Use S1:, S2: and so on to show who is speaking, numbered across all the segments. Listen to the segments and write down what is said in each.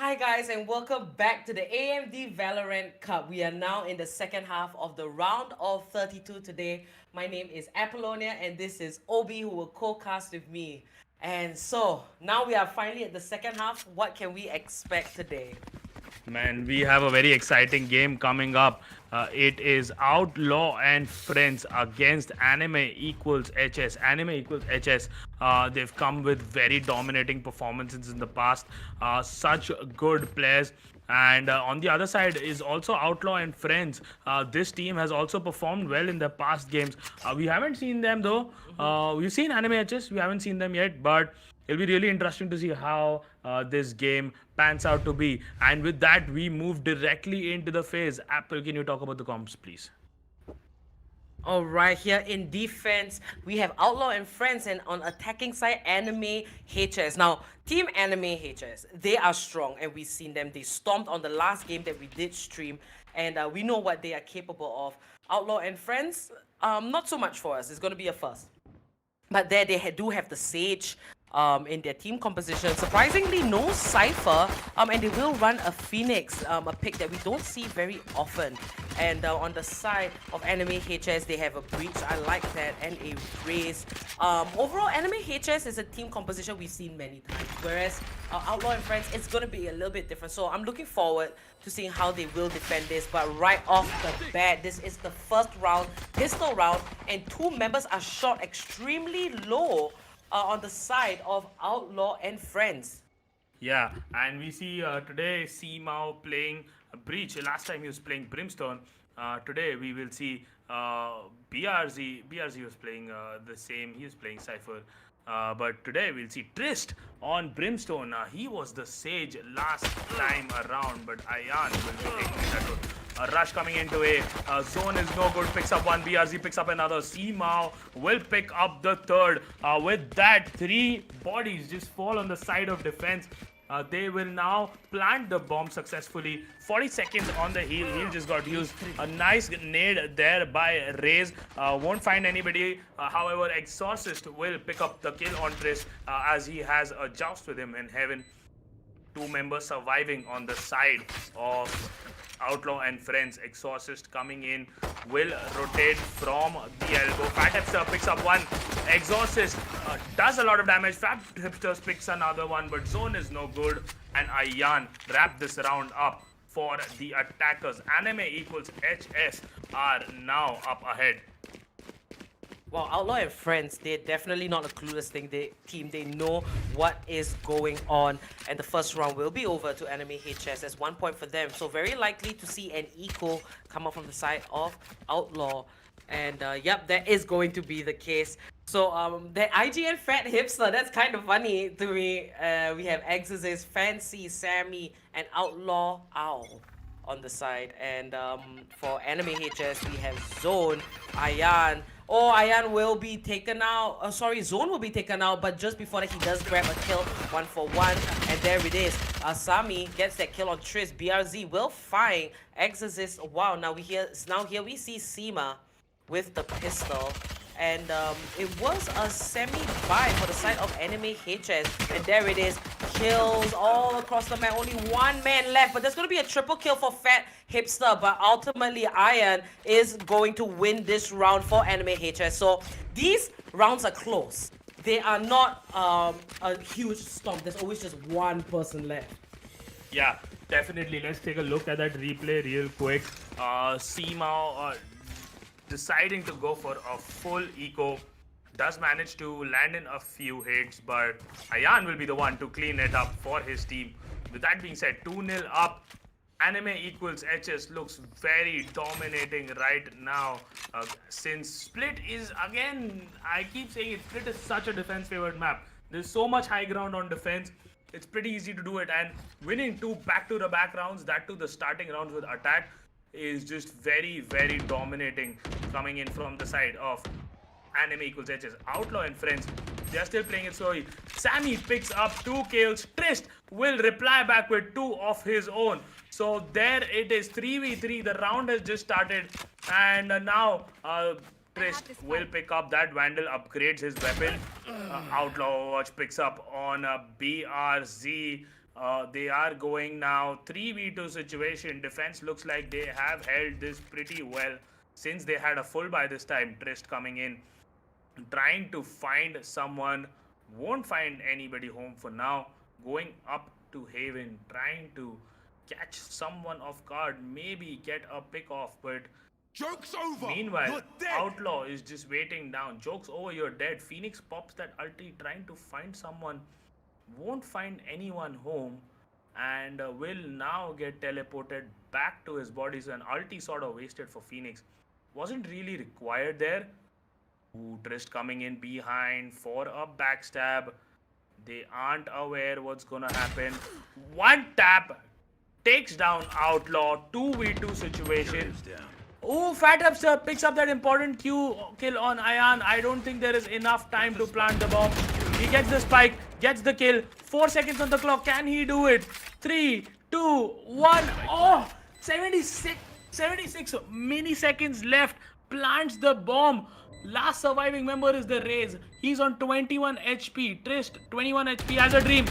S1: Hi guys and welcome back to the AMD Valorant Cup. We are now in the second half of the round of 32 today. My name is Apollonia and this is Obi who will co-cast with me. And so now we are finally at the second half. What can we expect today?
S2: Man, we have a very exciting game coming up. It is Outlaw and Friends against Anime equals HS. Anime equals HS. They've come with very dominating performances in the past. Such good players. And on the other side is also Outlaw and Friends. This team has also performed well in the past games. We haven't seen them though. We've seen Anime HS. We haven't seen them yet, but it'll be really interesting to see how this game pans out to be. And with that, we move directly into the phase. Apple, can you talk about the comps, please?
S1: All right, here in defense, we have Outlaw and Friends, and on attacking side, Anime HS. Now, Team Anime HS, they are strong, and we've seen them. They stomped on the last game that we did stream, and we know what they are capable of. Outlaw and Friends, not so much for us. It's going to be a first. But there they do have the Sage in their team composition. Surprisingly, no Cypher, and they will run a Phoenix, a pick that we don't see very often. And on the side of Anime HS, they have a Breach. I like that, and a Raze. Overall, Anime HS is a team composition we've seen many times, whereas Outlaw and Friends, it's going to be a little bit different. So I'm looking forward to seeing how they will defend this. But right off the bat, this is the first round, pistol round, and two members are shot extremely low on the side of Outlaw and Friends.
S2: Yeah, and we see today Mao playing Breach. Last time he was playing Brimstone. Today we will see BRZ. BRZ was playing the same. He was playing Cypher. But today we'll see Trist on Brimstone. He was the Sage last time around, but Ayan will be taking that role. A rush coming into A. Zone is no good. Picks up one. BRZ picks up another. Mao will pick up the third. With that, three bodies just fall on the side of defense. They will now plant the bomb successfully. 40 seconds on the heal. Heal just got used. A nice nade there by Raze. Won't find anybody. However, Exorcist will pick up the kill on Triss as he has a joust with him in heaven. Two members surviving on the side of Outlaw and Friends. Exorcist coming in will rotate from the elbow. Fat Hipster picks up one. Exorcist does a lot of damage. Fat Hipster picks another one, but Zone is no good. And Ayan wrap this round up for the attackers. Anime equals HS are now up ahead.
S1: Well, Outlaw and Friends, they're definitely not a clueless team. They know what is going on. And the first round will be over to Anime HS. That's 1 point for them. So very likely to see an eco come up from the side of Outlaw. And yep, that is going to be the case. So the IGN Fat Hipster, that's kind of funny to me. We have Exorcist, Fancy, Sammy, and Outlaw Owl on the side. And for Anime HS, we have Zone, Ayan. Oh, Ayan will be taken out. Sorry, Zone will be taken out, but just before that, he does grab a kill, 1-for-1, and there it is. Sami gets that kill on Triss. BRZ will find Exorcist. Wow, now here we see Seema with the pistol. And it was a semi-buy for the side of Anime HS. And there it is. Kills all across the map. Only one man left. But there's going to be a triple kill for Fat Hipster. But ultimately, Ayan is going to win this round for Anime HS. So these rounds are close. They are not a huge stomp. There's always just one person left.
S2: Yeah, definitely. Let's take a look at that replay real quick. Seema deciding to go for a full eco, does manage to land in a few hits, but Ayan will be the one to clean it up for his team. With that being said, 2-0 up. Anime equals HS looks very dominating right now. Since Split is, again, I keep saying it, Split is such a defense favored map. There's so much high ground on defense. It's pretty easy to do it, and winning two back-to-the-back rounds, that too the starting rounds with attack, is just very, very dominating coming in from the side of Anime equals HS. Outlaw and Friends, they are still playing it slowly. Sammy picks up 2 kills. Trist will reply back with 2 of his own. So there it is, 3v3. The round has just started, and now Trist will pick up that Vandal, upgrades his weapon. Outlaw Watch picks up on BRZ. They are going now 3v2 situation. Defense looks like they have held this pretty well since they had a full by this time. Trist coming in, trying to find someone, won't find anybody home for now. Going up to Haven, trying to catch someone off guard, maybe get a pick off, but
S3: Joke's over.
S2: meanwhile,
S3: You're dead.
S2: Outlaw is just waiting down. Joke's over, you're dead. Phoenix pops that ulti, trying to find someone, won't find anyone home, and will now get teleported back to his body. So an ulti sort of wasted for Phoenix. Wasn't really required there. Ooh, Trist coming in behind for a backstab. They aren't aware what's gonna happen. One tap takes down Outlaw. 2v2 situation. Oh, Fat Upster picks up that important kill on Ayan. I don't think there is enough time to plant the bomb. He gets the spike, gets the kill. 4 seconds on the clock. Can he do it? 3, 2, 1. Oh, 76 milliseconds left. Plants the bomb. Last surviving member is the Raze. He's on 21 HP. Trist, 21 HP, has a dream.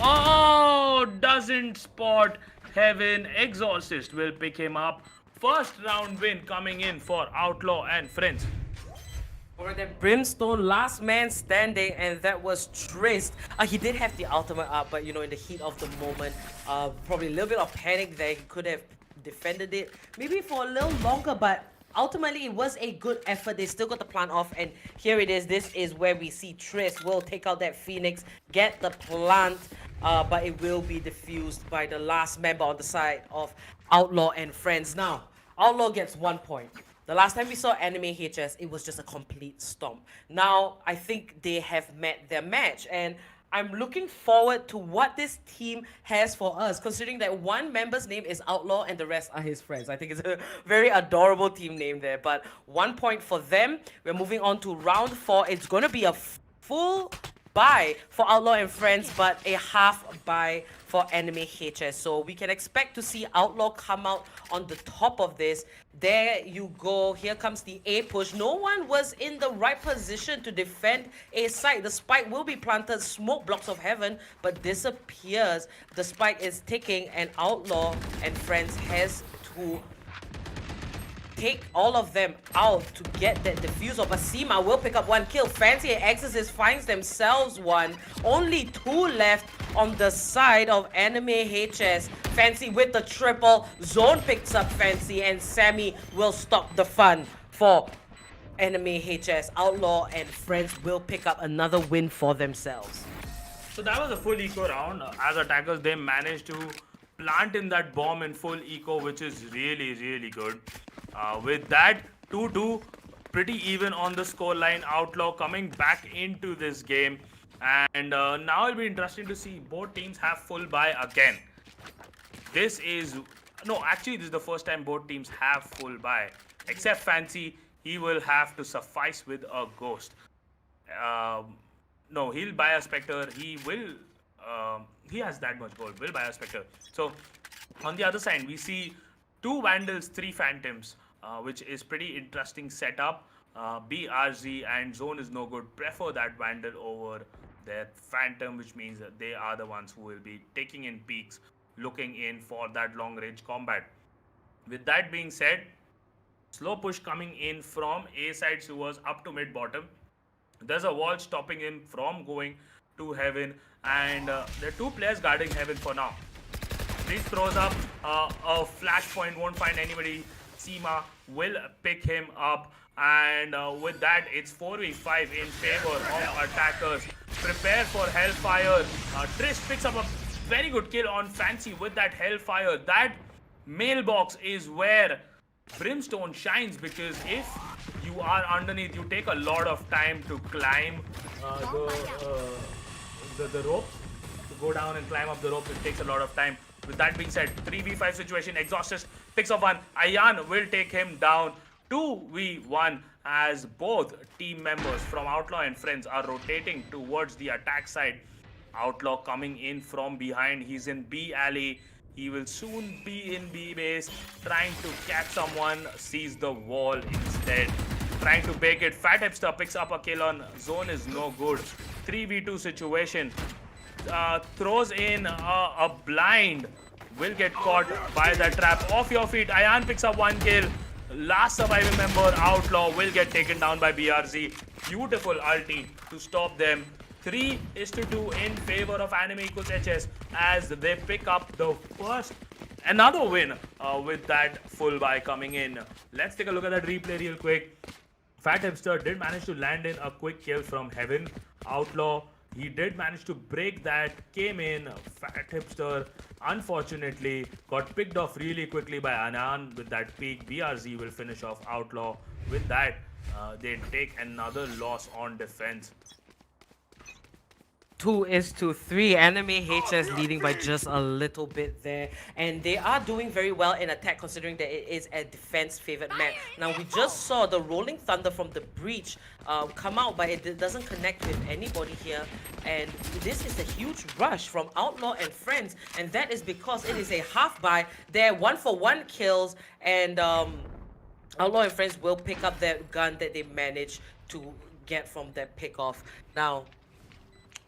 S2: Oh, doesn't spot Heaven. Exorcist will pick him up. First round win coming in for Outlaw and Friends.
S1: Or that Brimstone, last man standing, and that was Trist. He did have the ultimate up, but you know, in the heat of the moment, probably a little bit of panic there. He could have defended it maybe for a little longer, but ultimately it was a good effort. They still got the plant off, and here it is. This is where we see Trist will take out that Phoenix, get the plant, but it will be defused by the last member on the side of Outlaw and Friends. Now, Outlaw gets 1 point. The last time we saw Anime HS, it was just a complete stomp. Now, I think they have met their match, and I'm looking forward to what this team has for us, considering that one member's name is Outlaw and the rest are his friends. I think it's a very adorable team name there, but 1 point for them. We're moving on to round 4. It's going to be a full bye for Outlaw and Friends, but a half bye for Anime HS. So we can expect to see Outlaw come out on the top of this. There you go. Here comes the A push. No one was in the right position to defend A site. The spike will be planted. Smoke blocks of Heaven, but disappears. The spike is ticking, and Outlaw and Friends has to take all of them out to get that defuse. But Seema will pick up 1 kill. Fancy and Exorcist finds themselves one. Only 2 left on the side of Anime HS. Fancy with the triple. Zone picks up Fancy, and Sammy will stop the fun for Anime HS. Outlaw and Friends will pick up another win for themselves.
S2: So that was a full eco round. As attackers, they managed to plant in that bomb in full eco, which is really, really good. With that, 2-2, pretty even on the scoreline. Outlaw coming back into this game. And now it'll be interesting to see both teams have full buy again. This is... No, actually, this is the first time both teams have full buy. Except Fancy, he will have to suffice with a Ghost. No, he'll buy a Spectre. He will... he has that much gold. Will buy a Spectre. So, on the other side, we see 2 Vandals, 3 Phantoms, which is pretty interesting setup. BRZ and Zone is no good. Prefer that Vandal over their Phantom, which means that they are the ones who will be taking in peaks, looking in for that long range combat. With that being said, slow push coming in from A side sewers up to mid bottom. There's a wall stopping him from going to Heaven, and there are 2 players guarding Heaven for now. Breeze throws up a flashpoint, won't find anybody. Seema will pick him up, and with that, it's 4v5 in favor of attackers. Prepare for Hellfire. Trist picks up a very good kill on Fancy with that Hellfire. That mailbox is where Brimstone shines, because if you are underneath, you take a lot of time to climb the ropes. To go down and climb up the ropes, it takes a lot of time. With that being said, 3v5 situation, Exorcist picks up 1. Ayan will take him down. 2v1 as both team members from Outlaw and Friends are rotating towards the attack side. Outlaw coming in from behind. He's in B alley. He will soon be in B base. Trying to catch someone. Sees the wall instead. Trying to bake it. Fat Hipster picks up a kill on Zone is no good. 3v2 situation. throws in a blind. Will get caught by that trap. Off your feet. Ayan picks up 1 kill. Last surviving member, Outlaw, will get taken down by BRZ. Beautiful ulti to stop them. 3-2 in favor of Anime equals HS as they pick up the first another win with that full buy coming in. Let's take a look at that replay real quick. Fat Hipster did manage to land in a quick kill from Heaven. Outlaw, he did manage to break that, came in. Fat Hipster, unfortunately, got picked off really quickly by Anan with that peak. BRZ will finish off Outlaw. With that, they take another loss on defense.
S1: 2-3. Enemy HS leading by just a little bit there, and they are doing very well in attack considering that it is a defense favored map. Now we just saw the Rolling Thunder from the breach come out, but it doesn't connect with anybody here, and this is a huge rush from Outlaw and Friends, and that is because it is a half buy. They're 1-for-1 kills, and Outlaw and Friends will pick up that gun that they managed to get from that pickoff. Now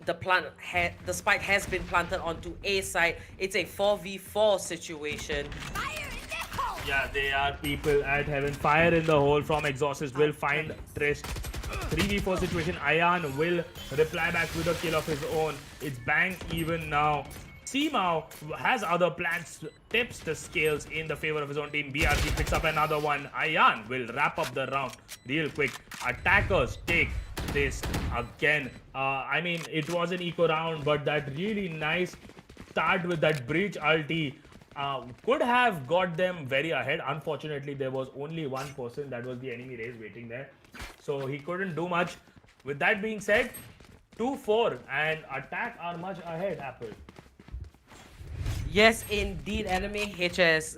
S1: the spike has been planted onto A side. It's a 4v4 situation.
S2: Yeah, they are people at Heaven. Fire in the hole from Exorcist will find Trist. 3v4 situation. Ayan will reply back with a kill of his own. It's bang even now. Simao has other plans, tips the scales in the favor of his own team. BRG picks up another one. Ayan will wrap up the round real quick. Attackers take this again. I mean, it was an eco round, but that really nice start with that breach ulti could have got them very ahead. Unfortunately, there was only one person, that was the enemy race, waiting there, so he couldn't do much. With that being said, 2-4 and attack are much ahead, Apple.
S1: Yes, indeed, Enemy HS.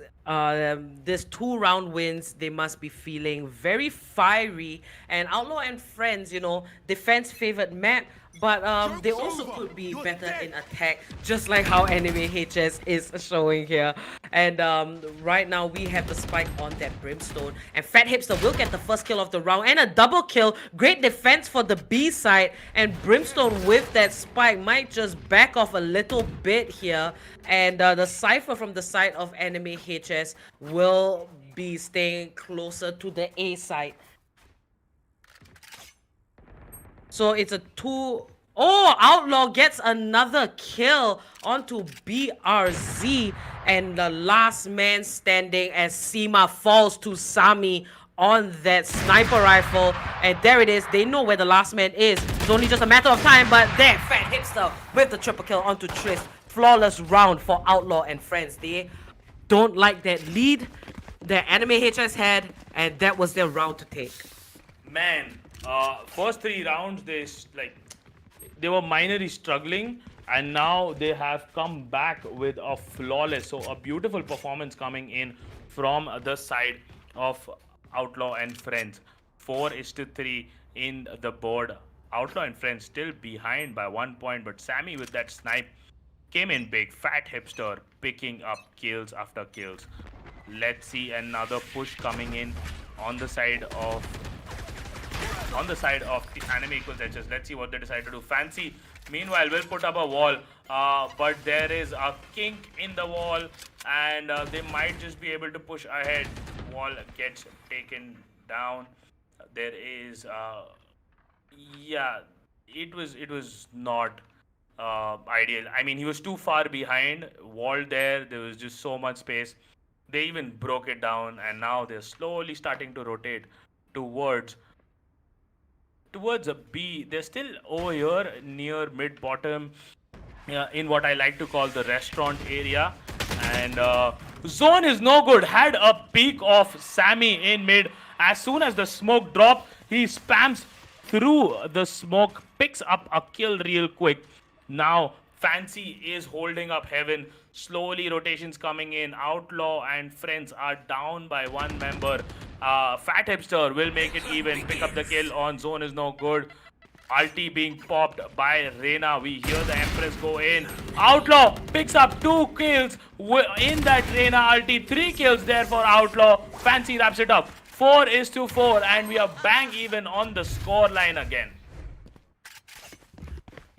S1: This 2-round wins, they must be feeling very fiery. And Outlaw and Friends, you know, defense favored map, but they also could be better in attack, just like how Enemy HS is showing here. And right now we have the spike on that Brimstone, and Fat Hipster will get the first kill of the round and a double kill. Great defense for the B side, and Brimstone with that spike might just back off a little bit here, and the Cypher from the side of Enemy HS will be staying closer to the A side. So it's a 2. Oh, Outlaw gets another kill onto BRZ, and the last man standing as Sima falls to Sami on that sniper rifle. And there it is. They know where the last man is. It's only just a matter of time, but there, Fat Hipster with the triple kill onto Trist. Flawless round for Outlaw and Friends. They don't like that lead that Anime HS had, and that was their round to take.
S2: Man, first 3 rounds they were minorly struggling, and now they have come back with a flawless, so a beautiful performance coming in from the side of Outlaw and Friends. 4-3 in the board. Outlaw and Friends still behind by 1 point, but Sammy with that snipe came in big. Fat Hipster picking up kills after kills. Let's see another push coming in on the side of the Anime equals HS. Let's see what they decide to do. Fancy, meanwhile, will put up a wall, but there is a kink in the wall, and they might just be able to push ahead. Wall gets taken down. There is, yeah, it was not ideal. I mean, he was too far behind. Wall there was just so much space. They even broke it down, and now they're slowly starting to rotate towards a B. They're still over here near mid bottom, in what I like to call the restaurant area, and zone is no good. Had a peek of Sammy in mid. As soon as the smoke dropped, he spams through the smoke, picks up a kill real quick. Now Fancy is holding up Heaven. Slowly rotations coming in. Outlaw and Friends are down by 1 member. Fat Hipster will make it even. Pick up the kill on zone is no good. Ulti being popped by Reina. We hear the Empress go in. Outlaw picks up 2 kills in that Reina ulti. 3 kills there for Outlaw. Fancy wraps it up. 4-4, and we are bang even on the score line again.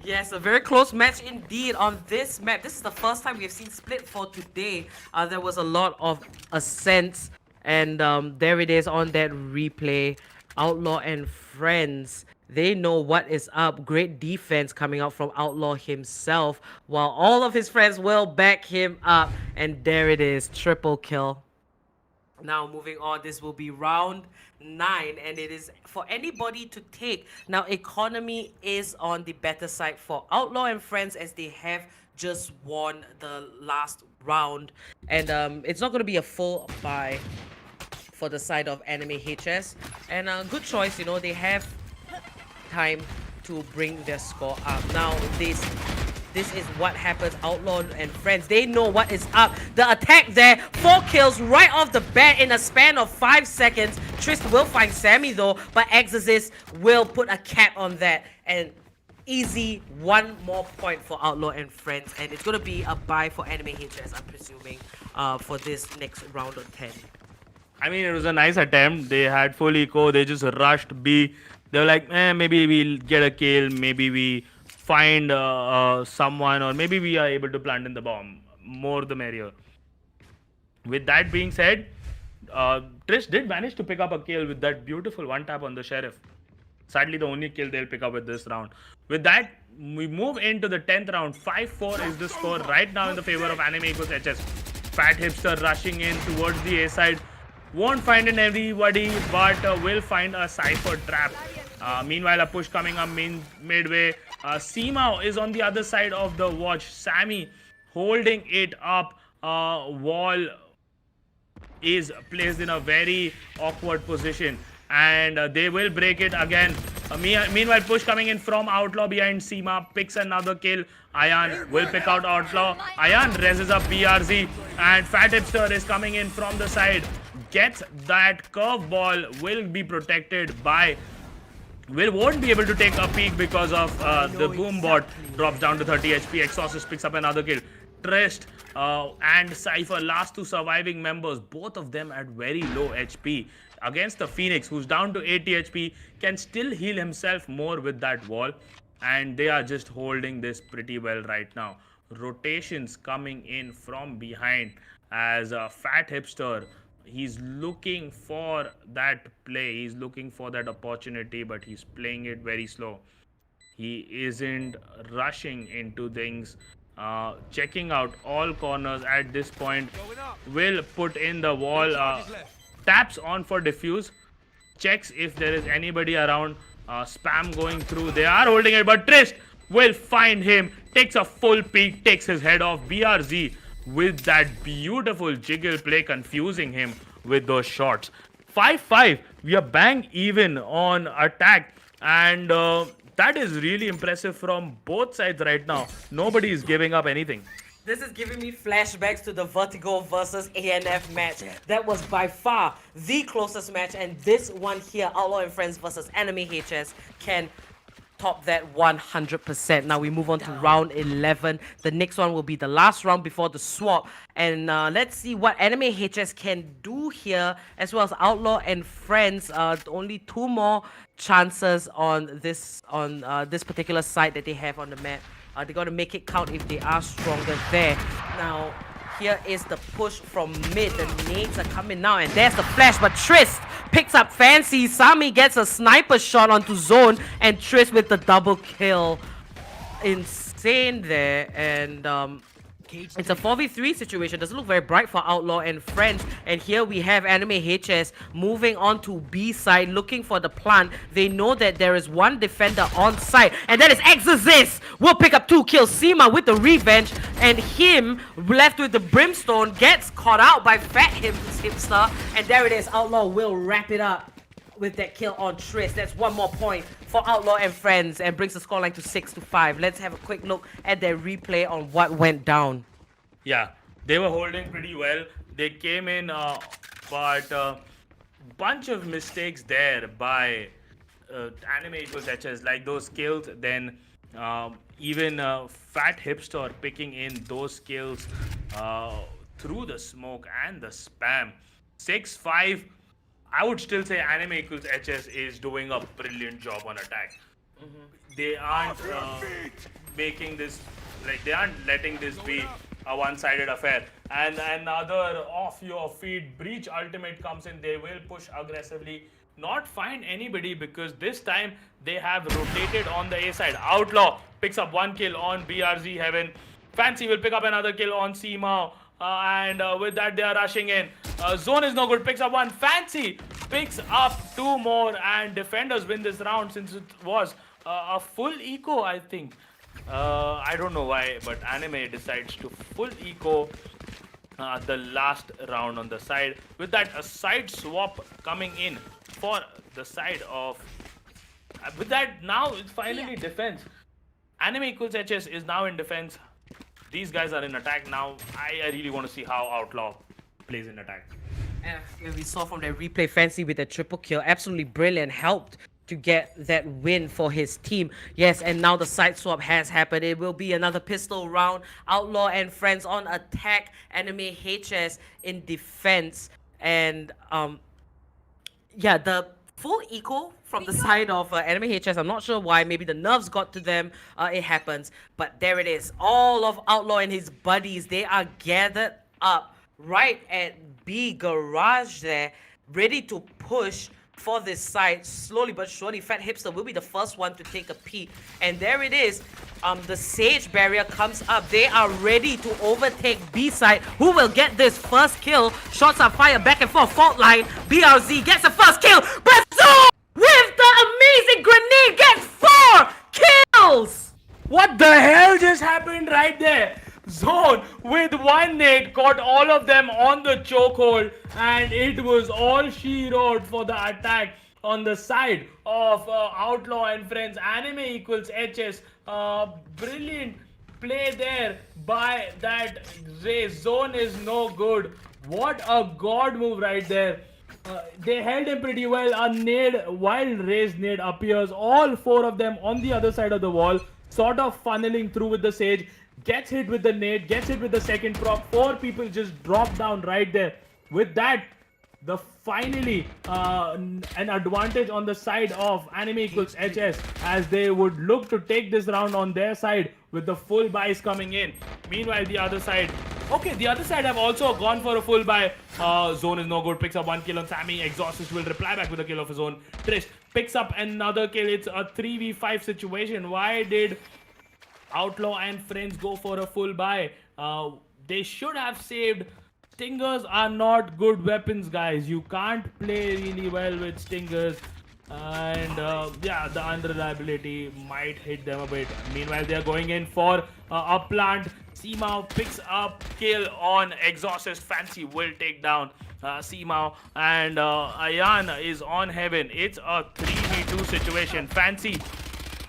S1: Yes, a very close match indeed on this map. This is the first time we've seen split for today. There was a lot of ascents, and there it is on that replay. Outlaw and Friends. They know what is up. Great defense coming out from Outlaw himself, while all of his friends will back him up. And there it is, triple kill. Now, moving on, this will be round 9, and it is for anybody to take. Now, economy is on the better side for Outlaw and Friends, as they have just won the last round. And it's not going to be a full buy for the side of Anime HS. And good choice, you know, they have time to bring their score up. Now, this is what happens. Outlaw and Friends, they know what is up. The attack there, 4 kills right off the bat in a span of 5 seconds. Trist will find Sammy though, but Exorcist will put a cap on that. And easy 1 more point for Outlaw and Friends. And it's going to be a buy for Anime HS, I'm presuming, for this next round of 10.
S2: I mean, it was a nice attempt. They had full eco. They just rushed B. They were like, maybe we'll get a kill. Maybe we find someone, or maybe we are able to plant in the bomb. More the merrier. With that being said, Trish did manage to pick up a kill with that beautiful one tap on the Sheriff. Sadly, the only kill they'll pick up with this round. With that, we move into the 10th round. 5-4 is the score right now in the favor of Anime equals HS. Fat Hipster rushing in towards the A side. Won't find in everybody, but will find a Cypher trap. Meanwhile, a push coming up midway. Seamau is on the other side of the watch. Sammy holding it up. Wall is placed in a very awkward position, and they will break it again. Meanwhile, push coming in from Outlaw behind. Seema picks another kill. Ayan will pick out Outlaw. Ayan reses up BRZ, and Fat Hipster is coming in from the side. Gets that curveball, will be protected by... won't be able to take a peek because of the boom bot. Drops down to 30 HP. Exorcist picks up another kill. Trist and Cypher, last 2 surviving members, both of them at very low HP. Against the Phoenix, who's down to 80 HP, can still heal himself more with that wall. And they are just holding this pretty well right now. Rotations coming in from behind as a Fat Hipster. He's looking for that play. He's looking for that opportunity, but he's playing it very slow. He isn't rushing into things. Checking out all corners at this point. Will put in the wall. Taps on for defuse. Checks if there is anybody around. Spam going through. They are holding it, but Trist will find him. Takes a full peek. Takes his head off. BRZ with that beautiful jiggle play, confusing him with those shots. 5-5. We are bang even on attack, and that is really impressive from both sides right now. Nobody is giving up anything.
S1: This is giving me flashbacks to the Vertigo versus ANF match. That was by far the closest match, and this one here, Outlaw and Friends versus Anime HS, can top that 100%. Now we move on to round 11. The next one will be the last round before the swap, and let's see what Anime HS can do here, as well as Outlaw and Friends. Only 2 more chances on this particular side that they have on the map. They got to make it count if they are stronger there. Now, here is the push from mid. The nades are coming now, and there's the flash. But Trist picks up Fancy. Sami gets a sniper shot onto zone, and Trist with the double kill. Insane there, and it's a 4v3 situation. Doesn't look very bright for Outlaw and Friends. And here we have Anime HS moving on to B side, looking for the plant. They know that there is one defender on site, and that is Exorcist. Will pick up 2 kills. Seema with the revenge, and him left with the Brimstone gets caught out by Fat Hipster. And there it is. Outlaw will wrap it up with that kill on Trist. That's 1 more point for Outlaw and Friends, and brings the scoreline to 6-5. Let's have a quick look at their replay on what went down.
S2: Yeah, they were holding pretty well. They came in, but bunch of mistakes there by Anime equals HS, like those kills. Then even Fat Hipster picking in those kills through the smoke and the spam. 6-5. I would still say Anime equals HS is doing a brilliant job on attack. they aren't making this, like they aren't letting this be a one-sided affair. And another off your feet breach ultimate comes in. They will push aggressively, not find anybody, because this time they have rotated on the A side. Outlaw picks up 1 kill on BRZ Heaven. Fancy will pick up another kill on Seamao. And with that, they are rushing in. Zone is no good. Picks up 1. Fancy picks up 2 more. And defenders win this round, since it was a full eco, I think. I don't know why, but Anime decides to full eco the last round on the side. With that, a side swap coming in for the side of... with that, now it's finally defense. Anime equals HS is now in defense. These guys are in attack now. I really want to see how Outlaw plays in attack.
S1: And we saw from that replay, Fancy with a triple kill, absolutely brilliant, helped to get that win for his team. Yes, and now the side swap has happened. It will be another pistol round. Outlaw and Friends on attack, Anime HS in defense. And yeah, the full eco from the side of Anime HS. I'm not sure why. Maybe the nerves got to them. It happens. But there it is. All of Outlaw and his buddies, they are gathered up right at B garage there, ready to push for this side. Slowly but surely, Fat Hipster will be the first one to take a peek. And there it is. The Sage barrier comes up. They are ready to overtake B side. Who will get this first kill? Shots are fired back and forth. Fault line. BRZ gets the first kill. But Zone with the amazing grenade gets 4 kills.
S2: What the hell just happened right there? Zone with 1 nade caught all of them on the chokehold, and it was all she wrote for the attack on the side of Outlaw and Friends. Anime equals HS. Brilliant play there by that Ray. Zone is no good. What a god move right there. They held him pretty well. A nade, wild Ray's nade appears. All 4 of them on the other side of the wall, sort of funneling through with the Sage. Gets hit with the nade, gets hit with the second prop. 4 people just drop down right there. With that, the finally an advantage on the side of Anime equals HS, as they would look to take this round on their side with the full buys coming in. Meanwhile, the other side, okay, the other side have also gone for a full buy. Zone is no good, picks up 1 kill on Sammy. Exhaustus will reply back with a kill of his own. Trish picks up another kill. It's a 3v5 situation. Why did Outlaw and Friends go for a full buy? They should have saved. Stingers are not good weapons, guys. You can't play really well with Stingers. And yeah, the unreliability might hit them a bit. Meanwhile, they are going in for a plant. Seamao picks up kill on Exhaustus. Fancy will take down Seamao. And Ayan is on Heaven. It's a 3v2 situation. Fancy.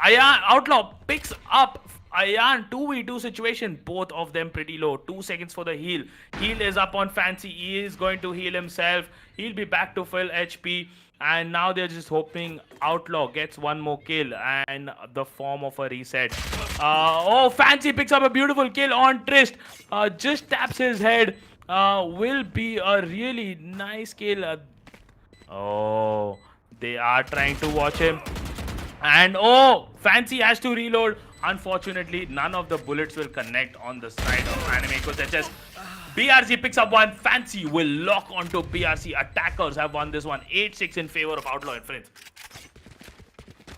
S2: Ayan, Outlaw picks up Ayan, 2v2 situation, both of them pretty low. 2 seconds for the heal. Heal is up on Fancy. He is going to heal himself. He'll be back to full HP. And now they're just hoping Outlaw gets 1 more kill and the form of a reset. Oh, Fancy picks up a beautiful kill on Trist. Just taps his head. Will be a really nice kill. Oh, they are trying to watch him. And oh, Fancy has to reload. Unfortunately, none of the bullets will connect on the side of Anime equals HS. BRC picks up 1. Fancy will lock onto BRC. Attackers have won this one. 8-6 in favor of Outlaw and Friends.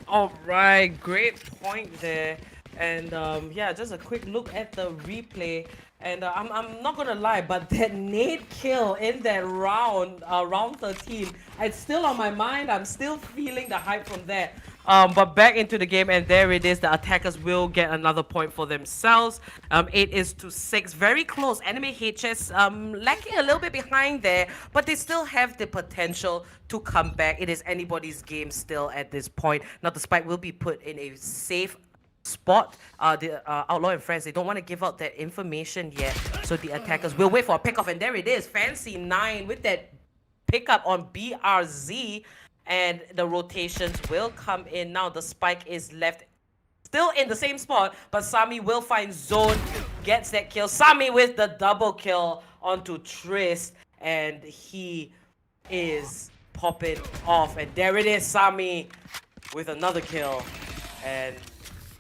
S1: Alright, great point there. And yeah, just a quick look at the replay. And I'm not gonna lie, but that nade kill in that round, round 13, it's still on my mind. I'm still feeling the hype from there. But back into the game, and there it is. The attackers will get another point for themselves. 8-6. Very close. Anime HS lacking a little bit behind there, but they still have the potential to come back. It is anybody's game still at this point. Now the spike will be put in a safe spot. The Outlaw and Friends, they don't want to give out that information yet, so the attackers will wait for a pickoff, and there it is. Fancy 9 with that pickup on BRZ, and the rotations will come in. Now the spike is left still in the same spot, but Sami will find Zone, gets that kill. Sami with the double kill onto Trist, and he is popping off, and there it is. Sami with another kill, and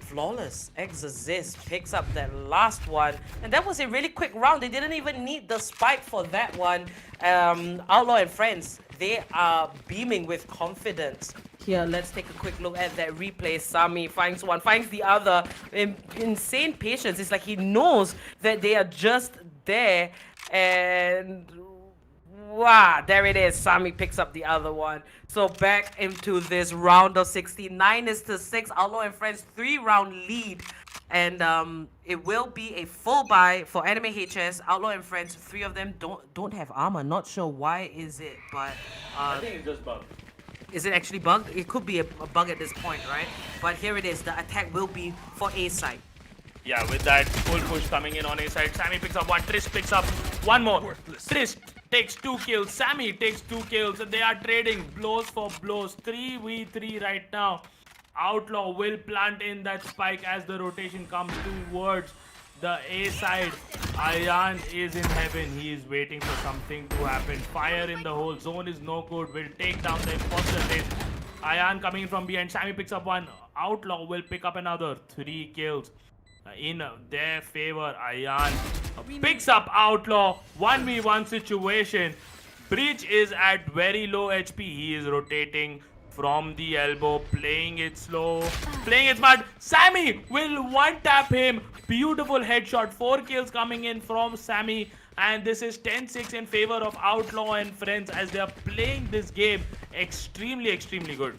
S1: Flawless Exorcist picks up that last one, and that was a really quick round. They didn't even need the spike for that one. Outlaw and Friends, they are beaming with confidence. Here, let's take a quick look at that replay. Sami finds one, finds the other. Insane patience. It's like he knows that they are just there, and wow, there it is. Sami picks up the other one. So back into this round of 69 is to 6. Outlaw and Friends 3-round lead. And it will be a full buy for Anime HS. Outlaw and Friends, 3 of them don't have armor. Not sure why is it, but
S2: I think it's just bugged.
S1: is it actually bugged? It could be a bug at this point, right? But here it is. The attack will be for A side.
S2: Yeah, with that full push coming in on A side, Sami picks up one, Trish picks up one more. Trish takes 2 kills, Sami takes 2 kills, and they are trading blows for blows. 3v3 right now. Outlaw will plant in that spike as the rotation comes towards the A side. Ayan is in heaven. He is waiting for something to happen. Fire in the hole. Zone is no good. Will take down the imposter race. Ayan coming in from behind. Sami picks up one. Outlaw will pick up another. 3 kills in their favor. Ayan picks up Outlaw. 1v1 situation. Breach is at very low HP. He is rotating from the elbow, playing it slow, playing it smart. Sami will one-tap him. Beautiful headshot. 4 kills coming in from Sami. And this is 10-6 in favor of Outlaw and Friends as they are playing this game extremely, extremely good.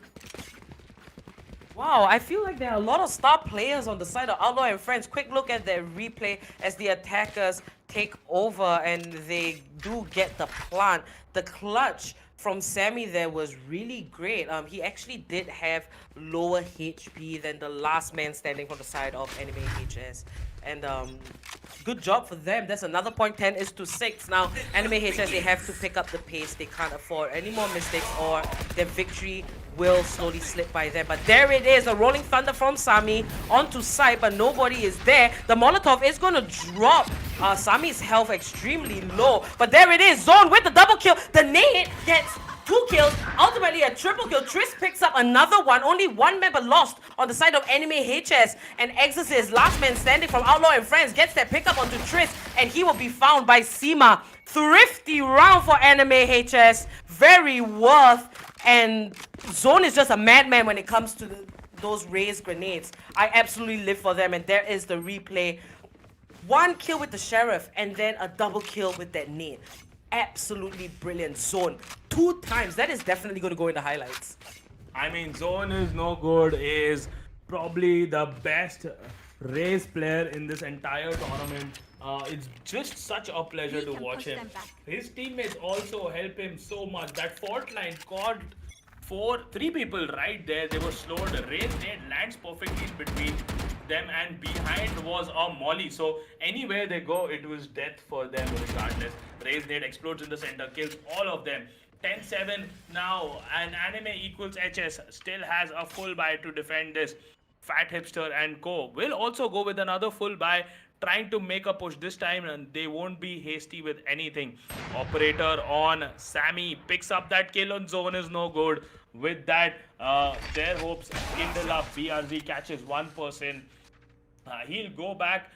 S1: Wow, I feel like there are a lot of star players on the side of Outlaw and Friends. Quick look at their replay as the attackers take over and they do get the plant. The clutch from Sami there was really great. He actually did have lower HP than the last man standing from the side of Anime HS. And good job for them. That's another point. 10 is to 6. Now, Anime HS, they have to pick up the pace. They can't afford any more mistakes or their victory will slowly slip by them. But there it is, a rolling thunder from Sami onto side, but nobody is there. The Molotov is going to drop Sami's health extremely low. But there it is, Zone with the double kill. The nade gets 2 kills, ultimately a triple kill. Triss picks up another one. Only 1 member lost on the side of Anime HS. And Exorcist, last man standing from Outlaw and Friends, gets that pickup onto Triss. And he will be found by Seema. Thrifty round for Anime HS. Very worth. And Zone is just a madman when it comes to those raised grenades. I absolutely live for them. And there is the replay. 1 kill with the Sheriff and then a double kill with that nade. Absolutely brilliant. Zone 2 times. That is definitely going to go in the highlights.
S2: I mean, Zone is no good is probably the best race player in this entire tournament. It's just such a pleasure to watch him. His teammates also help him so much. That fourth line caught 3 people right there. They were slowed. Race nade lands perfectly in between them, and behind was a molly. So anywhere they go, it was death for them regardless. Raise nade explodes in the center, kills all of them. 10-7 now, and Anime equals HS still has a full buy to defend this. Fat Hipster and Co will also go with another full buy, trying to make a push this time, and they won't be hasty with anything. Operator on Sami picks up that kill on Zone is no good. With that, their hopes kindle up. BRZ catches 1%. He'll go back,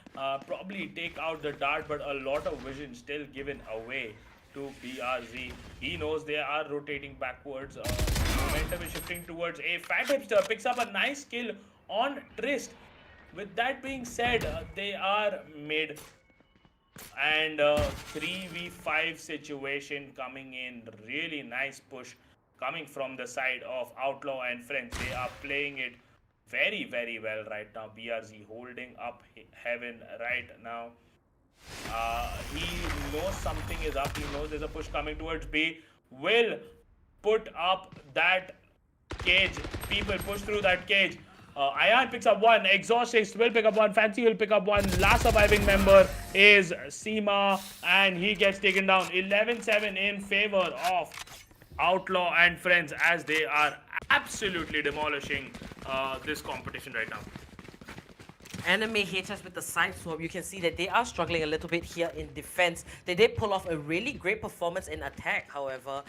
S2: probably take out the dart, but a lot of vision still given away to BRZ. He knows they are rotating backwards. Momentum is shifting towards A. Fat Hipster picks up a nice kill on Trist. With that being said, they are mid. And 3v5 situation coming in. Really nice push coming from the side of Outlaw and Friends. They are playing it very, very well right now. BRZ holding up heaven right now. He knows something is up. He knows there's a push coming towards B. Will put up that cage. People push through that cage. Ayan picks up 1. Exhaust will pick up 1. Fancy will pick up 1. Last surviving member is Seema, and he gets taken down. 11-7 in favor of Outlaw and Friends as they are absolutely demolishing this competition right now.
S1: Anime HS with the side swap, you can see that they are struggling a little bit here in defense. They did pull off a really great performance in attack, however.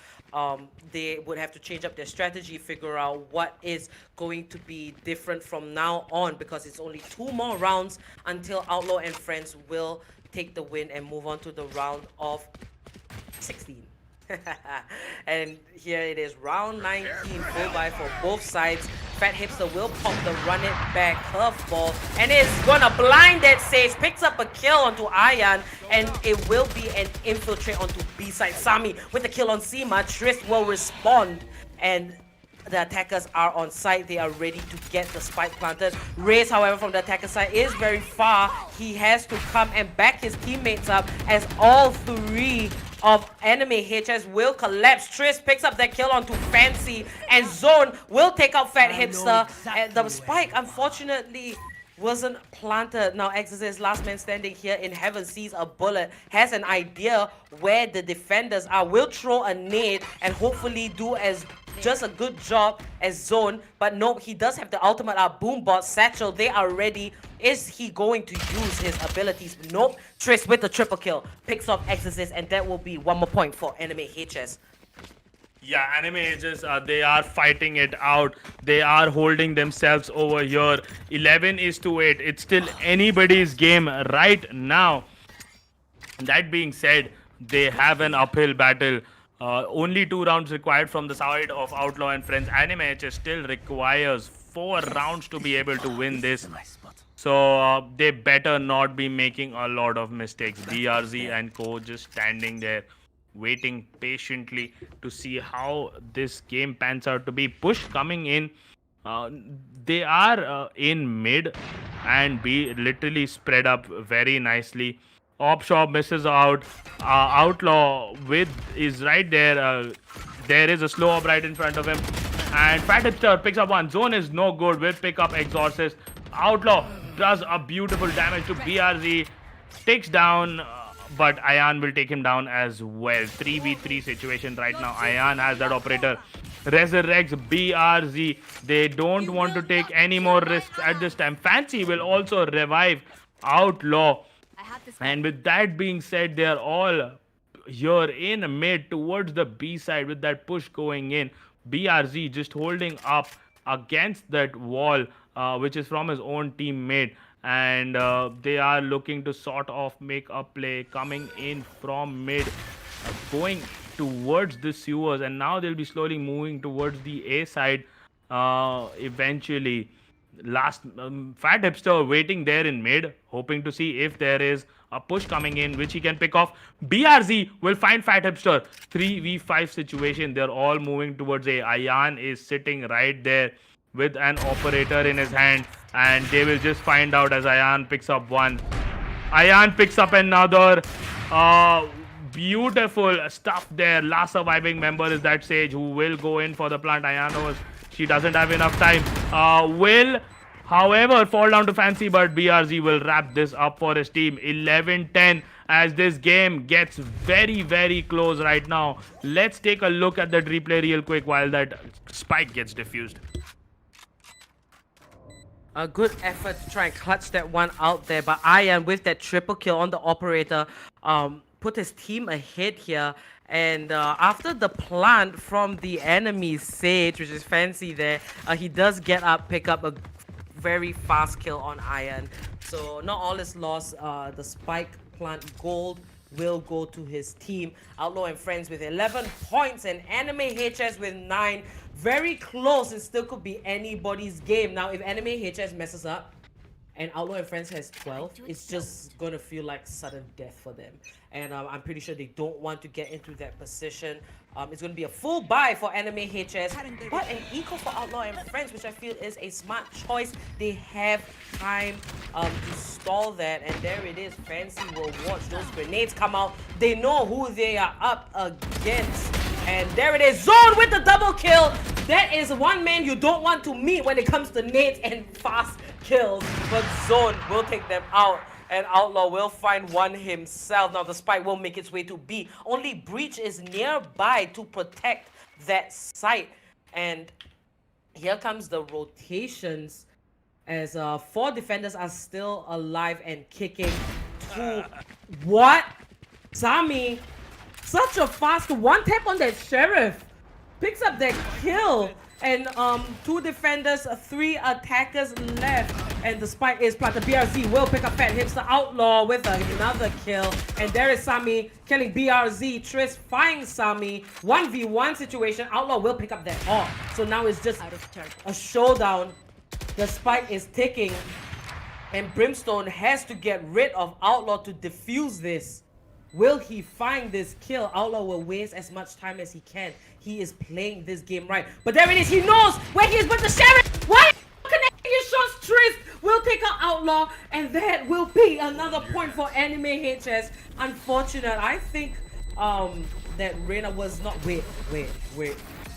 S1: They would have to change up their strategy, figure out what is going to be different from now on, because it's only 2 more rounds until Outlaw and Friends will take the win and move on to the round of 16. And here it is, round 19, full buy for both sides. Fat Hipster will pop the run it back curveball and is gonna blind that Sage, picks up a kill onto Ayan, and it will be an infiltrate onto B side. Sami with the kill on Seema, Trist will respond, and the attackers are on site. They are ready to get the spike planted. Raze, however, from the attacker side is very far. He has to come and back his teammates up as all 3 of enemy HS will collapse. Triss picks up that kill onto Fancy, and Zone will take out Fat Hipster. And the spike, unfortunately, wasn't planted. Now Exorcist, last man standing here in heaven, sees a bullet, has an idea where the defenders are, will throw a nade and hopefully do as just a good job as Zone, but nope, he does have the ultimate Boombot Satchel. They are ready. Is he going to use his abilities? Nope. Triss with the triple kill, picks off Exorcist, and that will be 1 more point for Anime HS.
S2: Yeah, Anime Ages, they are fighting it out. They are holding themselves over here. 11-8. It's still anybody's game right now. That being said, they have an uphill battle. Only 2 rounds required from the side of Outlaw and Friends. Anime HS still requires 4 rounds to be able to win this. So they better not be making a lot of mistakes. BRZ and co just standing there, waiting patiently to see how this game pans out to be. Push coming in. They are in mid and B literally spread up very nicely. Op shop misses out. Outlaw with is right there. There is a slow up right in front of him. And Fat Hipster picks up one. Zone is no good. Will pick up Exorcist. Outlaw does a beautiful damage to BRZ. Takes down, but Ayan will take him down as well. 3v3 situation right now. Ayan has that operator. Resurrects BRZ. They don't want to take any more risks at this time. Fancy will also revive Outlaw. And with that being said, they are all here in mid towards the B side with that push going in. BRZ just holding up against that wall, which is from his own teammate. And they are looking to sort of make a play coming in from mid, going towards the sewers. And now they'll be slowly moving towards the A side eventually. Fat Hipster waiting there in mid, hoping to see if there is a push coming in, which he can pick off. BRZ will find Fat Hipster. 3v5 situation. They're all moving towards A. Ayan is sitting right there with an operator in his hand, and they will just find out as Ayan picks up one. Ayan picks up another. Beautiful stuff there. Last surviving member is that Sage who will go in for the plant. Ayan knows she doesn't have enough time. Will, however, fall down to Fancy, but BRZ will wrap this up for his team. 11-10 as this game gets very, very close right now. Let's take a look at that replay real quick while that spike gets diffused.
S1: A good effort to try and clutch that one out there, but Ayan with that triple kill on the operator put his team ahead here. And after the plant from the enemy Sage, which is Fancy there, he does get up, pick up a very fast kill on Ayan. So not all is lost. The spike plant gold will go to his team. Outlaw and Friends with 11 points and Anime HS with 9. Very close. It still could be anybody's game. Now, if Anime HS messes up and Outlaw and Friends has 12, it's just going to feel like sudden death for them. And I'm pretty sure they don't want to get into that position. It's going to be a full buy for Anime HS, but an eco for Outlaw and Friends, which I feel is a smart choice. They have time to stall that, and there it is. Fancy will watch those grenades come out. They know who they are up against. And there it is, Zone with the double kill. That is one man you don't want to meet when it comes to nades and fast kills. But Zone will take them out, and Outlaw will find one himself. Now the spike will make its way to B. Only Breach is nearby to protect that site. And here comes the rotations. as 4 defenders are still alive and kicking. What? Sami, such a fast one tap on that sheriff. Picks up that kill. And 2 defenders, 3 attackers left. And the spike is planted. BRZ will pick up Fat Hipster Outlaw with another kill. And there is Sami killing BRZ. Triss finds Sami. 1v1 situation. Outlaw will pick up that AWP. So now it's just a showdown. The spike is ticking. And Brimstone has to get rid of Outlaw to defuse this. Will he find this kill? Outlaw will waste as much time as he can. He is playing this game right. But there it is. He knows where he is with the sheriff. Why connecting his shots? Triss will take out Outlaw. And that will be another point for Anime HS. Unfortunate. I think that Reina was not... Wait.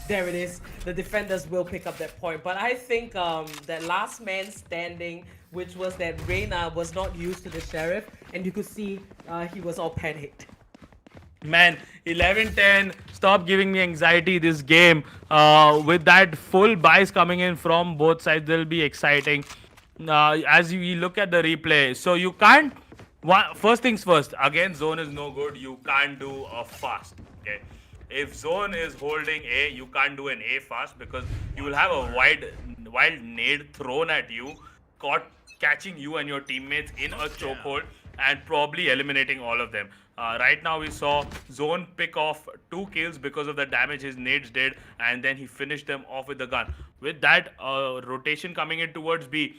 S1: There it is. The defenders will pick up that point. But I think that last man standing, which was that Reina was not used to the sheriff, and you could see he was all panicked.
S2: Man, 11-10. Stop giving me anxiety this game. With that full buys coming in from both sides, they'll be exciting. As we look at the replay, so you can't... First things first, again, zone is no good. You can't do a fast. Okay. If zone is holding A, you can't do an A fast because you will have a wild nade thrown at you, catching you and your teammates in a chokehold and probably eliminating all of them. Right now we saw Zone pick off 2 kills because of the damage his nades did, and then he finished them off with the gun. With that rotation coming in towards B,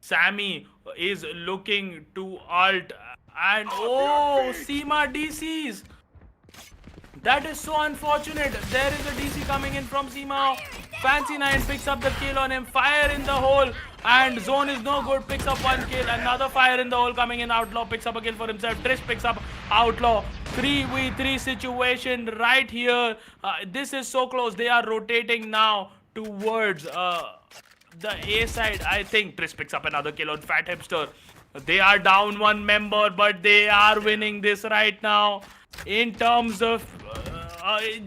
S2: Sami is looking to ult, and oh, Seema DCs. That is so unfortunate. There is a DC coming in from Seema. Fancy 9 picks up the kill on him. Fire in the hole. And Zone is no good. Picks up 1 kill. Another fire in the hole coming in. Outlaw picks up a kill for himself. Trish picks up Outlaw. 3v3 situation right here. This is so close. They are rotating now towards the A side. I think Trish picks up another kill on Fat Hipster. They are down 1 member, but they are winning this right now. In terms of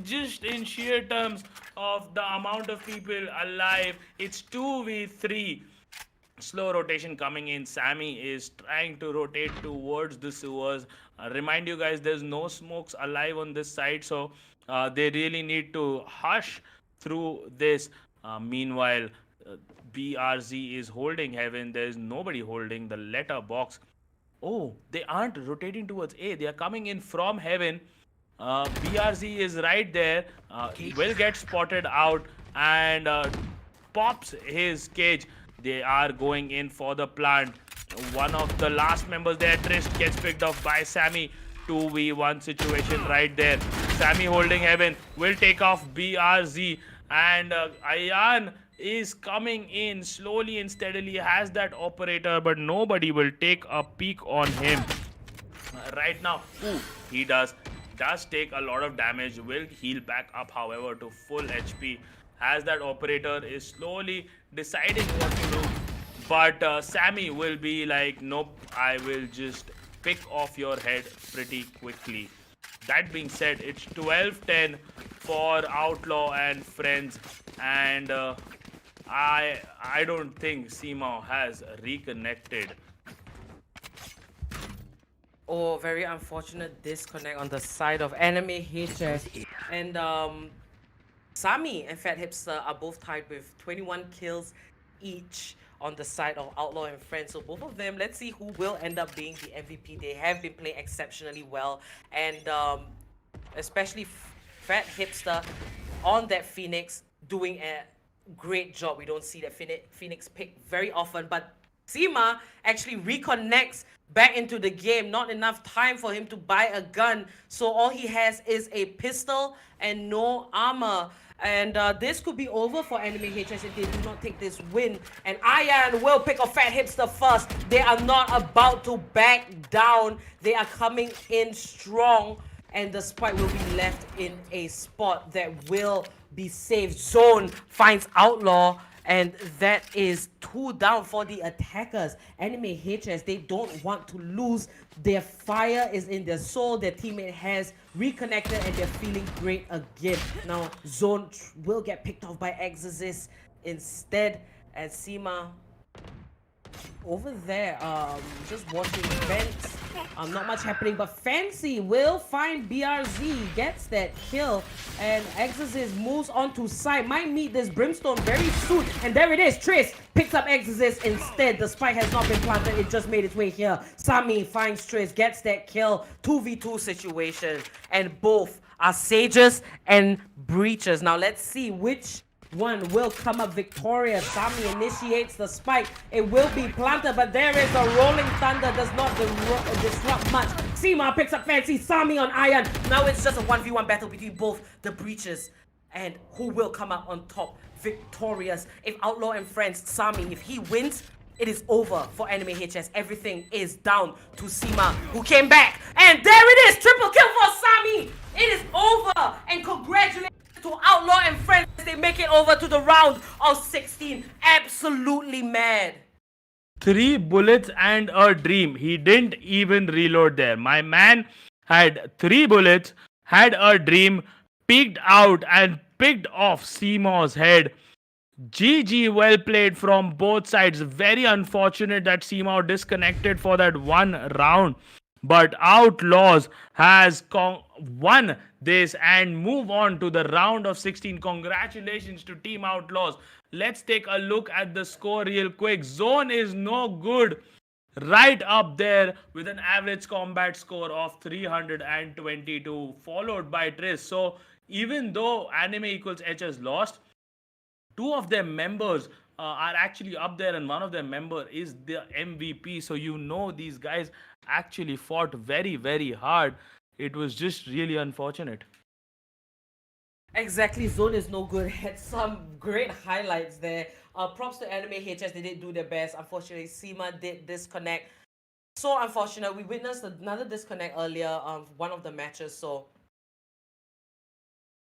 S2: just in sheer terms of the amount of people alive, it's 2v3. Slow rotation coming in. Sami is trying to rotate towards the sewers. Remind you guys, there's no smokes alive on this side, so they really need to hush through this. Meanwhile, BRZ is holding heaven. There's nobody holding the letterbox. Oh, they aren't rotating towards A. They are coming in from heaven. BRZ is right there. He will get spotted out and pops his cage. They are going in for the plant. One of the last members there, Trish, gets picked off by Sami. 2v1 situation right there. Sami holding heaven will take off BRZ. And Ayan is coming in slowly and steadily, has that operator, but nobody will take a peek on him right now. Ooh, he does take a lot of damage, will heal back up however to full HP, as that operator is slowly deciding what to do. But Sami will be like, nope, I will just pick off your head pretty quickly. That being said, it's 12-10 for Outlaw and Friends, and I don't think Seema has reconnected.
S1: Oh, very unfortunate disconnect on the side of Anime HS. And Sami and Fat Hipster are both tied with 21 kills each on the side of Outlaw and Friends. So both of them, let's see who will end up being the MVP. They have been playing exceptionally well. And especially Fat Hipster on that Phoenix doing a great job. We don't see that Phoenix pick very often. But Seema actually reconnects back into the game. Not enough time for him to buy a gun. So all he has is a pistol and no armor. And this could be over for Anime HS if they do not take this win. And Ayan will pick a Fat Hipster first. They are not about to back down. They are coming in strong. And the spike will be left in a spot that will be safe. Zone finds Outlaw. And that is 2 down for the attackers. Anime HS, they don't want to lose. Their fire is in their soul. Their teammate has reconnected and they're feeling great again. Now, Zone will get picked off by Exorcist instead, as Seema over there, just watching Vents. Not much happening, but Fancy will find BRZ, gets that kill, and Exorcist moves on to side. Might meet this Brimstone very soon, and there it is. Triss picks up Exorcist instead. The spike has not been planted, it just made its way here. Sami finds Triss, gets that kill. 2v2 situation, and both are Sages and Breaches. Now let's see which one will come up victorious. Sami initiates the spike. It will be planted, but there is a rolling thunder. Does not disrupt much. Seema picks up Fancy. Sami on Iron. Now it's just a 1v1 battle between both the Breaches. And who will come out on top victorious? If Outlaw and Friends, Sami, if he wins, it is over for Anime HS. Everything is down to Seema, who came back. And there it is. Triple kill for Sami. It is over. And congratulations to Outlaw and Friends. They make it over to the round of 16. Absolutely mad.
S2: 3 bullets and a dream. He didn't even reload there. My man had 3 bullets, had a dream, peeked out and picked off Seemaw's head. GG, well played from both sides. Very unfortunate that Seemaw disconnected for that one round. But Outlaws has won this and move on to the round of 16. Congratulations to Team Outlaws. Let's take a look at the score real quick. Zone is no good. Right up there with an average combat score of 322, followed by Triss. So even though Anime equals H has lost, 2 of their members are actually up there, and one of their member is the MVP. So you know these guys actually fought very, very hard. It was just really unfortunate.
S1: Exactly, Zone is no good. Had some great highlights there. Props to Anime HS, they did do their best. Unfortunately, Seema did disconnect. So unfortunate. We witnessed another disconnect earlier one of the matches, so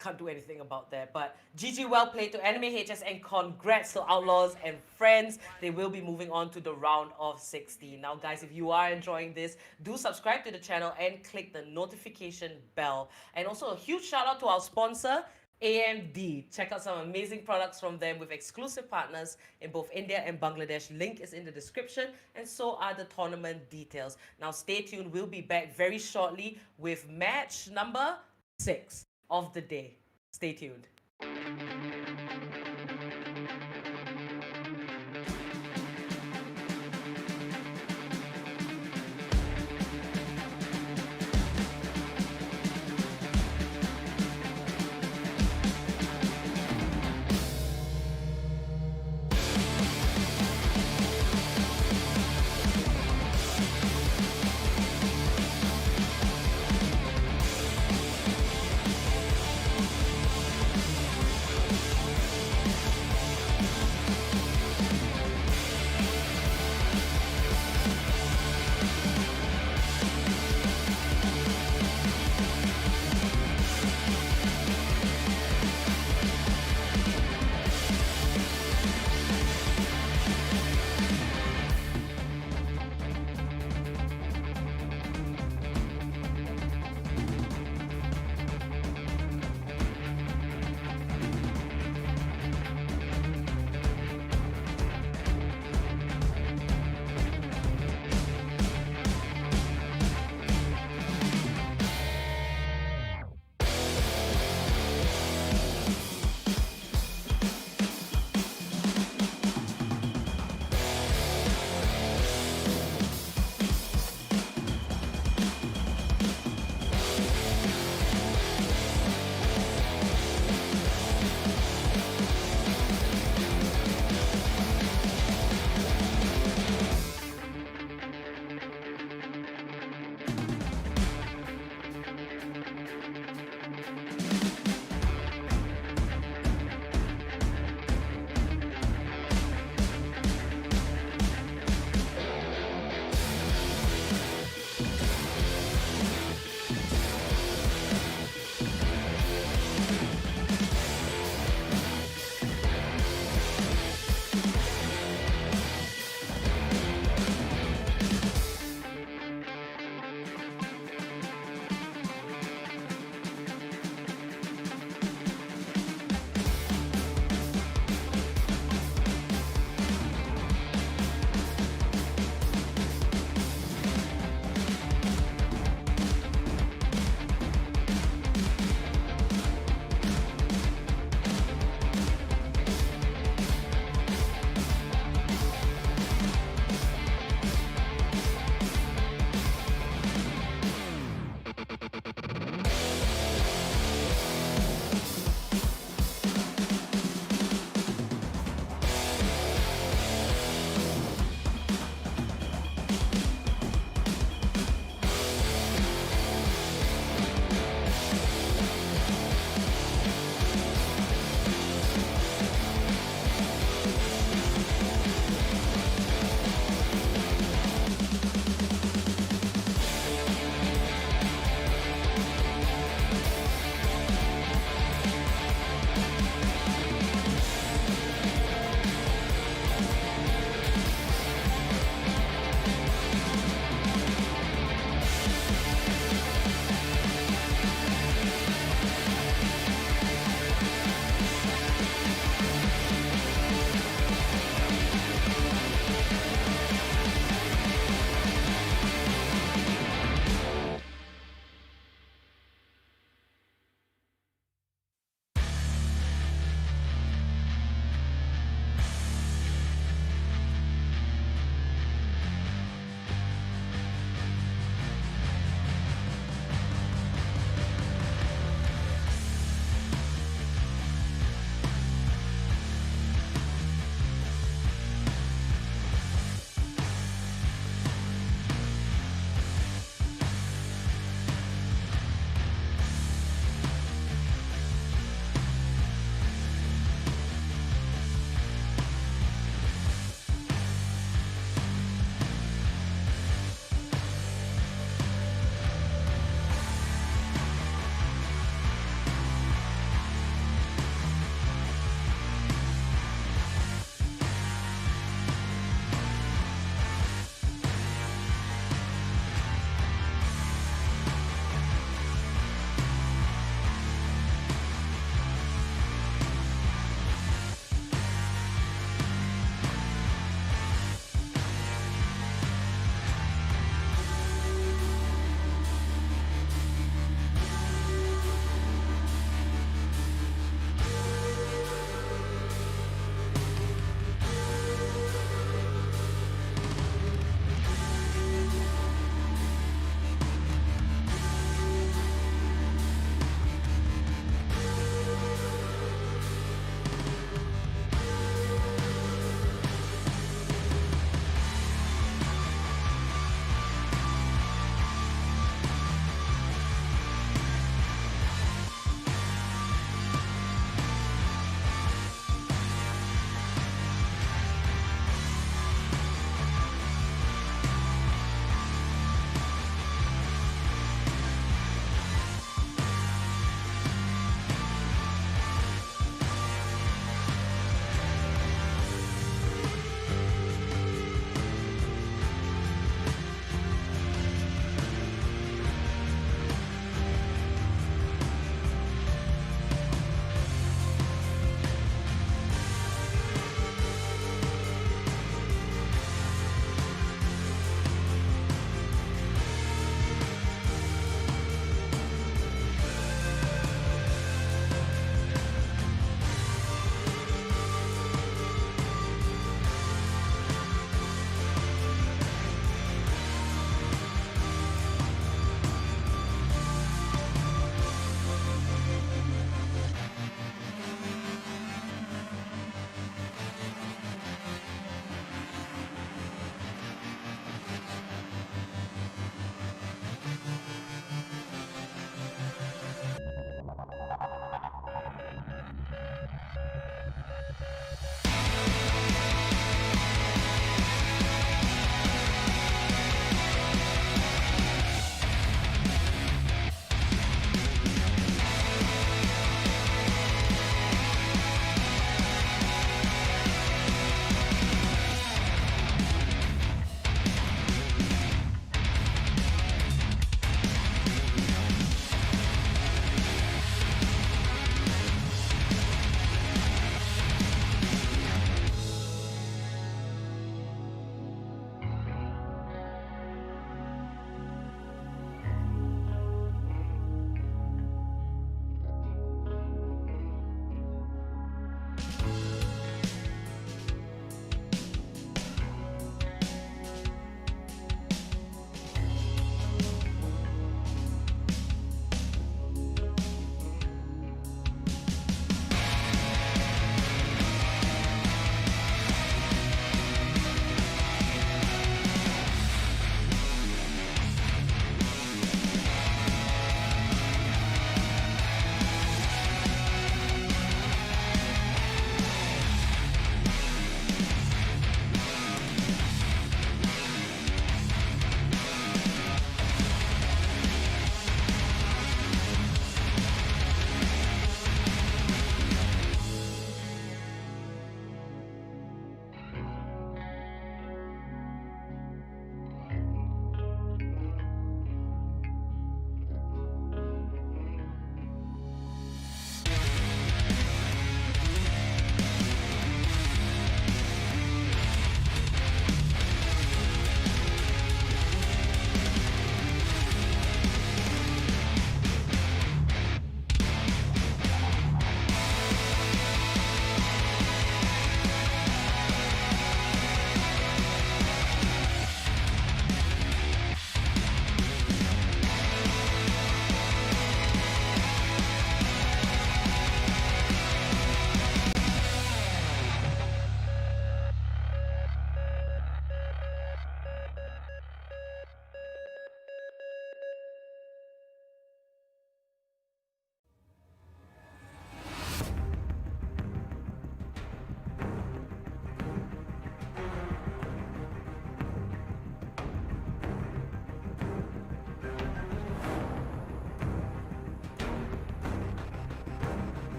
S1: can't do anything about that. But GG, well played to Anime HS, and congrats to Outlaws and Friends. They will be moving on to the round of 16. Now guys, if you are enjoying this, do subscribe to the channel and click the notification bell. And also a huge shout out to our sponsor, AMD. Check out some amazing products from them with exclusive partners in both India and Bangladesh. Link is in the description, and so are the tournament details. Now stay tuned, we'll be back very shortly with match number 6 of the day. Stay tuned.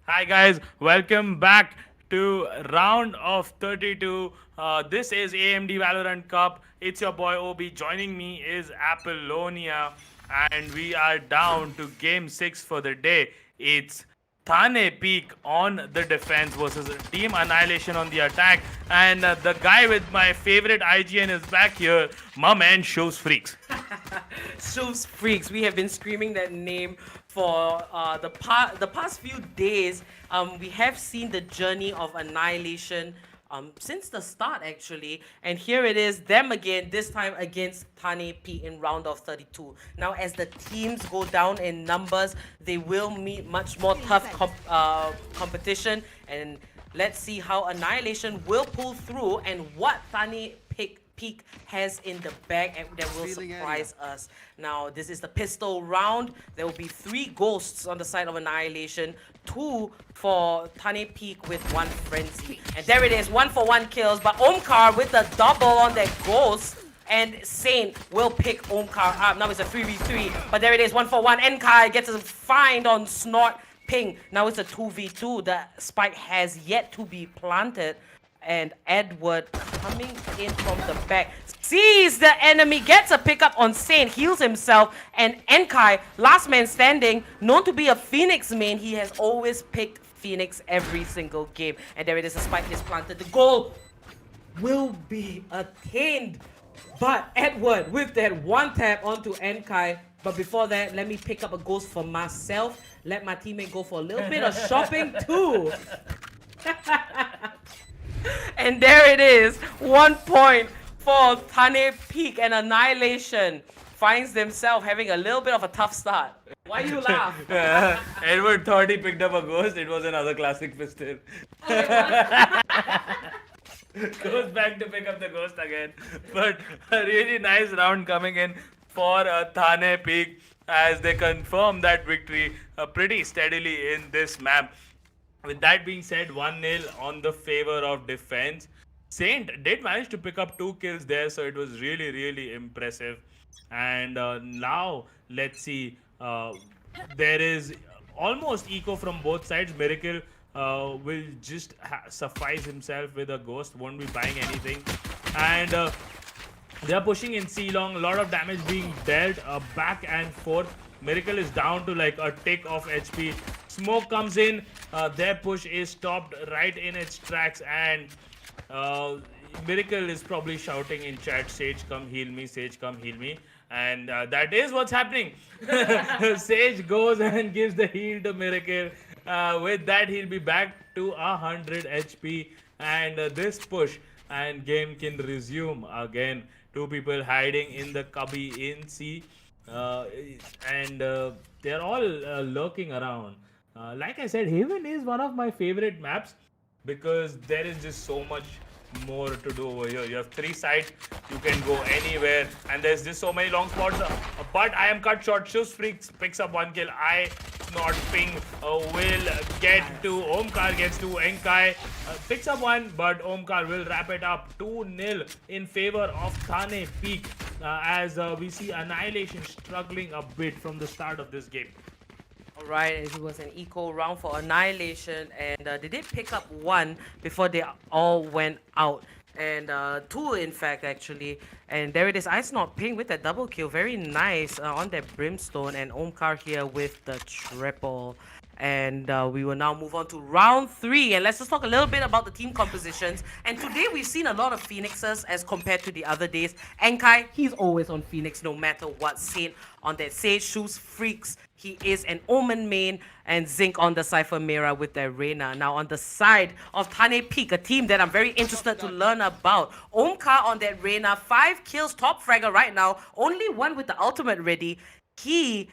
S2: Hi guys, welcome back to round of 32. This is AMD Valorant Cup. It's your boy Obi. Joining me is Apollonia, and we are down to game 6 for the day. It's Thane Peak on the defense versus Team Annihilation on the attack. And the guy with my favorite IGN is back here. My man shows freaks.
S1: Shows Freaks. We have been screaming that name for the past few days. We have seen the journey of Annihilation since the start actually, and here it is, them again. This time against Thane P in round of 32. Now, as the teams go down in numbers, they will meet much more tough competition, and let's see how Annihilation will pull through and what Thane Peak has in the bag and that will surprise us. Now, this is the pistol round. There will be 3 ghosts on the side of Annihilation, 2 for Thane Peak with 1 frenzy. And there it is, 1-for-1 kills, but Omkar with the double on that ghost. And Saint will pick Omkar up. Now it's a 3v3, but there it is, 1-for-1. Enkai gets a find on Snort Ping. Now it's a 2v2. The spike has yet to be planted. And Edward coming in from the back, sees the enemy, gets a pickup on Saint, heals himself, and Enkai, last man standing, known to be a Phoenix main. He has always picked Phoenix every single game. And there it is, the spike is planted. The goal will be attained. But Edward with that one tap onto Enkai. But before that, let me pick up a ghost for myself. Let my teammate go for a little bit of shopping too. And there it is, 1 point for Thane Peak, and Annihilation finds themselves having a little bit of a tough start. Why you laugh?
S2: Edward thought he picked up a ghost. It was another classic pistol. Goes back to pick up the ghost again. But a really nice round coming in for Thane Peak as they confirm that victory pretty steadily in this map. With that being said, 1-0 on the favor of defense. Saint did manage to pick up 2 kills there, so it was really, really impressive. And now, let's see. There is almost eco from both sides. Miracle will just suffice himself with a ghost, won't be buying anything. And they are pushing in C-long, a lot of damage being dealt back and forth. Miracle is down to like a tick of HP. Smoke comes in, their push is stopped right in its tracks, and Miracle is probably shouting in chat, Sage come heal me, Sage come heal me. And that is what's happening. Sage goes and gives the heal to Miracle. With that, he'll be back to 100 HP, and this push and game can resume again. 2 people hiding in the cubby in C, and they're all lurking around. Like I said, Haven is one of my favorite maps because there is just so much more to do over here. You have 3 sides, you can go anywhere, and there's just so many long spots. But I am cut short. Shoes Freaks picks up 1 kill. I not ping will get to Omkar, gets to Enkai, picks up 1, but Omkar will wrap it up 2-0 in favor of Thane Peak as we see Annihilation struggling a bit from the start of this game.
S1: Alright, it was an eco round for Annihilation, and they did pick up 1 before they all went out. And 2 in fact actually. And there it is, Ice Not Ping with that double kill. Very nice on that Brimstone, and Omkar here with the triple. And we will now move on to round 3, and let's just talk a little bit about the team compositions. And today we've seen a lot of Phoenixes as compared to the other days. Enkai, he's always on Phoenix no matter what. Saint on that Sage. Shoes Freaks, he is an Omen main, and Zinc on the Cypher Mira with their Reyna. Now on the side of Thane Peak, a team that I'm very interested to learn about. Omkar on that Reyna, 5 kills, top fragger right now, only 1 with the ultimate ready. He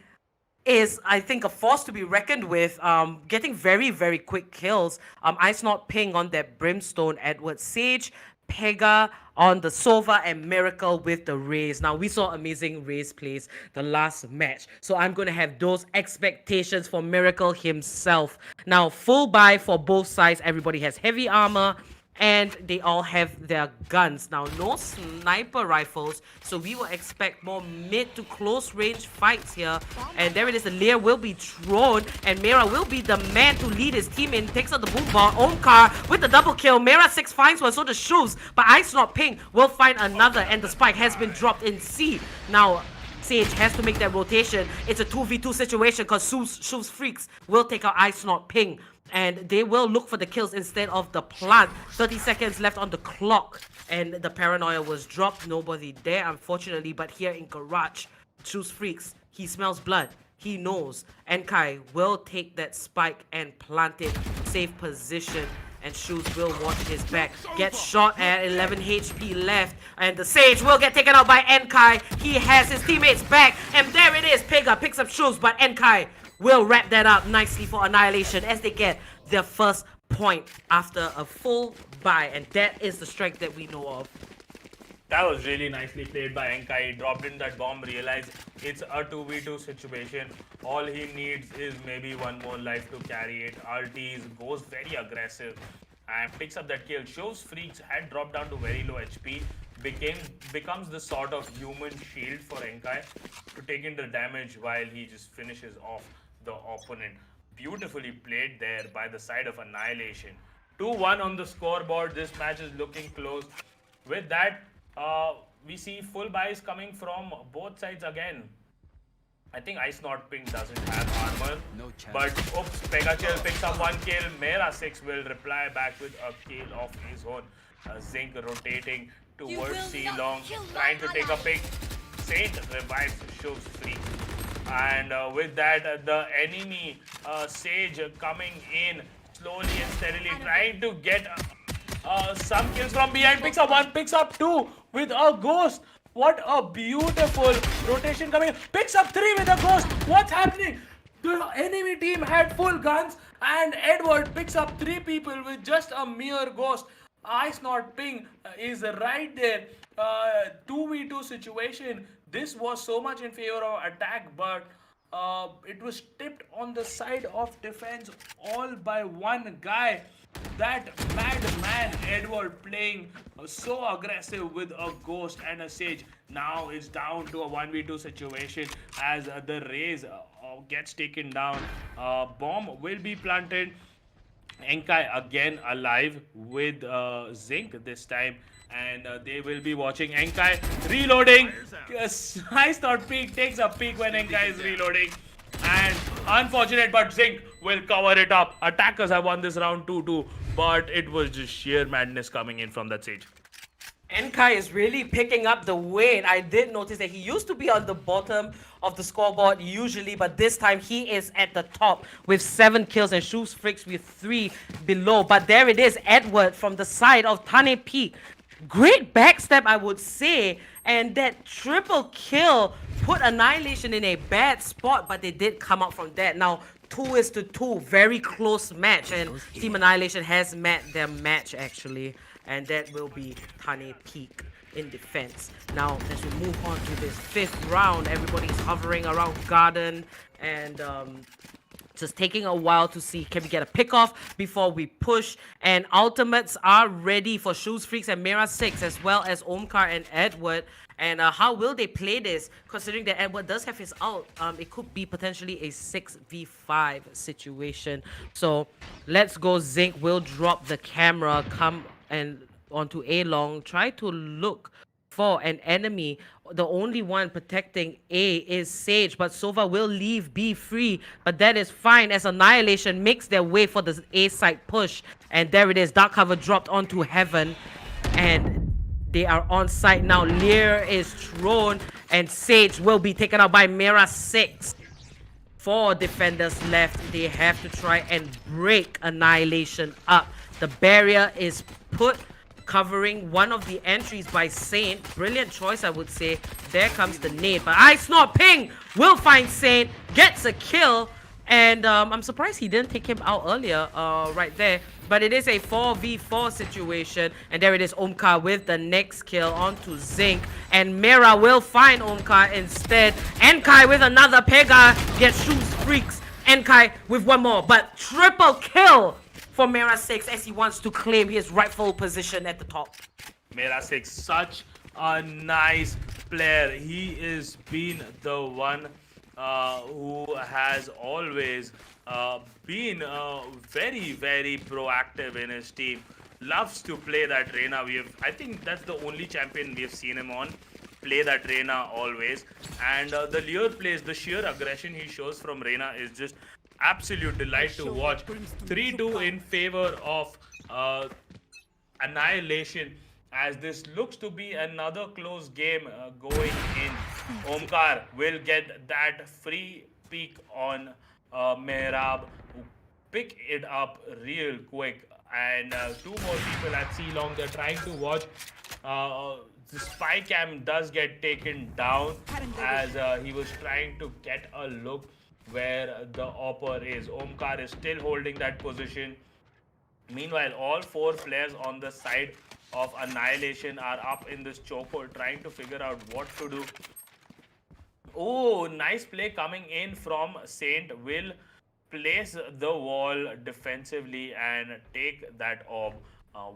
S1: is, I think, a force to be reckoned with, getting very, very quick kills. Ice Not Ping on that Brimstone, Edward Sage, Pega on the Sova, and Miracle with the Raze. Now, we saw amazing Raze plays the last match, so I'm going to have those expectations for Miracle himself. Now, full buy for both sides. Everybody has heavy armor. and they all have their guns. Now, no sniper rifles, so we will expect more mid to close range fights here. And there it is, the Lear will be thrown, and Mera will be the man to lead his team in. Takes out the boom ball. Omkar with the double kill. Mera 6 finds one, so does Shoes, but Ice Not Ping will find another, and the spike has been dropped in C. Now, Sage has to make that rotation. It's a 2v2 situation because Shoes Freaks will take out Ice Not Ping, and they will look for the kills instead of the plant. 30 seconds left on the clock, and the paranoia was dropped. Nobody there, unfortunately, but here in Garage, Shoes Freaks, he smells blood. He knows. Enkai will take that spike and plant it. Safe position. And Shoes will watch his back. Gets shot at 11 HP left. And the Sage will get taken out by Enkai. He has his teammates back. And there it is. Pega picks up Shoes, but Enkai will wrap that up nicely for Annihilation as they get their first point after a full buy. And that is the strength that we know of.
S2: That was really nicely played by Enkai. He dropped in that bomb, realized it's a 2v2 situation. All he needs is maybe one more life to carry it. RTs goes very aggressive and picks up that kill. Shows Freaks had dropped down to very low HP. Becomes the sort of human shield for Enkai to take in the damage while he just finishes off the opponent. Beautifully played there by the side of Annihilation. 2-1 on the scoreboard. This match is looking close. With that, we see full buys coming from both sides again. I think Ice Not Ping doesn't have armor.
S3: No chance.
S2: But oops, Pegachill picks up one kill. Mera 6 will reply back with a kill of his own. Zinc rotating towards C Long, trying to take a pick. Saint revives Shoves Free. And with that, the enemy Sage coming in slowly and steadily, trying to get some kills from behind. Picks up one, picks up two with a ghost. What a beautiful rotation coming in. Picks up 3 with a ghost. What's happening? The enemy team had full guns and Edward picks up 3 people with just a mere ghost. Ice Not Ping is right there. 2v2 situation. This was so much in favor of attack, but it was tipped on the side of defense all by one guy. That madman Edward playing so aggressive with a ghost and a Sage. Now it's down to a 1v2 situation as the Raze gets taken down. Bomb will be planted. Enkai again alive with Zinc this time. And they will be watching Enkai reloading. Ice Not Ping takes a peek when Enkai is reloading. And unfortunate, but Zinc will cover it up. Attackers have won this round 2-2, but it was just sheer madness coming in from that Sage.
S1: Enkai is really picking up the weight. I did notice that he used to be on the bottom of the scoreboard usually, but this time he is at the top with 7 kills and Shoes Freaks with 3 below. But there it is, Edward from the side of Tane Peak. Great backstab, I would say, and that triple kill put Annihilation in a bad spot, but they did come out from that. Now 2-2, very close match, and Team Annihilation has met their match actually, and that will be Tane Peak in defense. Now as we move on to this 5th round, everybody's hovering around Garden and just taking a while to see, can we get a pickoff before we push? And ultimates are ready for Shoes Freaks and Mera 6, as well as Omkar and Edward. And how will they play this? Considering that Edward does have his ult, it could be potentially a 6v5 situation. So let's go. Zinc will drop the camera, come and onto A Long, try to look for an enemy. The only one protecting A is Sage, but Sova will leave B free, but that is fine as Annihilation makes their way for the A side push. And there it is, Dark Cover dropped onto Heaven, and they are on site now. Lear is thrown, and Sage will be taken out by Mera 6. 4 defenders left. They have to try and break Annihilation up. The barrier is put, covering one of the entries by Saint. Brilliant choice, I would say. There comes the nade, but Ice Not Ping will find Saint, gets a kill, and I'm surprised he didn't take him out earlier right there. But it is a 4v4 situation, and there it is, Omkar with the next kill onto Zinc, and Mera will find Omkar instead. Enkai with another Pega gets Shoes Freaks. Enkai with one more, but triple kill for Mera 6 as he wants to claim his rightful position at the top.
S2: Mera 6, such a nice player. He is been the one who has always been very, very proactive in his team. Loves to play that Reina. I think that's the only champion we have seen him on. Play that Reina always. And the lure plays, the sheer aggression he shows from Reina is just absolute delight to watch. 3-2 in favor of Annihilation, as this looks to be another close game going in. Omkar will get that free peek on Mehrab, who pick it up real quick. And two more people at C-Long, they're trying to watch. The spy cam does get taken down as he was trying to get a look where the Opper is. Omkar is still holding that position. Meanwhile, all four players on the side of Annihilation are up in this chokehold trying to figure out what to do. Oh, nice play coming in from Saint. Will place the wall defensively and take that orb.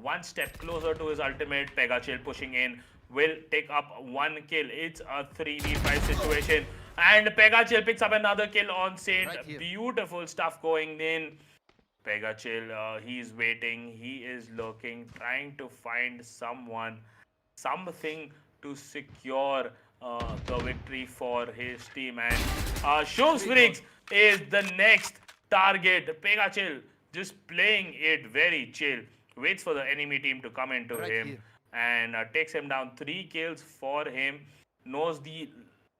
S2: One step closer to his ultimate. Pegachill pushing in. Will take up one kill. It's a 3v5 situation. And Pegachill picks up another kill on Saint. Right, beautiful stuff going in. Pegachill, he's waiting, he is looking, trying to find something to secure the victory for his team. And Shows Freaks is the next target. Pegachill just playing it very chill, waits for the enemy team to come into him and takes him down. 3 kills for him, knows the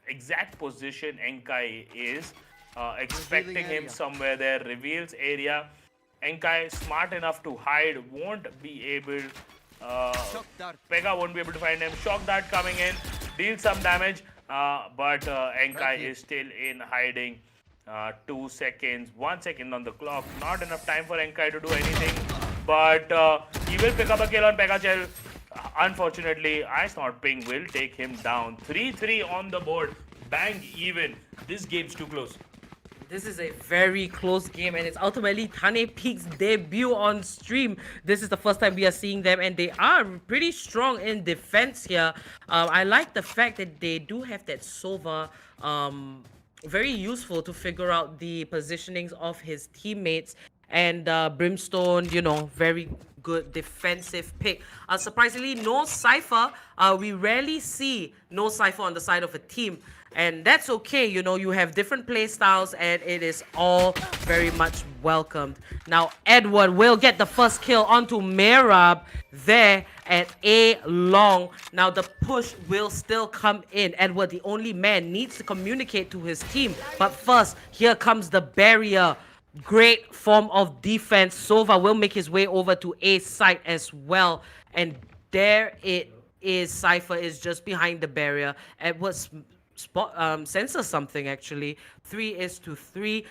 S2: exact position Enkai is, expecting him somewhere there, reveals area. Enkai smart enough to hide, won't be able, Pega won't be able to find him. Shock dart coming in, deals some damage, but Enkai is still in hiding. 2 seconds, 1 second on the clock, not enough time for Enkai to do anything, but he will pick up a kill on Pegachill. Unfortunately, Ice Not Ping will take him down. 3-3 on the board, bang even. This game's too close.
S1: This is a very close game, and it's ultimately Tane Peak's debut on stream. This is the first time we are seeing them, and they are pretty strong in defense here. I like the fact that they do have that Sova, very useful to figure out the positionings of his teammates. And Brimstone, you know, very good defensive pick. Surprisingly, no Cypher. We rarely see no Cypher on the side of a team. And that's okay, you know, you have different play styles and it is all very much welcomed. Now, Edward will get the first kill onto Mehrab there at A long. Now, the push will still come in. Edward, the only man, needs to communicate to his team. But first, here comes the barrier. Great form of defense. Sova will make his way over to A site as well. And there it is. Cypher is just behind the barrier. Edward's senses something actually. 3-3.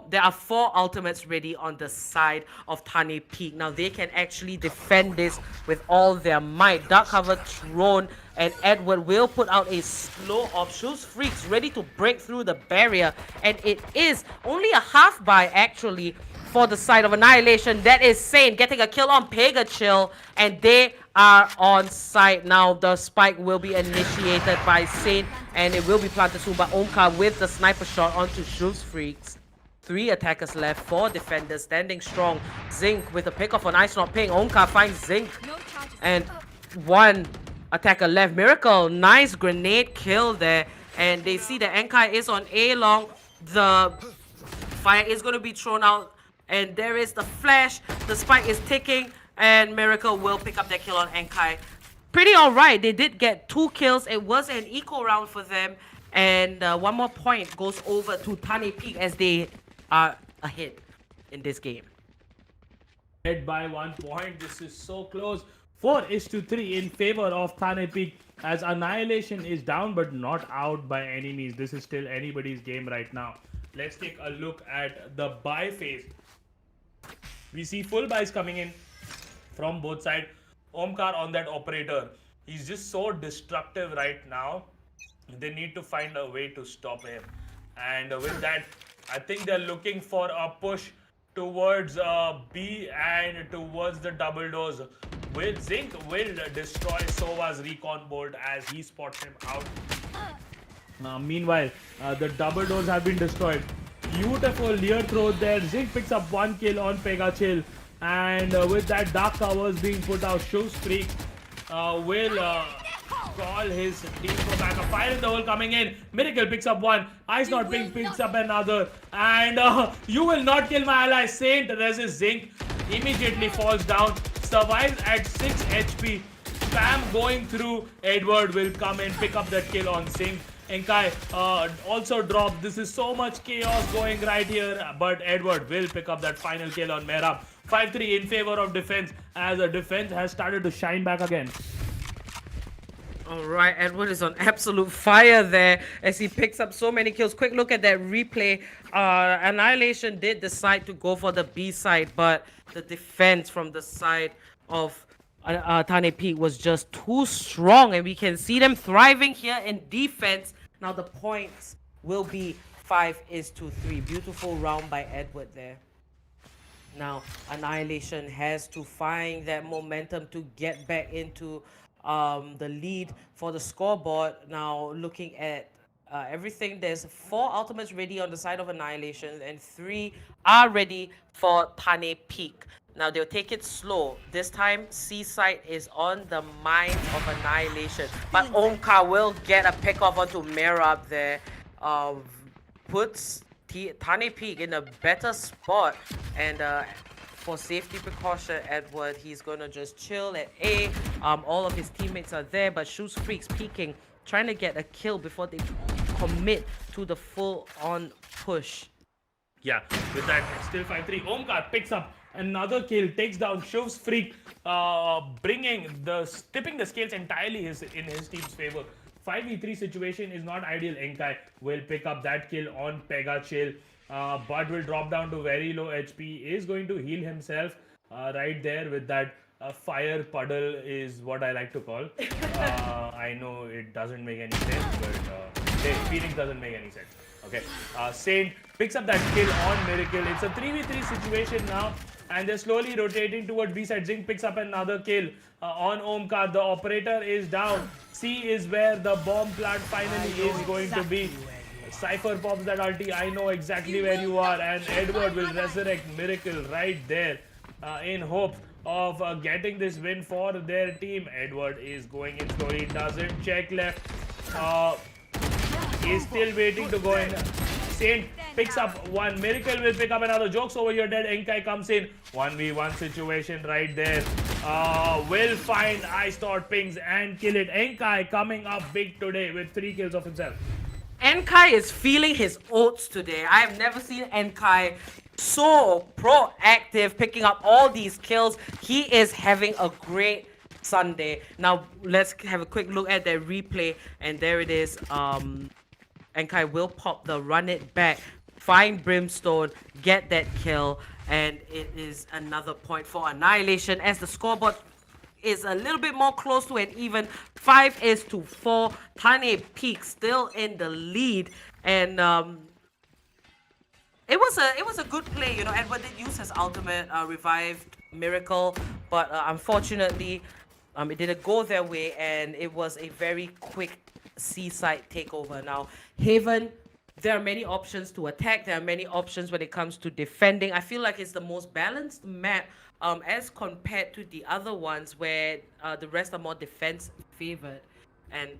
S1: There are 4 ultimates ready on the side of Tane Peak. Now they can actually defend this with all their might. Dark cover thrown, and Edward will put out a slow off. Shoes Freaks ready to break through the barrier, and it is only a half buy actually for the side of Annihilation. That is Saint getting a kill on Pegachill, and they are on site now. The spike will be initiated by Saint, and it will be planted soon by Omkar with the sniper shot onto Shoes Freaks. 3 attackers left, 4 defenders standing strong. Zinc with a pickoff on Ice Not Ping. Omkar finds Zinc, and 1 attacker left. Miracle, nice grenade kill there, and they see that Enkai is on A long. The fire is going to be thrown out, and there is the flash. The spike is ticking, and Miracle will pick up that kill on Enkai. Pretty alright. They did get 2 kills. It was an equal round for them, and 1 more point goes over to Tane Peak as they are ahead in this game.
S2: Head by 1 point. This is so close. 4-3 in favor of Tane Peak, as Annihilation is down but not out by any means. This is still anybody's game right now. Let's take a look at the buy phase. We see full buys coming in from both sides. Omkar on that operator. He's just so destructive right now. They need to find a way to stop him. And with that, I think they're looking for a push towards B and towards the double doors. Zink will destroy Sova's recon bolt as he spots him out. Meanwhile, the double doors have been destroyed. Beautiful near throw there. Zink picks up 1 kill on Pegachill. And with that, dark covers being put out, Shoes Freak will call his team for backup. Fire in the hole coming in. Miracle picks up 1. Ice Not Pink picks up another. And you will not kill my ally. Saint resists Zink. Immediately falls down. Survives at 6 HP. Spam going through. Edward will come and pick up that kill on Zink. Enkai also dropped. This is so much chaos going right here. But Edward will pick up that final kill on Merab. 5-3 in favor of defense as the defense has started to shine back again.
S1: All right, Edward is on absolute fire there as he picks up so many kills. Quick look at that replay. Annihilation did decide to go for the B side, but the defense from the side of Tane Peak was just too strong, and we can see them thriving here in defense. Now the points will be 5-3. Beautiful round by Edward there. Now Annihilation has to find that momentum to get back into the lead for the scoreboard. Now looking at everything, there's 4 ultimates ready on the side of Annihilation and 3 are ready for Tane Peak. Now they'll take it slow. This time Seaside is on the mind of Annihilation, but Omkar will get a pick off onto Merab there. Puts Tane Peak in a better spot, and for safety precaution, Edward, he's gonna just chill at A. All of his teammates are there, but Shoes Freaks peeking, trying to get a kill before they commit to the full-on push.
S2: Yeah, with that, it's still 5-3. Omkar picks up another kill, takes down Shoes Freak, tipping the scales entirely in his team's favor. 5v3 situation is not ideal. Enkai will pick up that kill on Pegachill. Bud will drop down to very low HP. Is going to heal himself right there with that fire puddle is what I like to call. I know it doesn't make any sense, but feeling doesn't make any sense. Okay, Saint picks up that kill on Miracle. It's a 3v3 situation now, and they're slowly rotating towards B side. Zink picks up another kill on Omkar. The operator is down. C is where the bomb plant finally is going to be. Cypher pops that ulti. I know exactly where you are, and Edward will resurrect Miracle right there in hope of getting this win for their team. Edward is going in slowly, doesn't check left. He's still waiting to go in. Saint picks up 1. Miracle will pick up another. Jokes over here dead. Enkai comes in. 1v1 situation right there. Will find Ice Not Pings and kill it. Enkai coming up big today with 3 kills of himself.
S1: Enkai is feeling his oats today. I have never seen Enkai so proactive, picking up all these kills. He is having a great Sunday. Now let's have a quick look at that replay, and there it is. Enkai will pop the run it back, find Brimstone, get that kill, and it is another point for Annihilation as the scoreboard is a little bit more close to an even. 5-4. Tane Peak still in the lead, and it was a good play. You know, Edward did use his ultimate, revived Miracle, but unfortunately, it didn't go their way, and it was a very quick Seaside takeover. Now, Haven, there are many options to attack. There are many options when it comes to defending. I feel like it's the most balanced map as compared to the other ones where the rest are more defense favored. And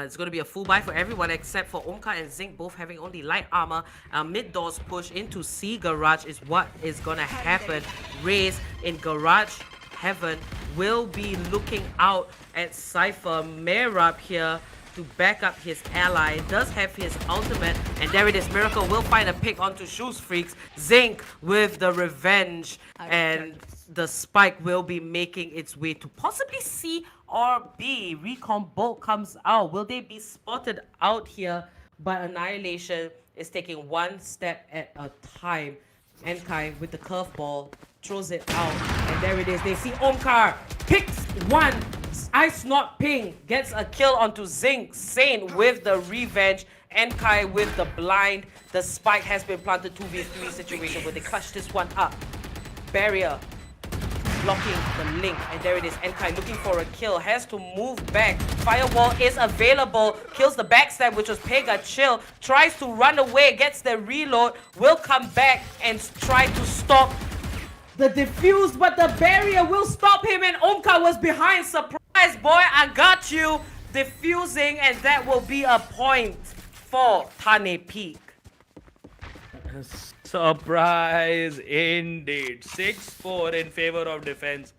S1: it's going to be a full buy for everyone except for Omkar and Zink, both having only light armor. Mid doors push into C garage is what is going to happen. Raze in garage heaven will be looking out at Cypher. Merab here to back up his ally, does have his ultimate, and there it is. Miracle will find a pick onto Shoes Freaks. Zink with the revenge, and the spike will be making its way to possibly C or B. Recon Bolt comes out. Will they be spotted out here? But Annihilation is taking one step at a time. Enkai with the curveball throws it out, and there it is. They see Omkar picks one. Ice Not Ping gets a kill onto Zink. Saint with the revenge, Enkai with the blind. The spike has been planted 2v3 situation where they clutch this one up. Barrier blocking the link, and there it is. Enkai looking for a kill, has to move back. Firewall is available, kills the backstab, which was Pega Chill, tries to run away, gets the reload, will come back and try to stop the defuse, but the barrier will stop him, and Omka was behind. Surprise, boy, I got you. Diffusing, and that will be a point for Tane Peak.
S2: Surprise indeed. 6-4 in favor of defense.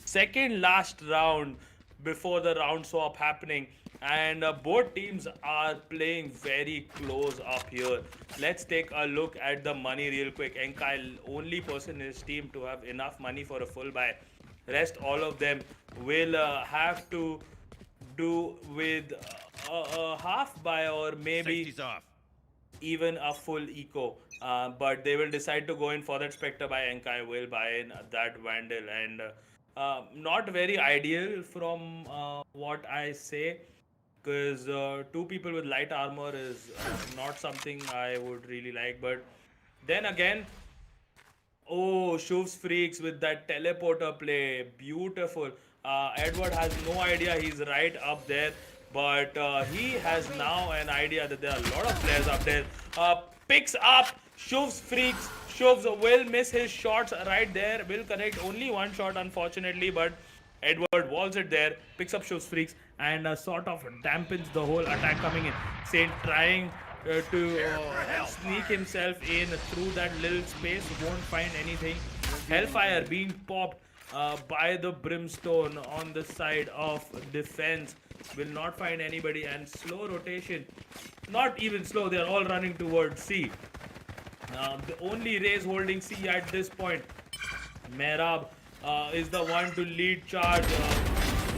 S2: Second last round before the round swap happening. And both teams are playing very close up here. Let's take a look at the money real quick. Enkai, only person in his team to have enough money for a full buy. Rest all of them will have to do with a half buy or maybe even a full eco. But they will decide to go in for that Spectre by Enkai will buy in that Vandal, and not very ideal from what I say, because two people with light armor is not something I would really like. But then again, oh, Shuv's Freaks with that teleporter play, beautiful. Edward has no idea he's right up there, but he has now an idea that there are a lot of players up there. Picks up Shuv's Freaks. Shuv's will miss his shots right there, will connect only one shot unfortunately, but Edward walls it there, picks up Shuv's Freaks and sort of dampens the whole attack coming in. Saint trying to sneak himself in through that little space, won't find anything. Hellfire being popped by the Brimstone on the side of defense, will not find anybody, and slow rotation, not even slow, they are all running towards C. The only Raze holding C at this point. Merab is the one to lead charge.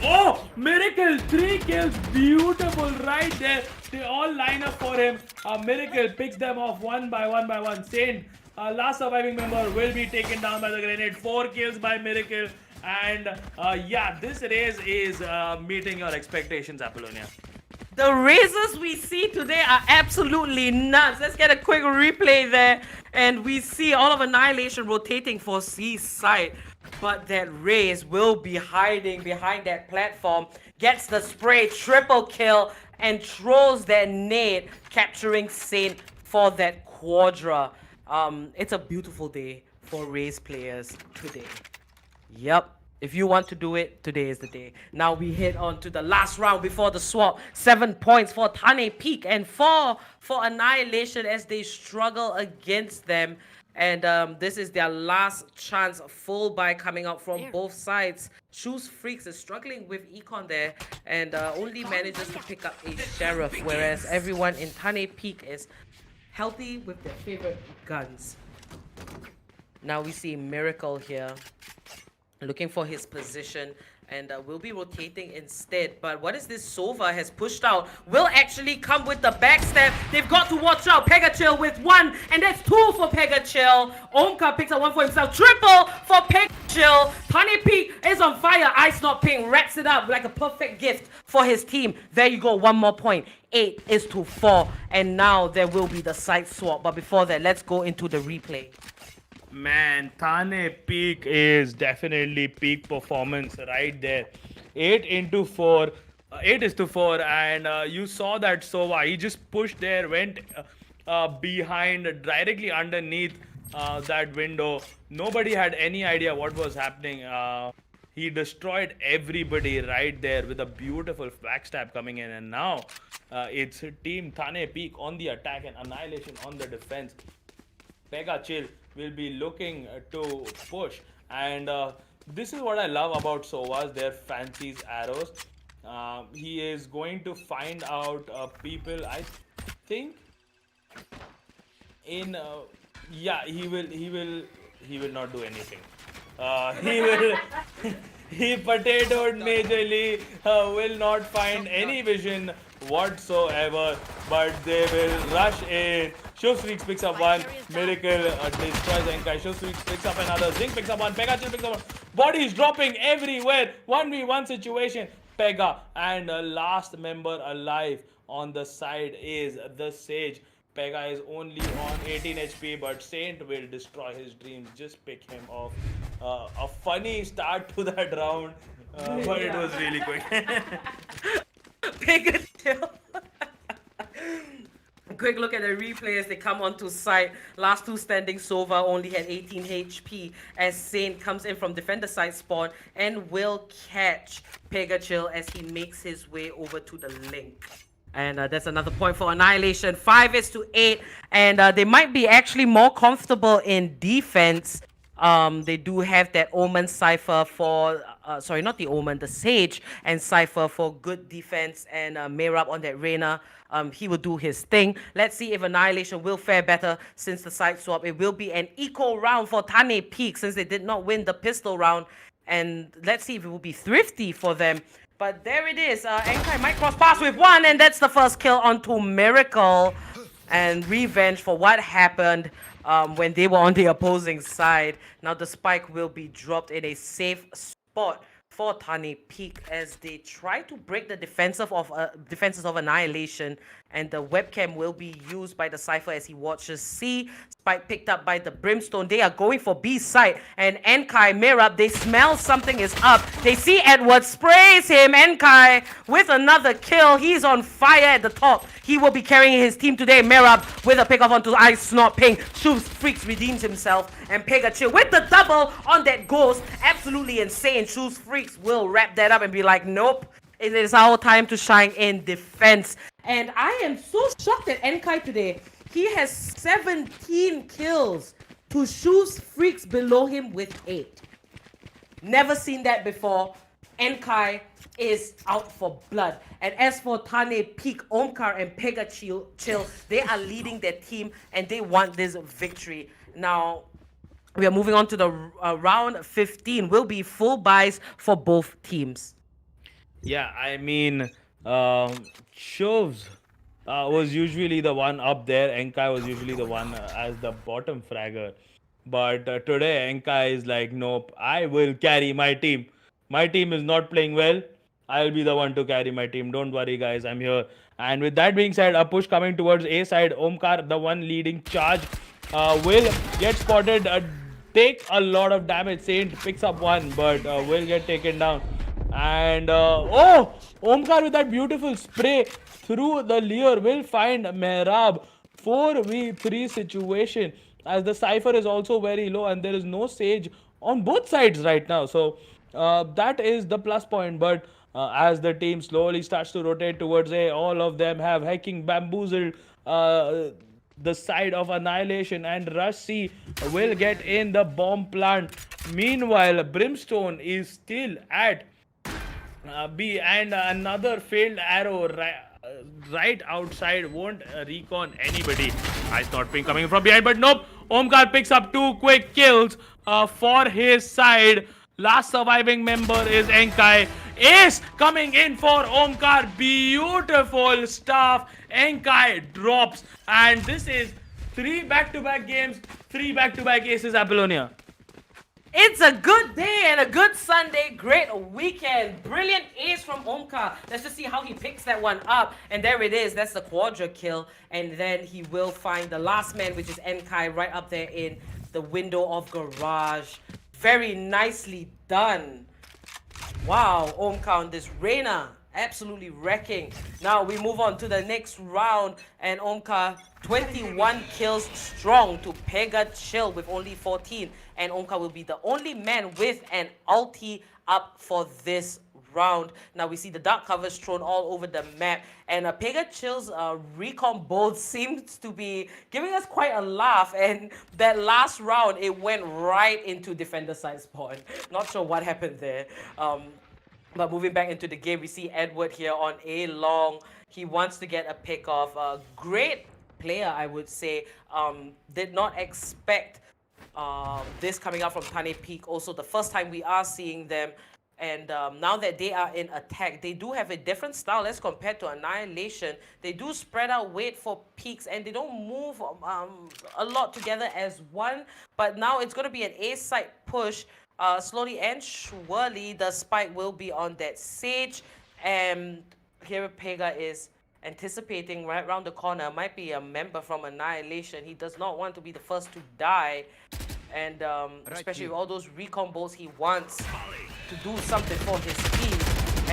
S2: Oh, Miracle, 3 kills, beautiful right there. They all line up for him. Miracle picks them off one by one. Saint, last surviving member, will be taken down by the grenade. 4 kills by Miracle. And yeah, this race is meeting your expectations, Apollonia.
S1: The razors we see today are absolutely nuts. Let's get a quick replay there. And we see all of Annihilation rotating for C side. But that Raze will be hiding behind that platform. Gets the spray, triple kill, and throws that nade, capturing Saint for that quadra. It's a beautiful day for Raze players today. Yep. If you want to do it, today is the day. Now we head on to the last round before the swap. 7 points for Tane Peak and 4 for Annihilation as they struggle against them. And this is their last chance. Full buy coming out from both sides. Shoes Freaks is struggling with Econ there and only manages to pick up a Sheriff, whereas everyone in Tane Peak is healthy with their favorite guns. Now we see Miracle here, looking for his position, and will be rotating instead. But what is this Sova has pushed out will actually come with the backstab. They've got to watch out. Pegachill with 1, and that's 2 for Pegachill. Omka picks up 1 for himself. Triple for Pegachill. Tane Peak is on fire. Ice Not Ping wraps it up like a perfect gift for his team. There you go, 1 more point. 8 is to 4, and now there will be the side swap. But before that, let's go into the replay.
S2: Man, Tane Peak is definitely peak performance right there. 8 into 4, 8 is to 4, and you saw that Sova. He just pushed there, went behind, directly underneath that window. Nobody had any idea what was happening. He destroyed everybody right there with a beautiful backstab coming in, and now it's Team Tane Peak on the attack and Annihilation on the defense. Pega Chill will be looking to push, and this is what I love about Sovas, their fancies arrows. He is going to find out people, I think, in yeah, he will not do anything. He will he potatoed majorly, will not find any vision whatsoever, but they will rush in. Showstreaks picks up 1, Miracle destroys Enkai. Showstreaks picks up another, Zinc picks up 1, Pega picks up 1. Bodies dropping everywhere, 1v1 situation. Pega and last member alive on the side is the Sage. Pega is only on 18 HP, but Saint will destroy his dreams. Just pick him off. A funny start to that round, but it was really quick.
S1: Big deal. Quick look at the replay as they come onto site. Last two standing, Sova only had 18 HP as Saint comes in from defender side spawn and will catch Pegachill as he makes his way over to the link. And that's another point for Annihilation. 5-8, and they might be actually more comfortable in defense. They do have that Omen Cypher for, sorry, not the Omen, the Sage and Cypher for good defense, and Meyrab on that Reyna. He will do his thing. Let's see if Annihilation will fare better since the side swap. It will be an equal round for Tane Peak since they did not win the pistol round. And let's see if it will be thrifty for them. But there it is. Enkai might cross paths with one, and that's the first kill onto Miracle. And revenge for what happened when they were on the opposing side. Now the spike will be dropped in a safe spot for Tane Peak as they try to break the defenses of Annihilation, and the webcam will be used by the Cypher as he watches C. Spike picked up by the Brimstone. They are going for B side, and Enkai Meyrab, they smell something is up. They see Edward, sprays him. Enkai with another kill. He's on fire at the top. He will be carrying his team today. Meyrab with a pick off onto Ice Snot Ping. Shoes Freaks redeems himself, and Pegachill with the double on that ghost. Absolutely insane. Shoes Freaks will wrap that up and be like, nope. It is our time to shine in defense. And I am so shocked at Enkai today. He has 17 kills to Shoes Freaks below him with 8. Never seen that before. Enkai is out for blood. And as for Tane Peak, Omkar and Pegachill, they are leading their team and they want this victory. Now, we are moving on to the round 15. Will be full buys for both teams.
S2: Yeah, I mean, Shovs was usually the one up there. Enkai was usually the one as the bottom fragger. But today, Enkai is like, nope, I will carry my team. My team is not playing well. I'll be the one to carry my team. Don't worry, guys, I'm here. And with that being said, a push coming towards A side. Omkar, the one leading charge, will get spotted. Take a lot of damage. Saint picks up one, but will get taken down. And Omkar with that beautiful spray through the Leer will find Mehrab. 4v3 situation as the Cypher is also very low and there is no Sage on both sides right now. So that is the plus point. But as the team slowly starts to rotate towards A, all of them have hacking bamboozled the side of Annihilation, and Rush C will get in the bomb plant. Meanwhile, Brimstone is still at B, and another failed arrow right outside won't recon anybody. Ice Not Ping coming from behind, but nope. Omkar picks up 2 quick kills for his side. Last surviving member is Enkai. Ace coming in for Omkar. Beautiful stuff. Enkai drops, and this is 3 back-to-back games, 3 back-to-back aces, Apollonia.
S1: It's a good day and a good Sunday. Great weekend. Brilliant ace from Omkar. Let's just see how he picks that one up. And there it is. That's the quadra kill. And then he will find the last man, which is Enkai, right up there in the window of garage. Very nicely done. Wow, Omkar on this Reyna. Absolutely wrecking. Now we move on to the next round. And Omkar, 21 kills strong to Pegachill with only 14. And Omkar will be the only man with an ulti up for this round. Now we see the dark covers thrown all over the map. And Pegachill's recon both seems to be giving us quite a laugh. And that last round, it went right into defender side spawn. Not sure what happened there. But moving back into the game, we see Edward here on A long. He wants to get a pick off. Great player, I would say. Did not expect this coming out from Tane Peak. Also, the first time we are seeing them. And now that they are in attack, they do have a different style as compared to Annihilation. They do spread out, wait for peaks, and they don't move a lot together as one. But now it's going to be an A-side push. Slowly and surely, the spike will be on that Sage. And here Pega is anticipating right around the corner might be a member from Annihilation. He does not want to be the first to die. And especially with all those recon bolts, he wants to do something for his team.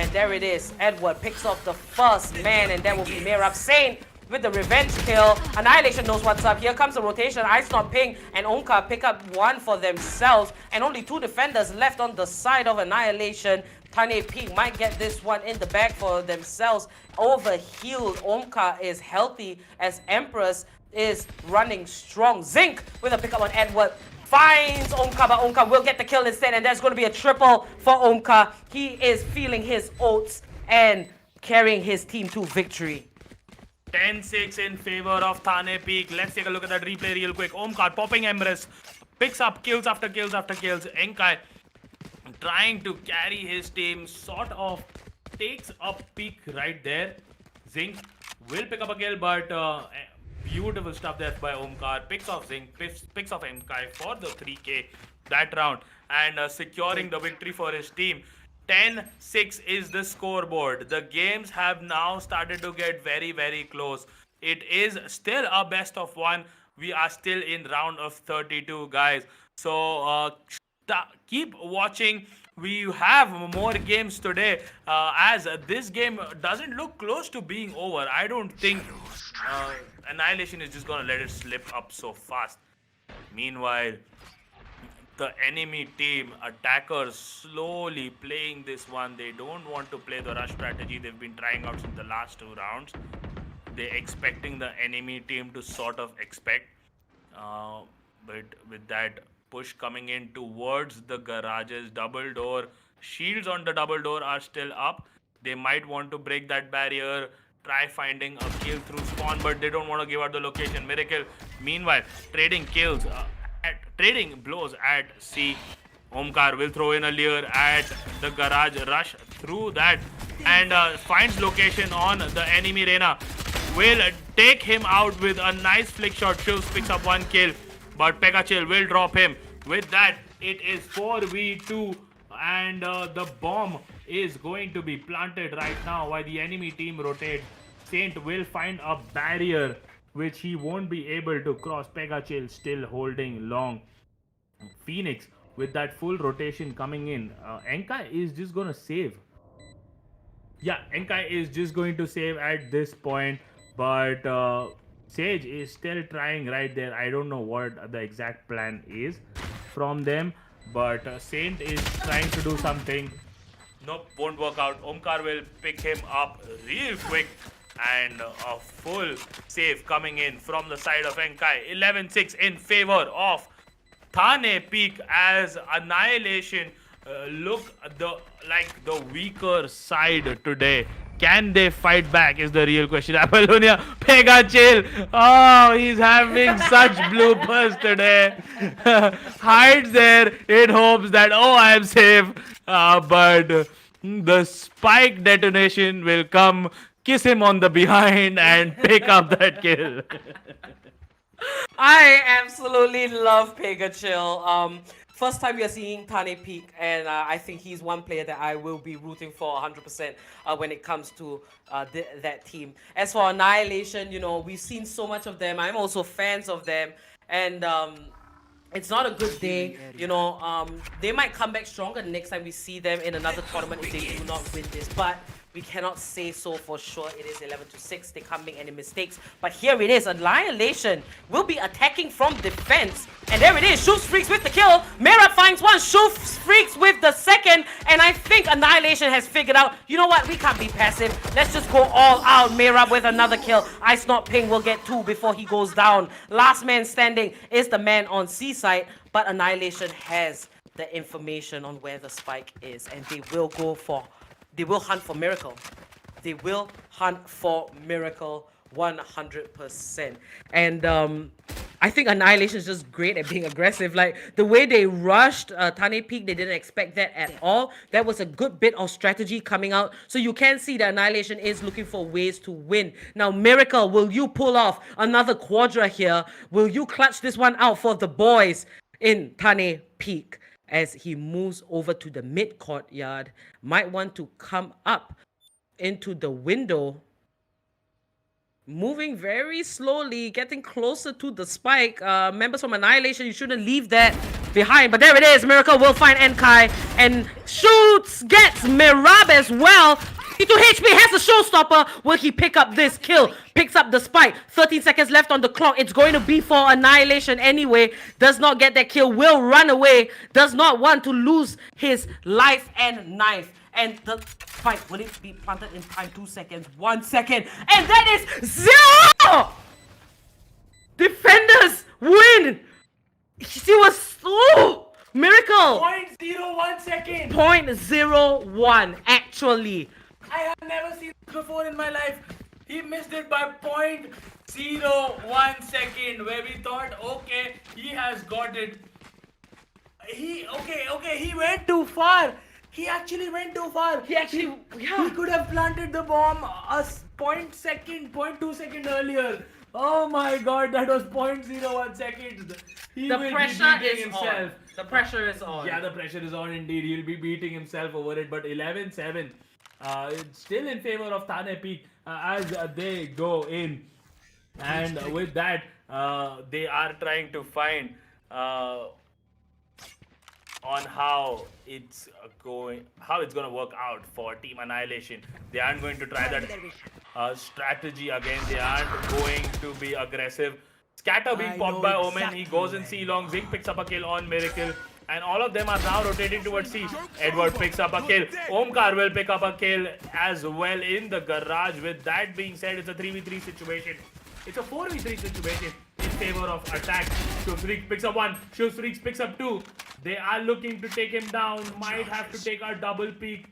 S1: And there it is. Edward picks off the first man, and that will be Mirab Saint with the revenge kill. Annihilation knows what's up. Here comes the rotation. Ice not Ping and Onka pick up one for themselves, and only two defenders left on the side of Annihilation. Tane Peak might get this one in the bag for themselves. Overhealed. Onka is healthy as Empress is running strong. Zinc with a pickup on Edward. Finds Onka, but Onka will get the kill instead, and there's going to be a triple for Onka. He is feeling his oats and carrying his team to victory.
S2: 10-6 in favor of Thane Peak. Let's take a look at that replay real quick. Omkar popping Empress, picks up kills after kills after kills. Enkai trying to carry his team, sort of takes a peek right there. Zinc will pick up a kill, but beautiful stuff there by Omkar. Picks off Zinc, picks off Enkai for the 3k that round, and securing the victory for his team. 10-6 is the scoreboard. The games have now started to get very, very close. It is still a best of one. We are still in round of 32, guys. So keep watching. We have more games today, as this game doesn't look close to being over. I don't think Annihilation is just gonna let it slip up so fast. Meanwhile, the enemy team, attackers, slowly playing this one. They don't want to play the rush strategy they've been trying out since the last two rounds. They're expecting the enemy team to sort of expect. But with that push coming in towards the garages, double door, shields on the double door are still up. They might want to break that barrier, try finding a kill through spawn, but they don't want to give out the location. Miracle, meanwhile, trading kills, trading blows at C. Omkar will throw in a lure at the garage, rush through that, and finds location on the enemy Reyna. Will take him out with a nice flick shot. Shivs picks up one kill, but Pegachil will drop him. With that, it is 4v2, and the bomb is going to be planted right now while the enemy team rotates. Saint will find a barrier which he won't be able to cross. Pegachil still holding long. Phoenix with that full rotation coming in. Enkai is just gonna save. Yeah, Enkai is just going to save at this point, but Sage is still trying right there. I don't know what the exact plan is from them, but Saint is trying to do something. Nope, won't work out. Omkar will pick him up real quick, and a full save coming in from the side of Enkai. 11-6 in favor of Thane Peak, as Annihilation look like the weaker side today. Can they fight back is the real question. Apollonia, Pegachil. Oh, he's having such bloopers today. Hides there in hopes that, oh, I am safe. But the spike detonation will come, kiss him on the behind, and pick up that kill.
S1: I absolutely love Pegachil. First time we are seeing Tane Peak, and I think he's one player that I will be rooting for 100% when it comes to that team. As for Annihilation, you know, we've seen so much of them. I'm also fans of them, and it's not a good day. You know, they might come back stronger the next time we see them in another tournament if they do not win this, but we cannot say so for sure. It is 11-6. They can't make any mistakes. But here it is. Annihilation will be attacking from defense. And there it is. Shoof Freaks with the kill. Mera finds one. Shoof Freaks with the second. And I think Annihilation has figured out, you know what? We can't be passive. Let's just go all out. Mera with another kill. Ice Not Ping will get two before he goes down. Last man standing is the man on Seaside. But Annihilation has the information on where the spike is. And they will go for... They will hunt for Miracle. They will hunt for Miracle 100%. And I think Annihilation is just great at being aggressive. Like, the way they rushed Tane Peak, they didn't expect that at all. That was a good bit of strategy coming out. So you can see that Annihilation is looking for ways to win. Now, Miracle, will you pull off another Quadra here? Will you clutch this one out for the boys in Tane Peak? As he moves over to the mid courtyard, might want to come up into the window moving very slowly, getting closer to the spike. Members from Annihilation, you shouldn't leave that behind. But there it is. Miracle will find Enkai and shoots, gets Mirab as well. 52 HP has the showstopper. Will he pick up this kill? Picks up the spike. 13 seconds left on the clock. It's going to be for Annihilation anyway. Does not get that kill. Will run away. Does not want to lose his life and knife. And the spike, will it be planted in time? 2 seconds, 1 second, and that is 0! Defenders win! She was, oh, miracle!
S2: 0.01 second.
S1: 0.01, actually.
S2: I have never seen this before in my life. He missed it by 0.01 second, where we thought, okay, he has got it. He went too far. He actually went too far.
S1: He actually, yeah.
S2: He could have planted the bomb a 0.2 second earlier. Oh my god, that was 0.01 seconds. He
S1: The
S2: will
S1: pressure
S2: be beating
S1: is
S2: himself.
S1: on. The pressure is on.
S2: Yeah, the pressure is on indeed. He'll be beating himself over it. But 11-7, it's still in favor of Thane Peak as they go in. And with that, they are trying to find on how it's going to work out for Team Annihilation. They aren't going to try that strategy again. They aren't going to be aggressive. Scatter being popped by Omen. He goes in C long. Zing picks up a kill on Miracle. And all of them are now rotating towards C. Edward picks up a kill. Omkar will pick up a kill as well in the garage. With that being said, it's a 3v3 situation. It's a 4v3 situation in favor of attack. Shufreak picks up one. Shufreak picks up two. They are looking to take him down. Might have to take a double peek.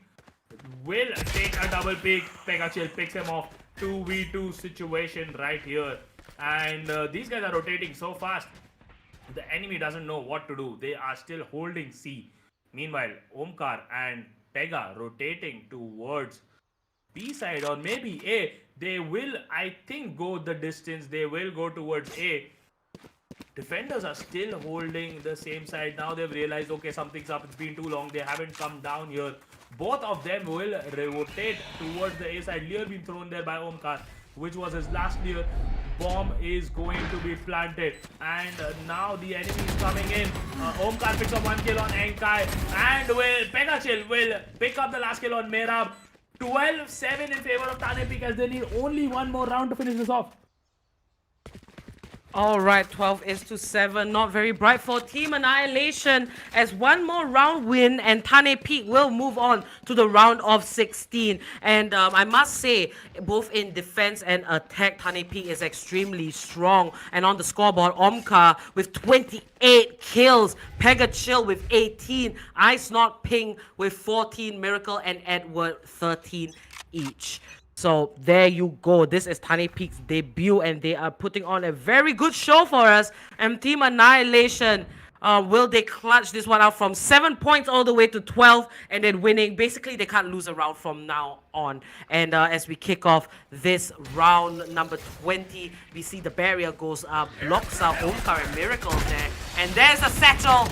S2: Will take a double peek. Pegachill picks him off. 2v2 situation right here. And these guys are rotating so fast. The enemy doesn't know what to do. They are still holding C. Meanwhile, Omkar and Pega rotating towards B side or maybe A. They will, I think, go the distance. They will go towards A. Defenders are still holding the same side. Now they've realized, okay, something's up. It's been too long. They haven't come down here. Both of them will rotate towards the A side. Lear being thrown there by Omkar, which was his last Lear. Bomb is going to be planted. And now the enemy is coming in. Omkar picks up one kill on Enkai. And Pegachill will pick up the last kill on Merab. 12-7 in favor of Thane Peak as they need only one more round to finish this off.
S1: Alright, 12-7. Not very bright for Team Annihilation as one more round win and Thane Peak will move on to the round of 16. And I must say, both in defense and attack, Thane Peak is extremely strong. And on the scoreboard, Omkar with 28 kills, Pegachill with 18, Ice Not Ping with 14, Miracle and Edward 13 each. So there you go. This is Thane Peak's debut and they are putting on a very good show for us. And Team Annihilation, will they clutch this one out from 7 points all the way to 12 and then winning? Basically, they can't lose a round from now on. And as we kick off this round number 20, we see the barrier goes up, blocks out Omkar and Miracle there. And there's a satchel.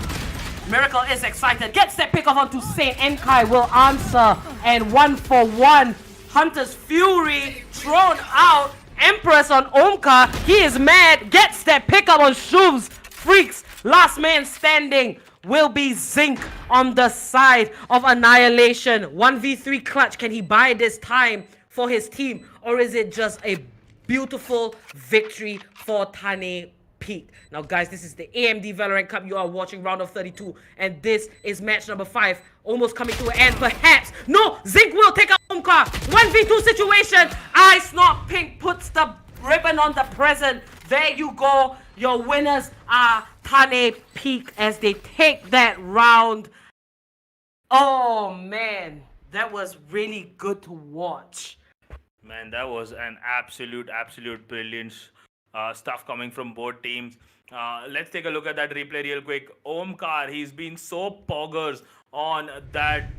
S1: Miracle is excited, gets that pick off onto Saint. Enkai will answer and 1-for-1. Hunter's Fury thrown out. Empress on Omkar. He is mad. Gets that pickup on Shuvs. Freaks. Last man standing will be Zinc on the side of Annihilation. 1v3 clutch. Can he buy this time for his team? Or is it just a beautiful victory for Thane Peak? Now guys, this is the AMD Valorant Cup. You are watching round of 32 and this is match number 5, almost coming to an end. Perhaps no, Zinc will take out Omkar. 1v2 situation. Ice Not Pink puts the ribbon on the present. There you go. Your winners are Thane Peak as they take that round. Oh man, that was really good to watch.
S2: Man, that was an absolute brilliant stuff coming from both teams. Let's take a look at that replay real quick. Omkar, he's been so poggers on that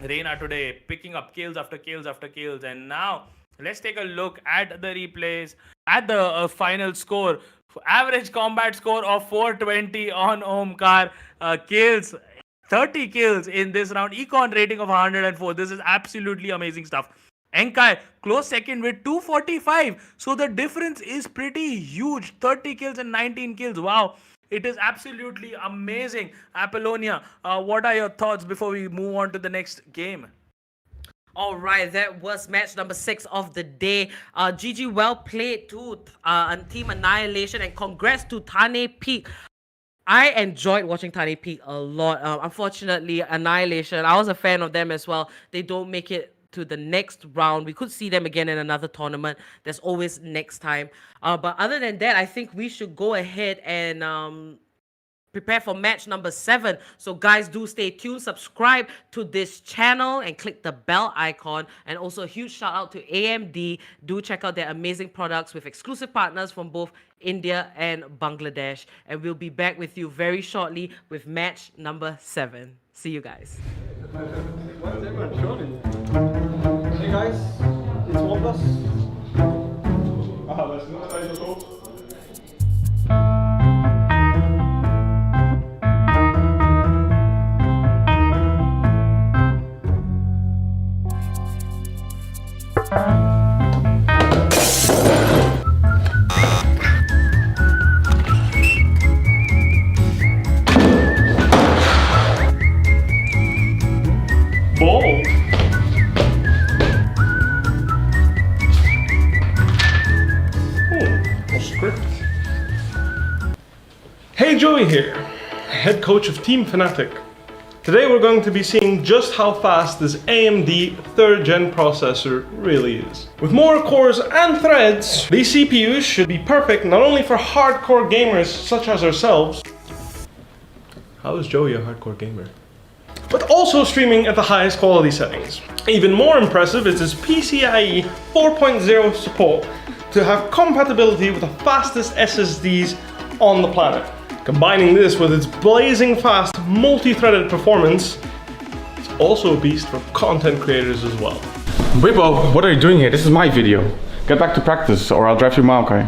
S2: Reina today, picking up kills after kills after kills. And now let's take a look at the replays, at the final score. Average combat score of 420 on Omkar. Kills, 30 kills in this round. Econ rating of 104. This is absolutely amazing stuff. Enkai close second with 245. So the difference is pretty huge. 30 kills and 19 kills. Wow. It is absolutely amazing. Apollonia, what are your thoughts before we move on to the next game?
S1: All right, that was match number 6 of the day. GG, well played to Team Annihilation, and congrats to Tane Peak. I enjoyed watching Tiny Peak a lot. Unfortunately, Annihilation, I was a fan of them as well. They don't make it to the next round. We could see them again in another tournament. There's always next time. But other than that, I think we should go ahead and prepare for match number 7. So guys, do stay tuned, subscribe to this channel and click the bell icon. And also a huge shout out to AMD. Do check out their amazing products with exclusive partners from both India and Bangladesh. And we'll be back with you very shortly with match number 7. See you guys.
S3: Why is everyone shorting? Hey guys, it's one of us. That's not cool. Ball. Oh, script. Hey, Joey here, head coach of Team Fnatic. Today we're going to be seeing just how fast this AMD 3rd gen processor really is. With more cores and threads, these CPUs should be perfect not only for hardcore gamers such as ourselves. How is Joey a hardcore gamer? But also streaming at the highest quality settings. Even more impressive is this PCIe 4.0 support to have compatibility with the fastest SSDs on the planet. Combining this with its blazing fast multi-threaded performance, it's also a beast for content creators as well.
S4: Whippo, what are you doing here? This is my video. Get back to practice or I'll drive you mad, okay?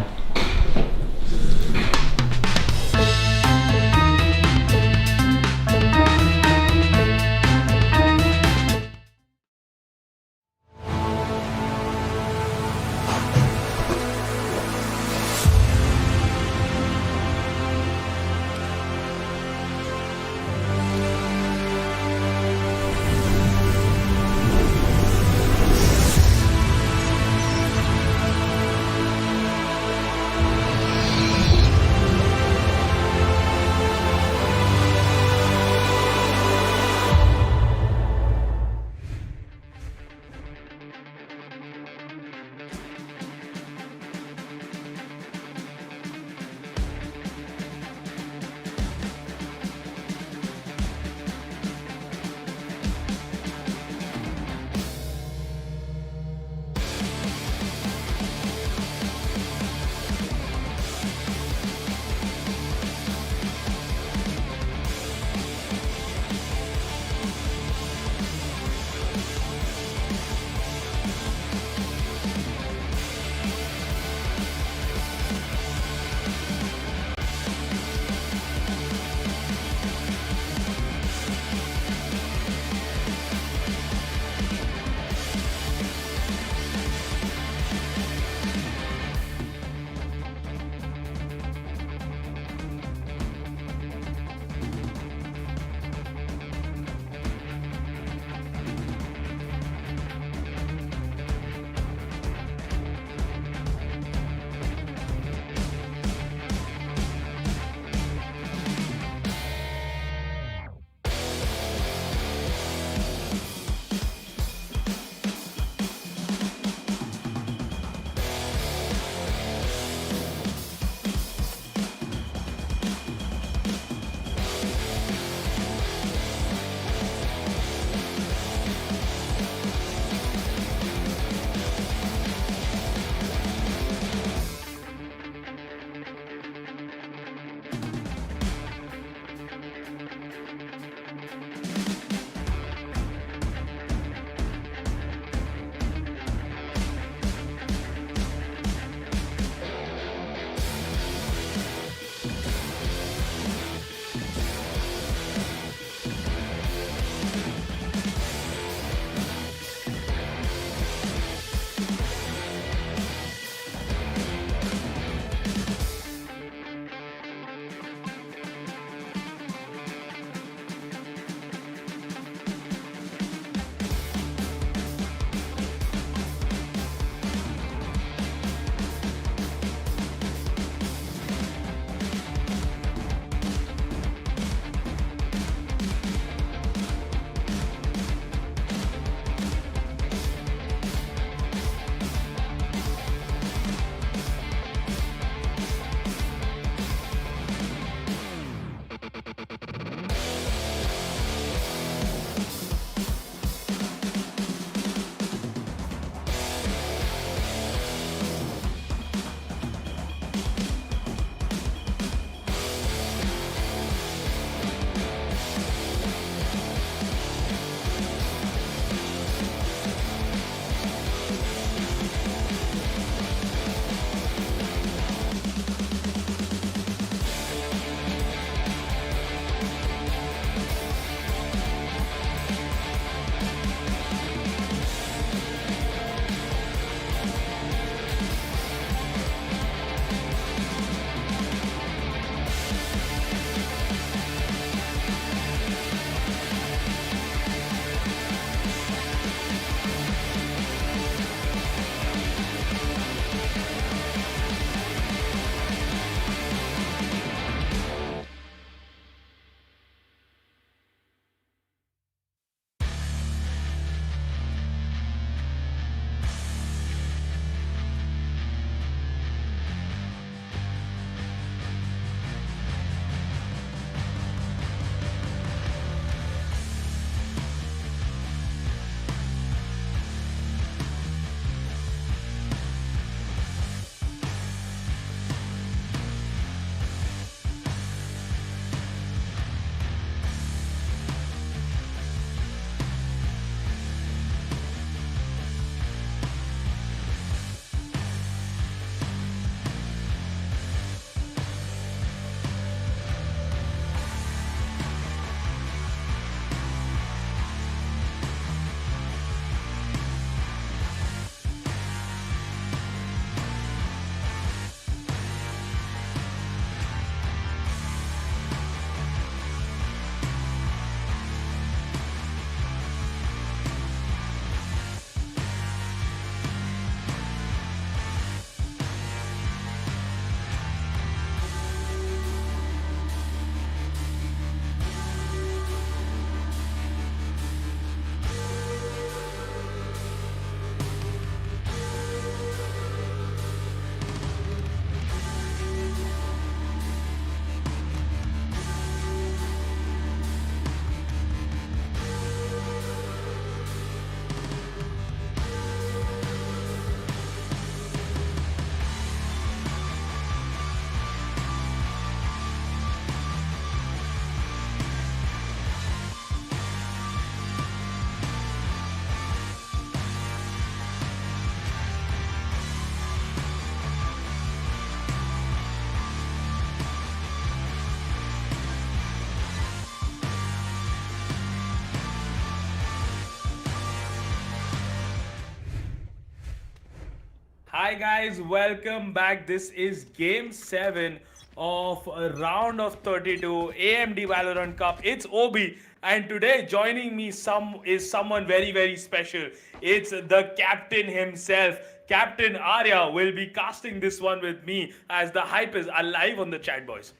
S2: Hi guys, welcome back. This is game 7 of a round of 32 AMD Valorant Cup. It's Obi, and today joining me is someone very special. It's the captain himself. Captain Arya will be casting this one with me as the hype is alive on the chat, boys.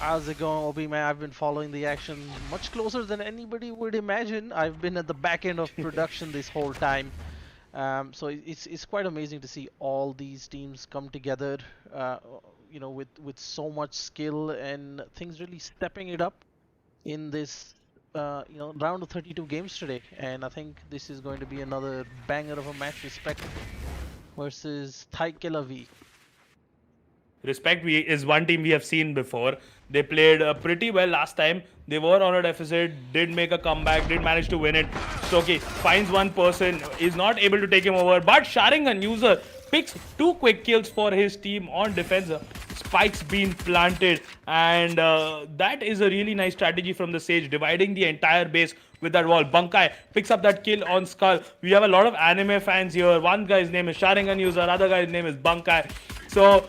S5: How's it going, Obi man? I've been following the action much closer than anybody would imagine. I've been at the back end of production this whole time. So it's quite amazing to see all these teams come together, with so much skill and things really stepping it up in this, round of 32 games today. And I think this is going to be another banger of a match. Respect versus Taikelavi.
S2: Respect is one team we have seen before. They played pretty well last time. They were on a deficit, did make a comeback, did manage to win it. So, okay, finds one person, is not able to take him over. But Sharingan user picks 2 quick kills for his team on defense. Spikes being planted, and that is a really nice strategy from the Sage, dividing the entire base with that wall. Bunkai picks up that kill on Skull. We have a lot of anime fans here. One guy's name is Sharingan user, other guy's name is Bunkai. So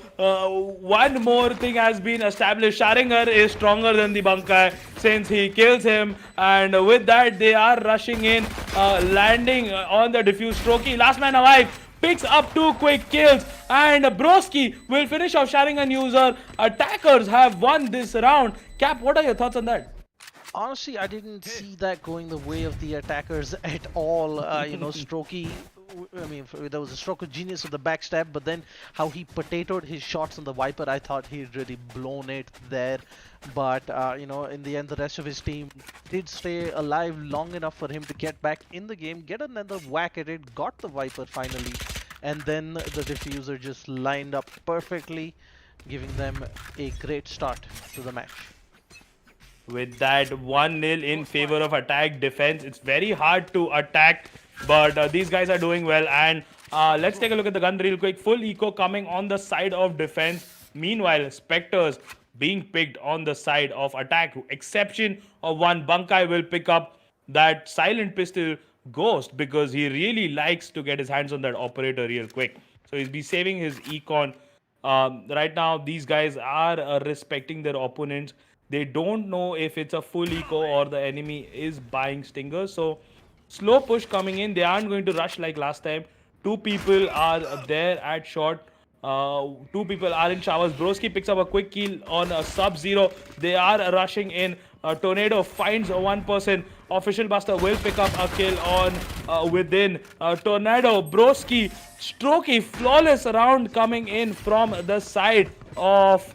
S2: one more thing has been established. Sharingan is stronger than the Bunkai since he kills him, and with that they are rushing in, landing on the diffuse. Strokey, last man alive, picks up 2 quick kills, and Broski will finish off Sharingan user. Attackers have won this round. Cap, what are your thoughts on that?
S5: Honestly, I didn't see that going the way of the attackers at all. Strokey, there was a stroke of genius with the backstab, but then how he potatoed his shots on the Viper, I thought he'd really blown it there. But, in the end, the rest of his team did stay alive long enough for him to get back in the game, get another whack at it, got the Viper finally, and then the diffuser just lined up perfectly, giving them a great start to the match.
S2: With that 1-0 in favor of attack defense, it's very hard to attack, but these guys are doing well. And let's take a look at the gun real quick. Full eco coming on the side of defense. Meanwhile, Spectres being picked on the side of attack. Exception of one, Bunkai will pick up that silent pistol Ghost because he really likes to get his hands on that operator real quick. So he'll be saving his econ. Right now, these guys are respecting their opponents. They don't know if it's a full eco or the enemy is buying stingers. So slow push coming in. They aren't going to rush like last time. 2 people are there at short. 2 people are in showers. Broski picks up a quick kill on a Sub-Zero. They are rushing in. Tornado finds one person. Official Buster will pick up a kill on within. Tornado, Broski, Strokey, flawless round coming in from the side of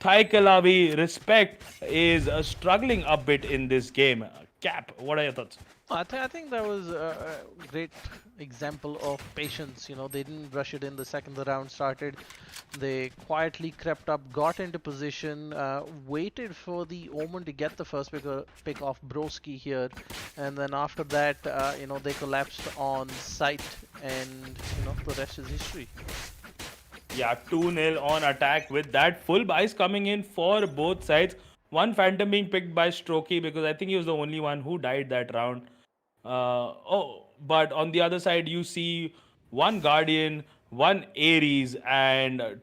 S2: Taikelavi. Respect is struggling a bit in this game. Cap, what are your thoughts?
S5: I think that was a great example of patience. They didn't rush it in the second the round started. They quietly crept up, got into position, waited for the Omen to get the first pick off Broski here, and then after that, they collapsed on site, and the rest is history.
S2: Yeah, 2-0 on attack with that. Full buys coming in for both sides. One Phantom being picked by Strokey because I think he was the only one who died that round. But on the other side, you see 1 Guardian, 1 Ares, and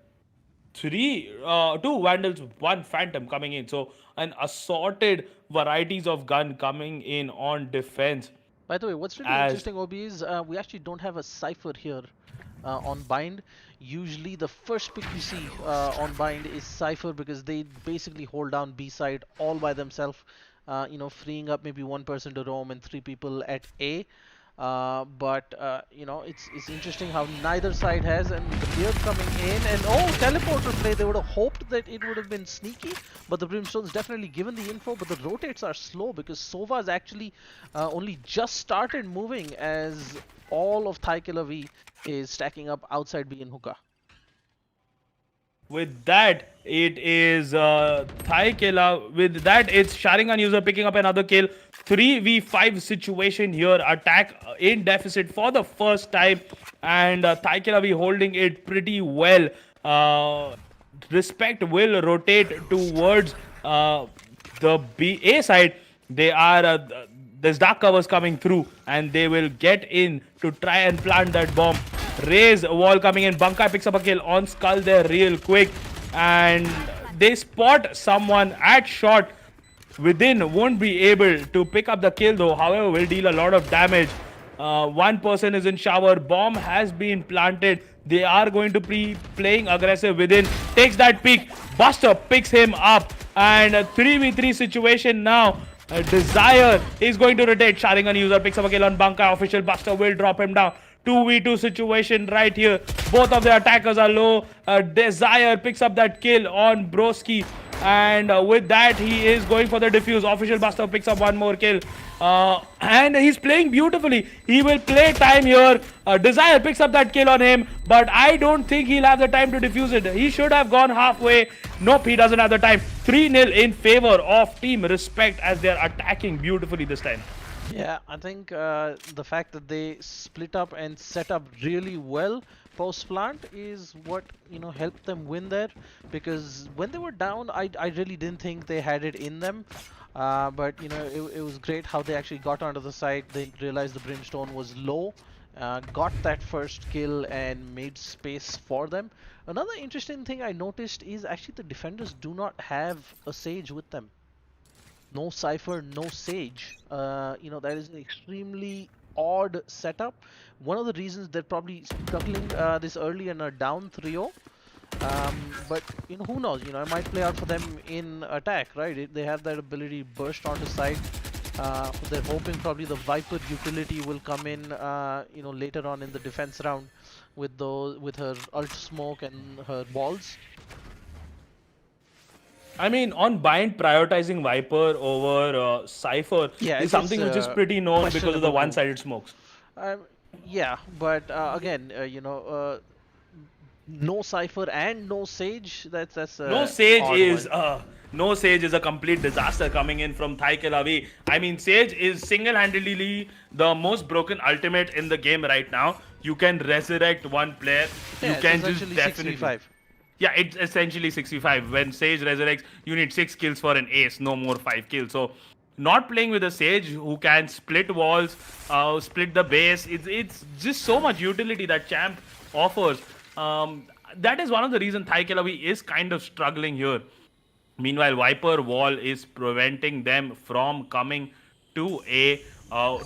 S2: 2 Vandals, 1 Phantom coming in. So an assorted varieties of gun coming in on defense.
S5: By the way, what's really interesting, Obi, is we actually don't have a Cypher here on Bind. Usually the first pick you see on Bind is Cypher because they basically hold down B side all by themselves, freeing up maybe 1 person to roam and 3 people at A. But it's interesting how neither side has, and the Beard coming in, and teleporter play. They would have hoped that it would have been sneaky, but the Brimstone's definitely given the info, but the rotates are slow because Sova's actually only just started moving as all of Taikelavi is stacking up outside B in hookah.
S2: With that, it is Taikela. With that, it's Sharingan user picking up another kill. 3v5 situation here. Attack in deficit for the first time. And Taikelavi holding it pretty well. Respect will rotate towards the A side. They are... there's dark covers coming through. And they will get in to try and plant that bomb. Raise wall coming in. Bunkai picks up a kill on Skull there real quick. And they spot someone at shot. Within won't be able to pick up the kill though. However, will deal a lot of damage. One person is in shower. Bomb has been planted. They are going to be playing aggressive. Within takes that peek. Buster picks him up. And a 3v3 situation now. Desire is going to rotate. Sharingan user picks up a kill on Bunkai. Official Buster will drop him down. 2v2 situation right here. Both of the attackers are low. Desire picks up that kill on Broski. And with that, he is going for the defuse. Official Buster picks up one more kill. And he's playing beautifully. He will play time here. Desire picks up that kill on him. But I don't think he'll have the time to defuse it. He should have gone halfway. Nope, he doesn't have the time. 3-0 in favor of Team Respect as they're attacking beautifully this time.
S5: Yeah, I think the fact that they split up and set up really well post plant is what helped them win there, because when they were down I really didn't think they had it in them, but it was great how they actually got onto the side. They realized the Brimstone was low, got that first kill and made space for them. Another interesting thing I noticed is actually the defenders do not have a Sage with them. No Cypher, no Sage. That is an extremely odd setup. One of the reasons they're probably struggling this early and are down 3-0. But who knows? It might play out for them in attack, right? They have that ability to burst onto side. They're hoping probably the Viper utility will come in, later on in the defense round with her ult smoke and her walls.
S2: I mean, on Bind, prioritizing Viper over Cypher is something which is pretty known because of the one-sided smokes.
S5: Yeah, but again, no Cypher and no Sage. That's
S2: no Sage is a complete disaster coming in from Thaikelavi. I mean, Sage is single-handedly the most broken ultimate in the game right now. You can resurrect one player.
S5: Yeah,
S2: you can just definitely.
S5: 65.
S2: Yeah, it's essentially 65. When Sage resurrects, you need 6 kills for an ace, no more 5 kills. So, not playing with a Sage who can split walls, split the base, it's just so much utility that Champ offers. That is one of the reasons Thaikelavi is kind of struggling here. Meanwhile, Viper wall is preventing them from coming to A.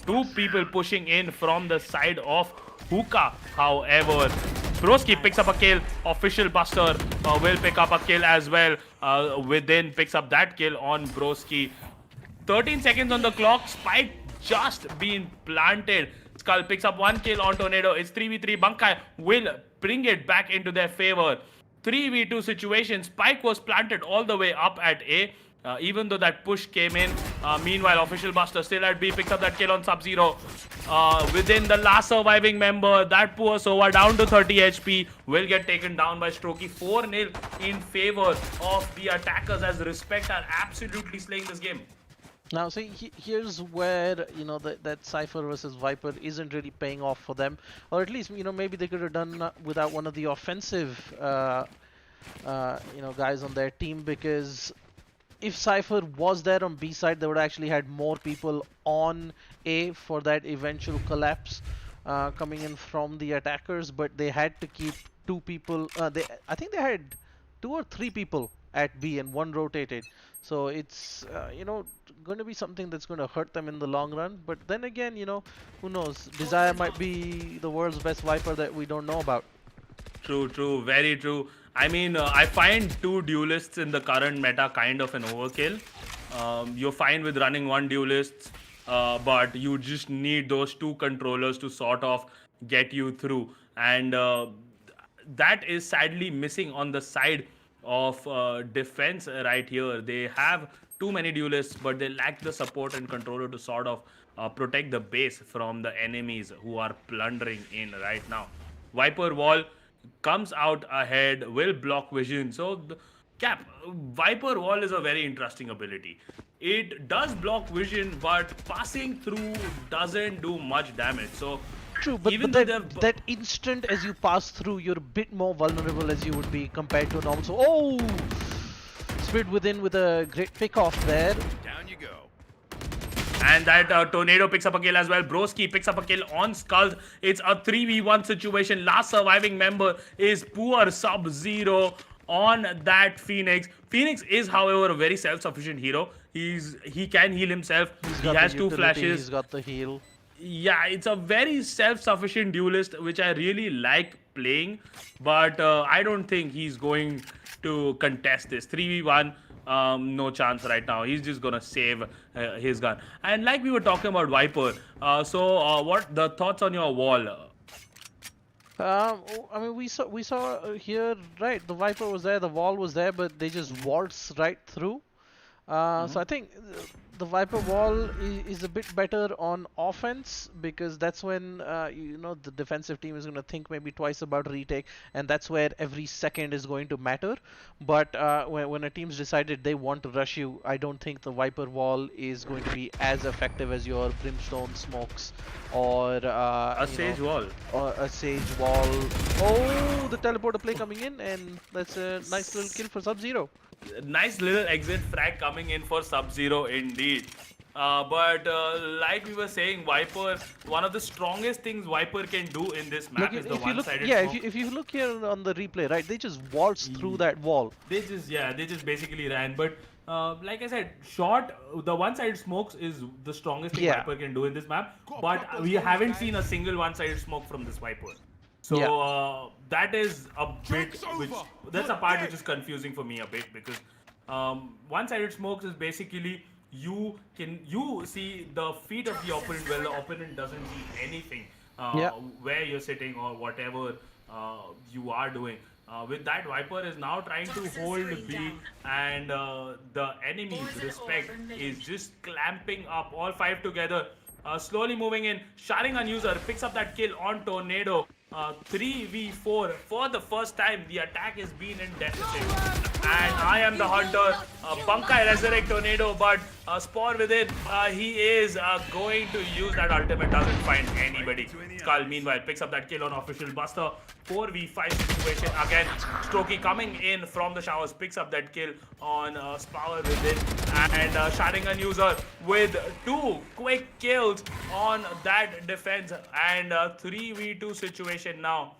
S2: 2 people pushing in from the side of Hookah, however. Broski picks up a kill. Official Buster will pick up a kill as well. Within picks up that kill on Broski. 13 seconds on the clock. Spike just been planted. Skull picks up 1 kill on Tornado. It's 3v3. Bunkai will bring it back into their favor. 3v2 situation. Spike was planted all the way up at A. Even though that push came in. Meanwhile, Official Buster still at B, picks up that kill on Sub-Zero. Within the last surviving member, that poor Sova down to 30 HP will get taken down by Strokey. 4-0 in favor of the attackers as Respect are absolutely slaying this game.
S5: Now, see, here's where that Cypher versus Viper isn't really paying off for them, or at least maybe they could have done without one of the offensive guys on their team, because if Cypher was there on B side, they would actually had more people on A for that eventual collapse coming in from the attackers, but they had to keep 2 people. I think they had 2 or 3 people at B and 1 rotated. So it's going to be something that's going to hurt them in the long run. But then again, who knows? Desire might be the world's best Viper that we don't know about.
S2: True, very true. I mean, I find 2 duelists in the current meta kind of an overkill. You're fine with running 1 duelist, but you just need those 2 controllers to sort of get you through. And that is sadly missing on the side of defense right here. They have too many duelists, but they lack the support and controller to sort of protect the base from the enemies who are plundering in right now. Viper wall comes out ahead, will block vision. So, Cap, Viper wall is a very interesting ability. It does block vision, but passing through doesn't do much damage. So,
S5: true, but that instant as you pass through, you're a bit more vulnerable as you would be compared to a normal. So, Spirit Within with a great pick off there.
S6: Down you go.
S2: And that Tornado picks up a kill as well. Broski picks up a kill on Skulls. It's a 3v1 situation. Last surviving member is poor Sub-Zero on that Phoenix. Phoenix is, however, a very self-sufficient hero. He can heal himself. He has two flashes.
S5: He's got the heal.
S2: Yeah, it's a very self-sufficient duelist, which I really like playing. But I don't think he's going to contest this 3v1. No chance right now. He's just gonna save his gun. And like we were talking about Viper, so what the thoughts on your wall?
S5: I mean, we saw here, right? The Viper was there, the wall was there, but they just waltzed right through. So I think the Viper wall is a bit better on offense, because that's when you know, the defensive team is going to think maybe twice about retake, and that's where every second is going to matter. But when a team's decided they want to rush you, I don't think the Viper wall is going to be as effective as your Brimstone smokes or
S2: A Sage wall.
S5: or a Sage wall. Oh, the teleporter play coming in, and that's a nice little kill for Sub-Zero.
S2: Nice little exit frag coming in for Sub-Zero indeed. But like we were saying, Viper, one of the strongest things Viper can do in this map is the one-sided smoke.
S5: If you look here on the replay, right, they just waltzed through that wall.
S2: They just basically ran. But like I said, the one-sided smokes is the strongest thing Viper can do in this map. But we haven't seen a single one-sided smoke from this Viper. So that is a bit, that's a part which is confusing for me a bit, because one-sided smokes is basically you see the feet of the opponent while the opponent doesn't see anything where you're sitting or whatever you are doing. With that, Viper is now trying to hold B, and the enemy's respect is just clamping up all five together. Slowly moving in, Sharingan user picks up that kill on Tornado. 3v4 for the first time. The attack has been in deficit, and I am the hunter. Bunkai resurrect Tornado, but Spore within. He is going to use that ultimate. Doesn't find anybody. Skull meanwhile picks up that kill on Official Buster. 4v5 situation again. Strokey coming in from the showers, picks up that kill on Spore within, and Sharingan user with 2 quick kills on that defense, and 3v2 situation now.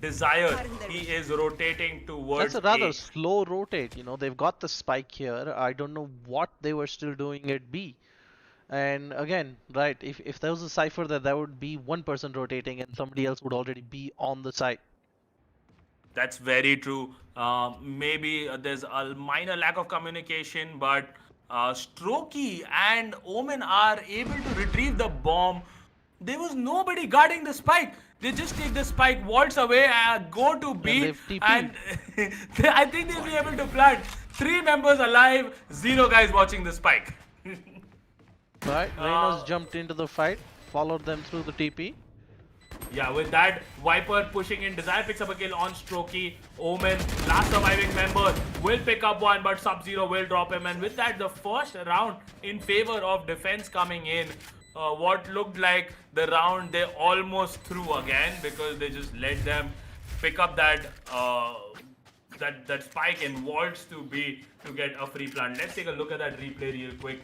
S2: Desire, he is rotating towards
S5: That's a rather slow rotate, you know. They've got the spike here. I don't know what they were still doing at B. And again, right, if there was a Cypher, that would be one person rotating and somebody else would already be on the site.
S2: That's very true. Maybe there's a minor lack of communication, but Strokey and Omen are able to retrieve the bomb. There was nobody guarding the spike. They just take the spike, waltz away, go to B, and I think they'll be able to plant. 3 members alive, 0 guys watching the spike.
S5: Right, Reynolds jumped into the fight, followed them through the TP.
S2: Yeah, with that, Viper pushing in. Desire picks up a kill on Strokey. Omen, last surviving member, will pick up one, but Sub-Zero will drop him. And with that, the first round in favor of defense coming in. What looked like the round they almost threw again, because they just let them pick up that that spike and waltz to B to get a free plant. Let's take a look at that replay real quick.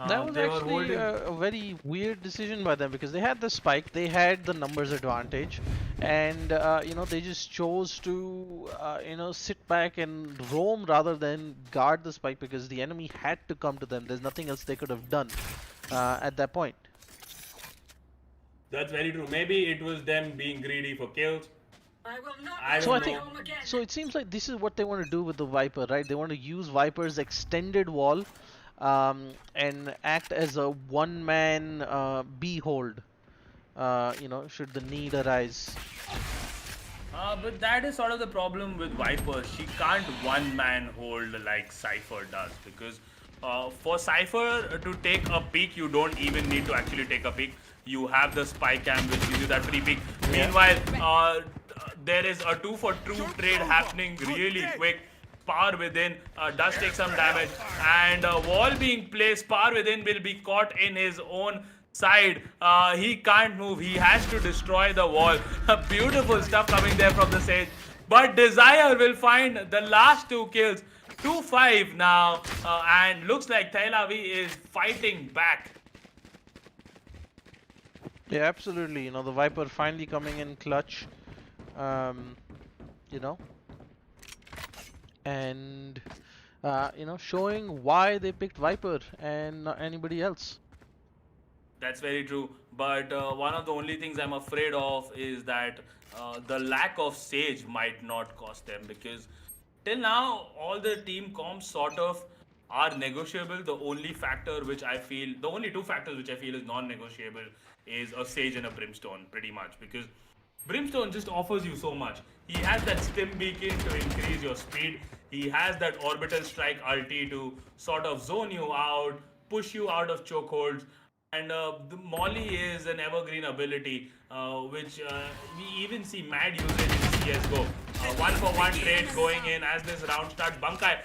S5: That was actually a very weird decision by them, because they had the spike, they had the numbers advantage, and you know, they just chose to you know, sit back and roam rather than guard the spike, because the enemy had to come to them. There's nothing else they could have done at that point.
S2: That's very true. Maybe it was them being greedy for kills.
S5: So it seems like this is what they want to do with the Viper, right? They want to use Viper's extended wall and act as a one-man B hold, you know, should the need arise.
S2: But that is sort of the problem with Viper. She can't one-man hold like Cypher does, because for Cypher to take a peek, you don't even need to actually take a peek. You have the spy cam which gives you that free peek. Meanwhile, there is a 2-for-2 trade happening really quick. Power within does take some damage, and wall being placed. Power within will be caught in his own side. He can't move. He has to destroy the wall. Beautiful stuff coming there from the Sage. But Desire will find the last 2 kills. 2-5 now, and looks like Tel Aviv is fighting back.
S5: Yeah, absolutely. You know, the Viper finally coming in clutch. Um, you know, and you know, showing why they picked Viper and not anybody else.
S2: That's very true. But one of the only things I'm afraid of is that the lack of Sage might not cost them, because till now all the team comps sort of are negotiable. The only factor which I feel, the only two factors which I feel is non-negotiable is a Sage and a Brimstone, pretty much, because Brimstone just offers you so much. He has that stim beacon to increase your speed. He has that orbital strike ulti to sort of zone you out, push you out of chokeholds. And the Molly is an evergreen ability, which we even see Mad use it in CSGO. One for one trade going in as this round starts. Bankai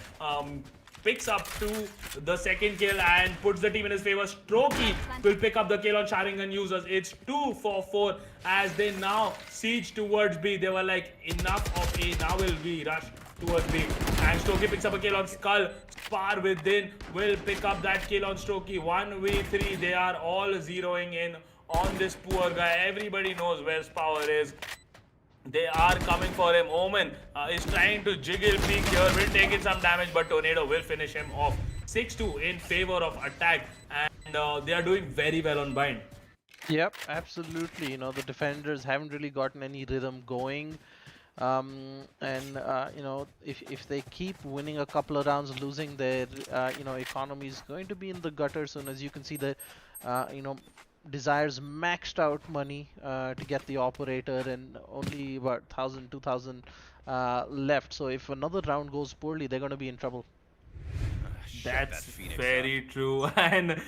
S2: picks up to the second kill and puts the team in his favor. Strokey will pick up the kill on Sharingan users. It's 2 for 4 as they now siege towards B. They were like, enough of A, now will we rush towards B. And Strokey picks up a kill on Skull. Spar within will pick up that kill on Strokey. 1v3, they are all zeroing in on this poor guy. Everybody knows where Power is. They are coming for him. Omen is trying to jiggle peek here, will take in some damage, but Tornado will finish him off. 6-2 in favor of attack, and they are doing very well on bind.
S5: Yep, absolutely. You know, the defenders haven't really gotten any rhythm going. And you know, if they keep winning a couple of rounds, losing their you know, economy is going to be in the gutter soon. As you can see, the you know, Desire's maxed out money to get the operator, and only about 1,000, 2,000 left. So if another round goes poorly, they're going to be in trouble.
S2: That's very true. And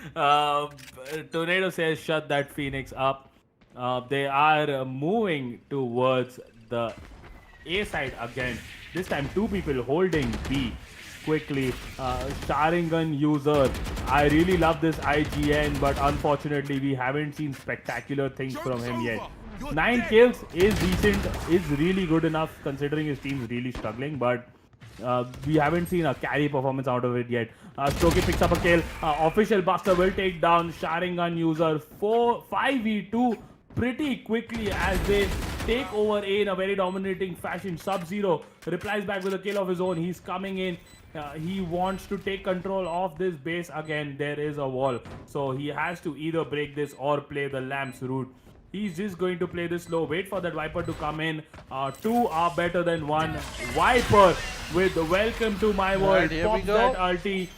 S2: Tornado says, shut that Phoenix up. They are moving towards the A side again. This time, two people holding B quickly. Sharingan user. I really love this IGN, but unfortunately, we haven't seen spectacular things from him yet. 9 kills is decent, is really good enough considering his team's really struggling, but we haven't seen a carry performance out of it yet. Strokey picks up a kill. Official Buster will take down Sharingan user 5v2 pretty quickly as they take over A in a very dominating fashion. Sub-Zero replies back with a kill of his own. He's coming in. He wants to take control of this base again. There is a wall, so he has to either break this or play the Lamps route. He's just going to play this slow, wait for that Viper to come in. Two are better than one. Viper with welcome to my world.
S5: Right, here we
S2: Pops
S5: go.
S2: that ulti.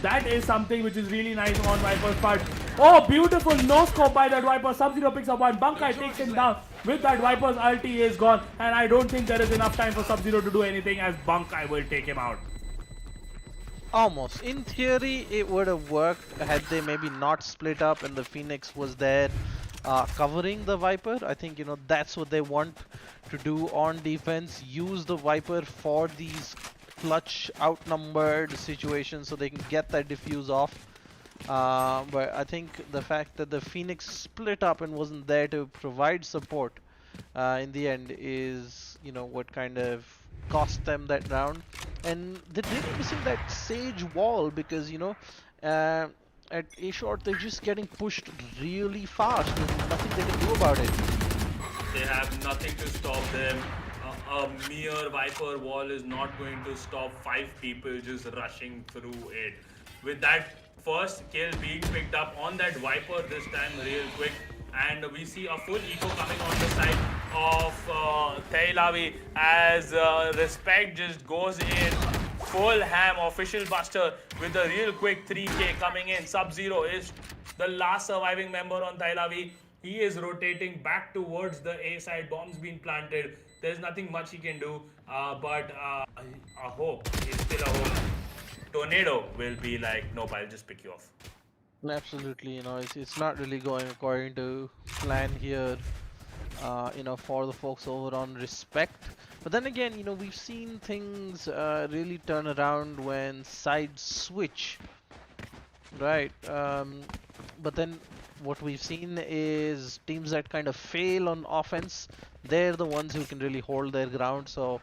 S2: That is something which is really nice on Viper's part. Oh, beautiful no scope by that Viper. Sub-Zero picks up one. Bankai takes him down. With that, Viper's ulti is gone. And I don't think there is enough time for Sub-Zero to do anything, as Bankai will take him out.
S5: Almost. In theory, it would have worked had they maybe not split up and the Phoenix was there covering the Viper. I think, you know, that's what they want to do on defense. Use the Viper for these clutch outnumbered situations so they can get that diffuse off. But I think the fact that the Phoenix split up and wasn't there to provide support in the end is, you know, what kind of cost them that round. And they're really missing that Sage wall because, you know, at A short they're just getting pushed really fast. There's nothing they can do about it.
S2: They have nothing to stop them. A mere Viper wall is not going to stop 5 people just rushing through it. With that first kill being picked up on that Viper this time real quick, and we see a full eco coming on the side of Teilavi as Respect just goes in full ham. Official Buster with a real quick 3k coming in. Sub-Zero is the last surviving member on Teilavi. He is rotating back towards the A side. Bombs being planted. There's nothing much he can do, but a hope is still a hope. Tornado will be like, nope, I'll just pick you off.
S5: Absolutely, you know, it's not really going according to plan here, you know, for the folks over on Respect. But then again, you know, we've seen things really turn around when sides switch, right? But then what we've seen is teams that kind of fail on offense, they're the ones who can really hold their ground. So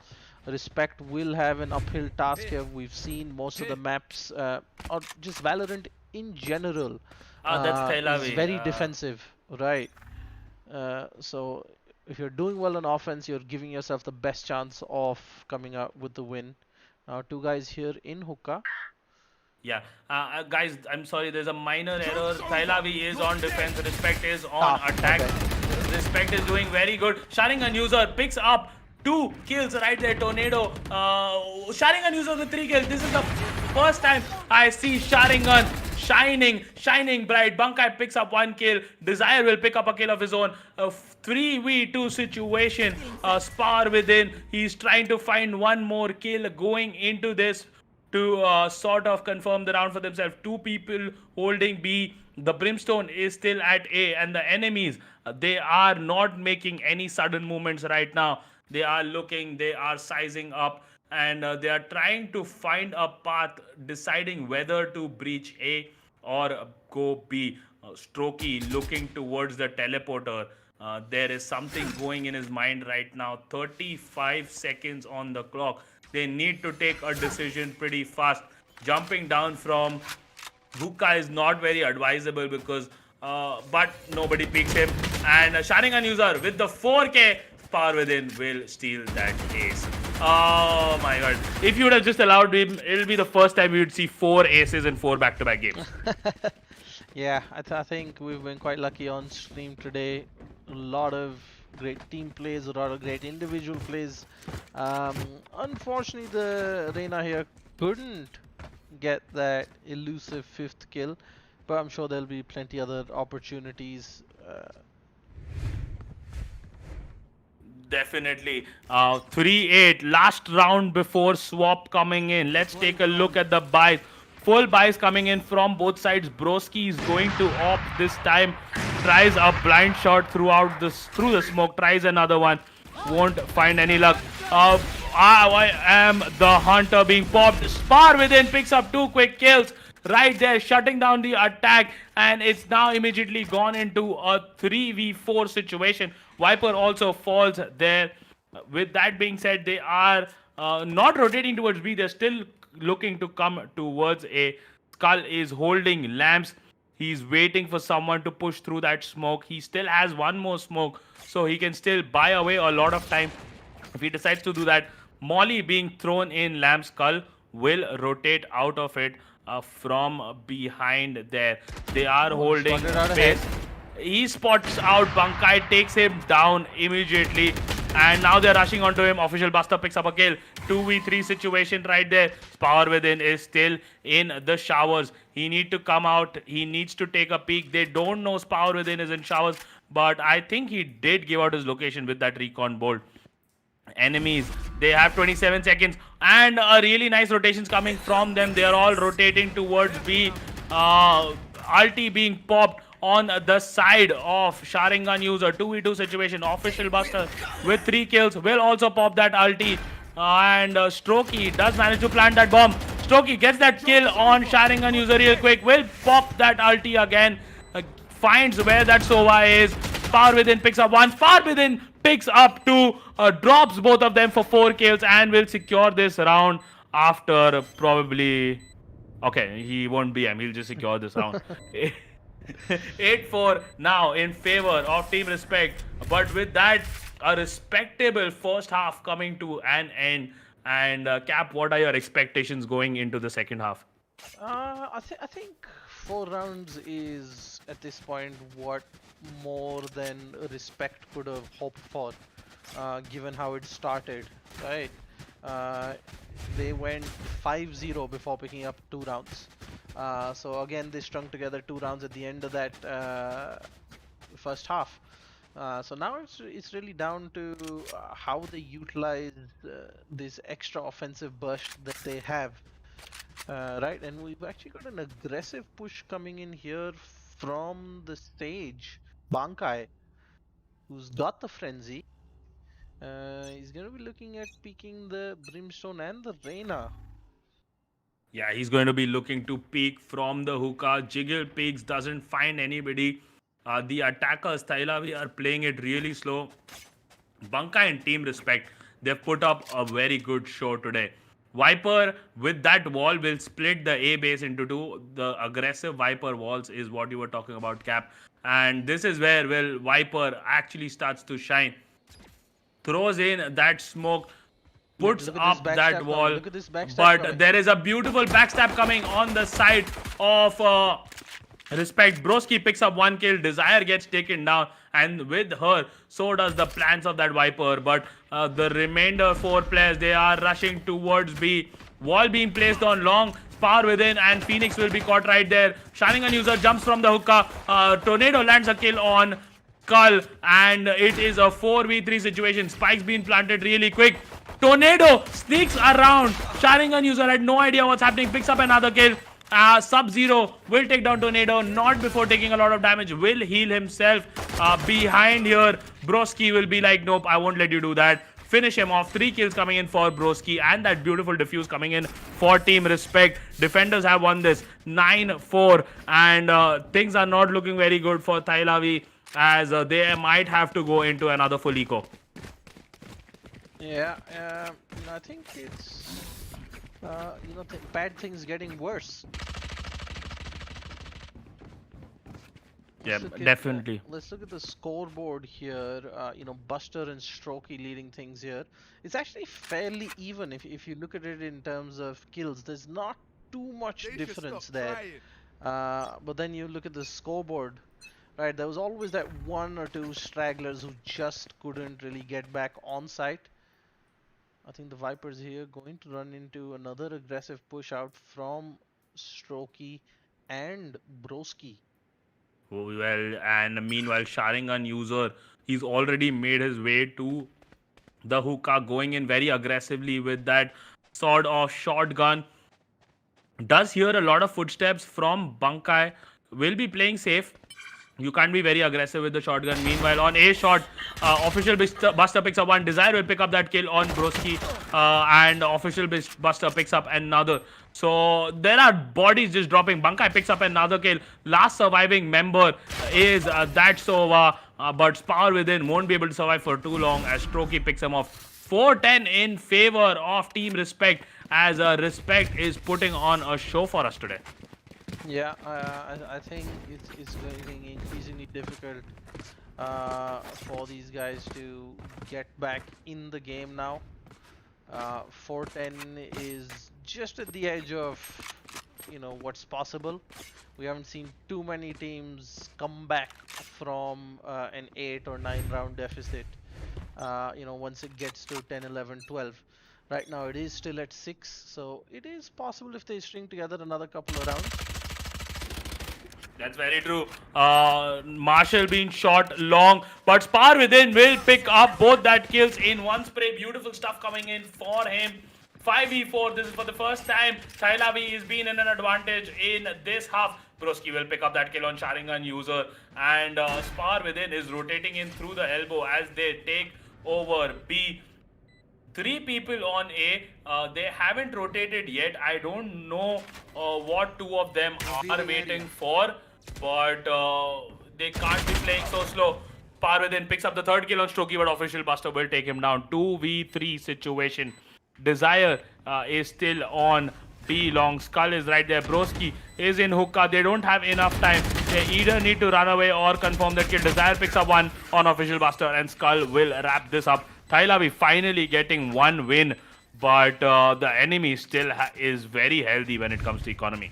S5: Respect will have an uphill task here. We've seen most of the maps, or just Valorant in general,
S2: That's
S5: is
S2: Teilavi.
S5: very defensive, right? So if you're doing well on offense, you're giving yourself the best chance of coming out with the win. Two guys here in hookah.
S2: Yeah, guys, I'm sorry. There's a minor error. Thailavi is on defense. Respect is on
S5: Ah,
S2: attack.
S5: okay.
S2: Respect is doing very good. Sharingan user picks up 2 kills right there. Tornado. Sharingan user with 3 kills. This is the first time I see Sharingan shining bright. Bankai picks up 1 kill. Desire will pick up a kill of his own. A 3v2 situation. Spar within. He's trying to find one more kill going into this to sort of confirm the round for themselves. 2 people holding B. The Brimstone is still at A, and the enemies, they are not making any sudden movements right now. They are looking, they are sizing up, and they are trying to find a path, deciding whether to breach A or go B. Strokey looking towards the teleporter. There is something going in his mind right now. 35 seconds on the clock. They need to take a decision pretty fast. Jumping down from hookah is not very advisable because, but nobody picks him. And Sharingan user with the 4K power within will steal that ace. Oh my god. If you would have just allowed him, it'll be the first time we would see 4 aces in 4 back-to-back games.
S5: Yeah, I think we've been quite lucky on stream today. A lot of great team plays, a lot of great individual plays. Unfortunately, the Reina here couldn't get that elusive 5th kill, but I'm sure there'll be plenty other opportunities.
S2: Definitely. 3-8. Last round before swap coming in. Let's take a look at the buys. Full buys coming in from both sides. Broski is going to opt this time. Tries a blind shot through the smoke. Tries another one. Won't find any luck. I am the hunter being popped. Spar within picks up 2 quick kills. Right there, shutting down the attack, and it's now immediately gone into a 3v4 situation. Viper also falls there. With that being said, they are not rotating towards B. They're still looking to come towards A. Skull is holding lamps. He's waiting for someone to push through that smoke. He still has one more smoke, so he can still buy away a lot of time. If he decides to do that, Molly being thrown in Lamb Skull will rotate out of it from behind there. They are holding space. He spots out Bankai, takes him down immediately. And now they're rushing onto him. Official Buster picks up a kill. 2v3 situation right there. Power within is still in the showers. He needs to come out. He needs to take a peek. They don't know Power within is in showers, but I think he did give out his location with that recon bolt. Enemies, they have 27 seconds and a really nice rotations coming from them. They are all rotating towards B. Ulti being popped on the side of Sharingan user. 2v2 situation. Official Buster with 3 kills will also pop that ulti. And Strokey does manage to plant that bomb. Strokey gets that kill on Sharingan user real quick. Will pop that ulti again. Finds where that Sova is. Power within picks up 1. Power within picks up 2. Drops both of them for 4 kills and will secure this round after probably... Okay, he won't BM. He'll just secure this round. 8-4 now in favor of Team Respect. But with that, a respectable first half coming to an end. And Cap, what are your expectations going into the second half?
S5: I think 4 rounds is at this point what more than Respect could have hoped for, given how it started, right? They went 5-0 before picking up 2 rounds. So again, they strung together 2 rounds at the end of that first half. So now it's really down to how they utilize this extra offensive burst that they have, right? And we've actually got an aggressive push coming in here from the stage. Bankai, who's got the frenzy, he's going to be looking at peeking the Brimstone and the Reina.
S2: Yeah, he's going to be looking to peek from the hookah. Jiggle peeks, doesn't find anybody. The attackers, Thailavi, are playing it really slow. Bankai and Team Respect, they've put up a very good show today. Viper with that wall will split the A base into two. The aggressive Viper walls is what you were talking about, Cap. And this is where Viper actually starts to shine. Throws in that smoke, puts
S5: Look at this
S2: up that
S5: backstab coming.
S2: wall.
S5: Look at this backstab
S2: But
S5: coming.
S2: there is a beautiful backstab coming on the side of Respect. Broski picks up 1 kill. Desire gets taken down. And with her, so does the plans of that Viper. But the remainder 4 players, they are rushing towards B. Wall being placed on long. Power within, and Phoenix will be caught right there. Sharingan user jumps from the hookah. Tornado lands a kill on Skull, and it is a 4v3 situation. Spike's been planted really quick. Tornado sneaks around. Sharingan user had no idea what's happening. Picks up another kill. Sub-Zero will take down Tornado, not before taking a lot of damage. Will heal himself behind here. Broski will be like, nope, I won't let you do that. Finish him off. 3 kills coming in for Broski, and that beautiful defuse coming in for Team Respect. Defenders have won this 9-4, and things are not looking very good for Thailavi, as they might have to go into another full eco.
S5: Yeah, I think it's bad things getting worse.
S2: Yeah,
S5: Let's look
S2: definitely.
S5: Let's look at the scoreboard here. Buster and Strokey leading things here. It's actually fairly even if you look at it in terms of kills. There's not too much difference there. But then you look at the scoreboard, right? There was always that 1 or 2 stragglers who just couldn't really get back on site. I think the Vipers here going to run into another aggressive push out from Strokey and Broski.
S2: Well, and meanwhile, Sharingan user, he's already made his way to the hookah, going in very aggressively with that sort of shotgun. Does hear a lot of footsteps from Bunkai. Will be playing safe. You can't be very aggressive with the shotgun. Meanwhile, on A shot, Official Buster picks up 1. Desire will pick up that kill on Broski, and Official Buster picks up another. So there are bodies just dropping. Bunkai picks up another kill. Last surviving member is that Sova, but Power Within won't be able to survive for too long as Strokey picks him off. 4-10 in favor of Team Respect, as Respect is putting on a show for us today.
S5: Yeah, I think it's getting increasingly difficult for these guys to get back in the game now. 4-10 is just at the edge of what's possible. We haven't seen too many teams come back from an 8 or 9 round deficit. Once it gets to 10, 11, 12. Right now it is still at 6, so it is possible if they string together another couple of rounds.
S2: That's very true. Marshall being shot long, but Spar Within will pick up both that kills in one spray. Beautiful stuff coming in for him. 5v4. This is for the first time Thailavi has been in an advantage in this half. Broski will pick up that kill on Sharingan user, and Spar Within is rotating in through the elbow as they take over B. 3 people on A. They haven't rotated yet. I don't know what 2 of them are waiting for, but they can't be playing so slow. Parvadin picks up the 3rd kill on Strokey, but Official Buster will take him down. 2v3 situation. Desire is still on B long. Skull is right there. Broski is in hookah. They don't have enough time. They either need to run away or confirm that kill. Desire picks up 1 on Official Buster, and Skull will wrap this up. Thailavi finally getting 1 win, but the enemy still is very healthy when it comes to economy.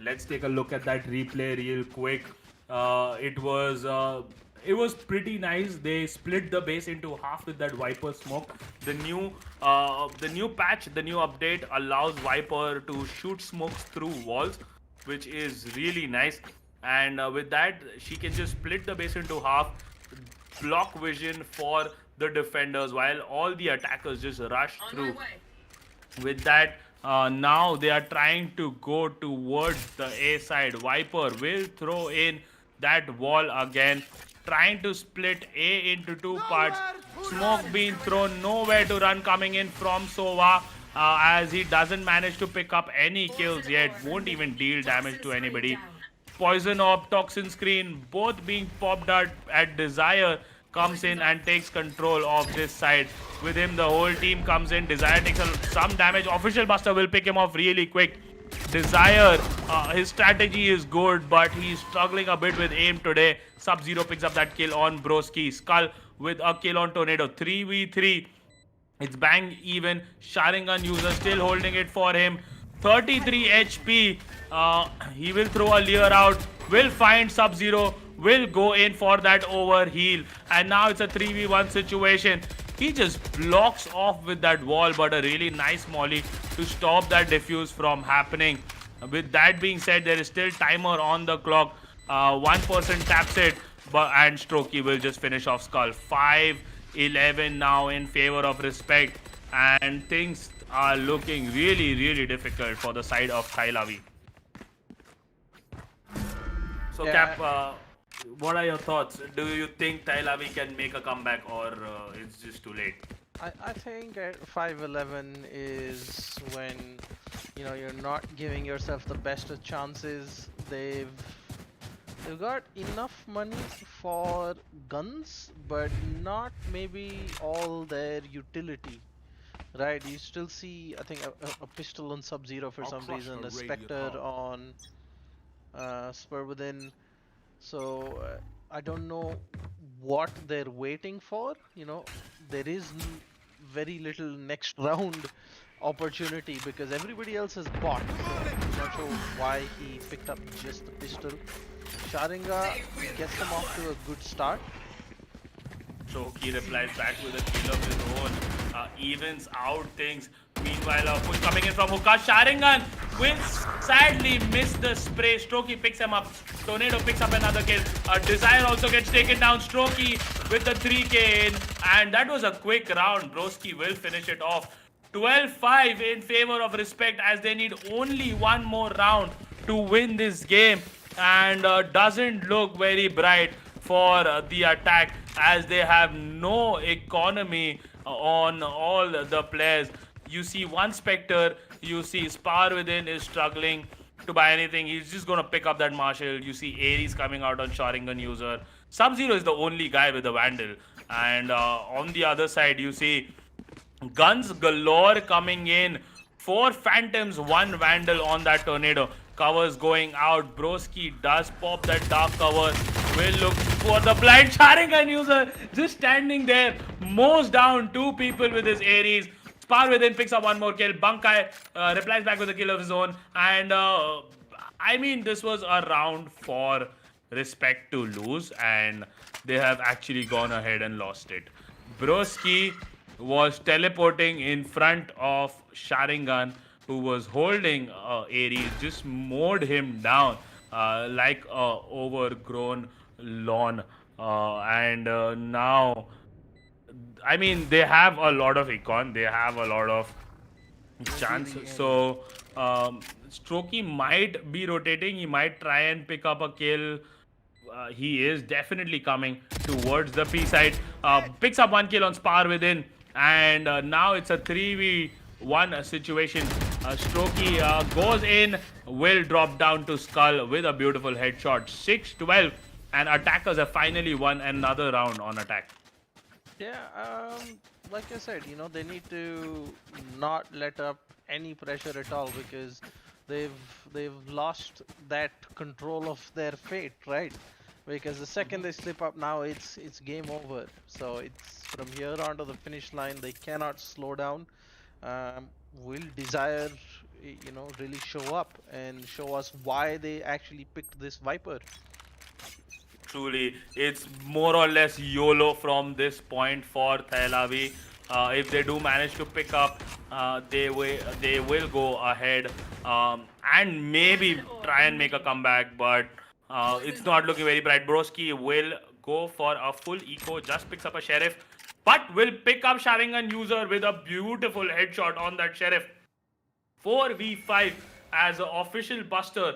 S2: Let's take a look at that replay real quick. It was pretty nice. They split the base into half with that Viper smoke. The new patch, the new update allows Viper to shoot smokes through walls, which is really nice. And with that, she can just split the base into half, block vision for the defenders while all the attackers just rush through. With that, now they are trying to go towards the A side. Viper will throw in that wall again, trying to split A into 2 parts. Smoke being thrown, nowhere to run coming in from Sova, as he doesn't manage to pick up any kills yet, won't even deal damage to anybody. Poison Orb, Toxin Screen, both being popped out at Desire. comes in and takes control of this side. With him, the whole team comes in. Desire takes some damage. Official Buster will pick him off really quick. Desire, his strategy is good, but he's struggling a bit with aim today. Sub-Zero picks up that kill on Broski. Skull with a kill on Tornado. 3v3. It's bang even. Sharingan user still holding it for him. 33 HP. He will throw a Leer out. Will find Sub-Zero. Will go in for that overheal. And now it's a 3v1 situation. He just blocks off with that wall, but a really nice molly to stop that defuse from happening. With that being said, there is still timer on the clock. One person taps it, and Strokey will just finish off Skull. 5-11 now in favor of Respect, and things are looking really difficult for the side of Thailavi. So
S5: Yeah.
S2: Cap, what are your thoughts? Do you think Thailavi can make a comeback, or it's just too late?
S5: I think at 5-11 is when you're not giving yourself the best of chances. They've got enough money for guns, but not maybe all their utility. Right, you still see, I think, a pistol on Sub-Zero for some reason, a Spectre on Spur Within. So I don't know what they're waiting for. There is very little next round opportunity because everybody else has bought. So I'm not sure why he picked up just the pistol. Sharinga gets him off to a good start.
S2: Choki replies back with a kill of his own. Evens out things. Meanwhile, a push coming in from Hookah. Sharingan will sadly miss the spray. Strokey picks him up. Tornado picks up another kill. Desire also gets taken down. Strokey with the 3k in. And that was a quick round. Broski will finish it off. 12-5 in favor of Respect as they need only one more round to win this game. And doesn't look very bright for the attack as they have no economy on all the players. You see one Spectre, you see Spar Within is struggling to buy anything. He's just going to pick up that Marshall. You see Ares coming out on Sharingan user. Sub-Zero is the only guy with a Vandal. And on the other side, you see guns galore coming in. 4 Phantoms, 1 Vandal on that Tornado. Covers going out. Broski does pop that dark cover. Will look for the blind Sharingan user. Just standing there. Mows down 2 people with his Ares. Spar Within picks up 1 more kill. Bunkai replies back with a kill of his own. And I mean, this was a round for Respect to lose. And they have actually gone ahead and lost it. Broski was teleporting in front of Sharingan, who was holding Ares, just mowed him down like a overgrown lawn. And now, I mean, they have a lot of econ, they have a lot of chance. So Strokey might be rotating, he might try and pick up a kill. He is definitely coming towards the P side. Picks up 1 kill on Spar Within. And now it's a 3v1 situation. Strokey goes in, will drop down to Skull with a beautiful headshot. 6-12, and attackers have finally won another round on attack.
S5: Yeah, like I said, they need to not let up any pressure at all because they've lost that control of their fate, right? Because the second they slip up now, it's game over. So it's from here on to the finish line. They cannot slow down. Will Desire, really show up and show us why they actually picked this Viper?
S2: Truly, it's more or less YOLO from this point for Thailavi. If they do manage to pick up, they will go ahead and maybe try and make a comeback, but it's not looking very bright. Broski will go for a full eco, just picks up a Sheriff, but will pick up Sharingan user with a beautiful headshot on that Sheriff. 4v5 as an official Buster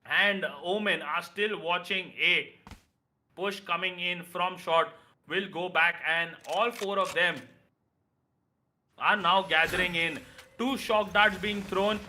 S2: and Omen are still watching a push coming in from short. Will go back, and all 4 of them are now gathering in. 2 shock darts being thrown,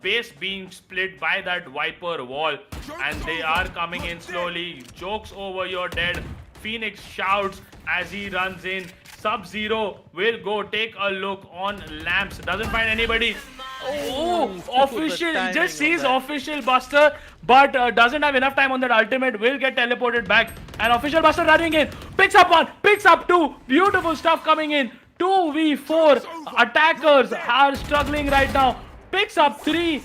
S2: base being split by that Viper wall, and they are coming in slowly. Jokes over, you're dead. Phoenix shouts as he runs in. Sub-Zero will go take a look on Lamps. Doesn't find anybody. Oh, official. Just sees official Buster, but doesn't have enough time on that ultimate. Will get teleported back. And official Buster running in. Picks up one, picks up two. Beautiful stuff coming in. 2v4 attackers are struggling right now. Picks up 3,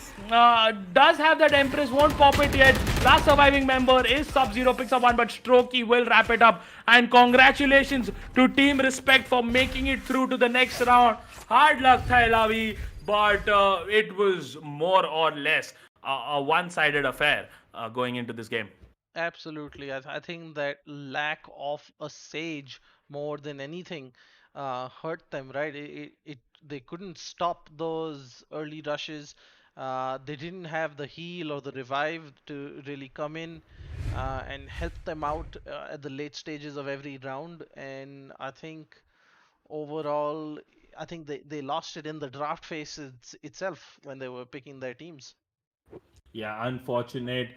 S2: does have that Empress, won't pop it yet. Last surviving member is Sub-Zero, picks up 1, but Strokey will wrap it up. And congratulations to Team Respect for making it through to the next round. Hard luck, Thailavi, but it was more or less a one-sided affair going into this game.
S5: Absolutely. I think that lack of a Sage more than anything hurt them, right? They couldn't stop those early rushes. They didn't have the heal or the revive to really come in and help them out at the late stages of every round. And I think overall, I think they lost it in the draft phase itself when they were picking their teams.
S6: Yeah, unfortunate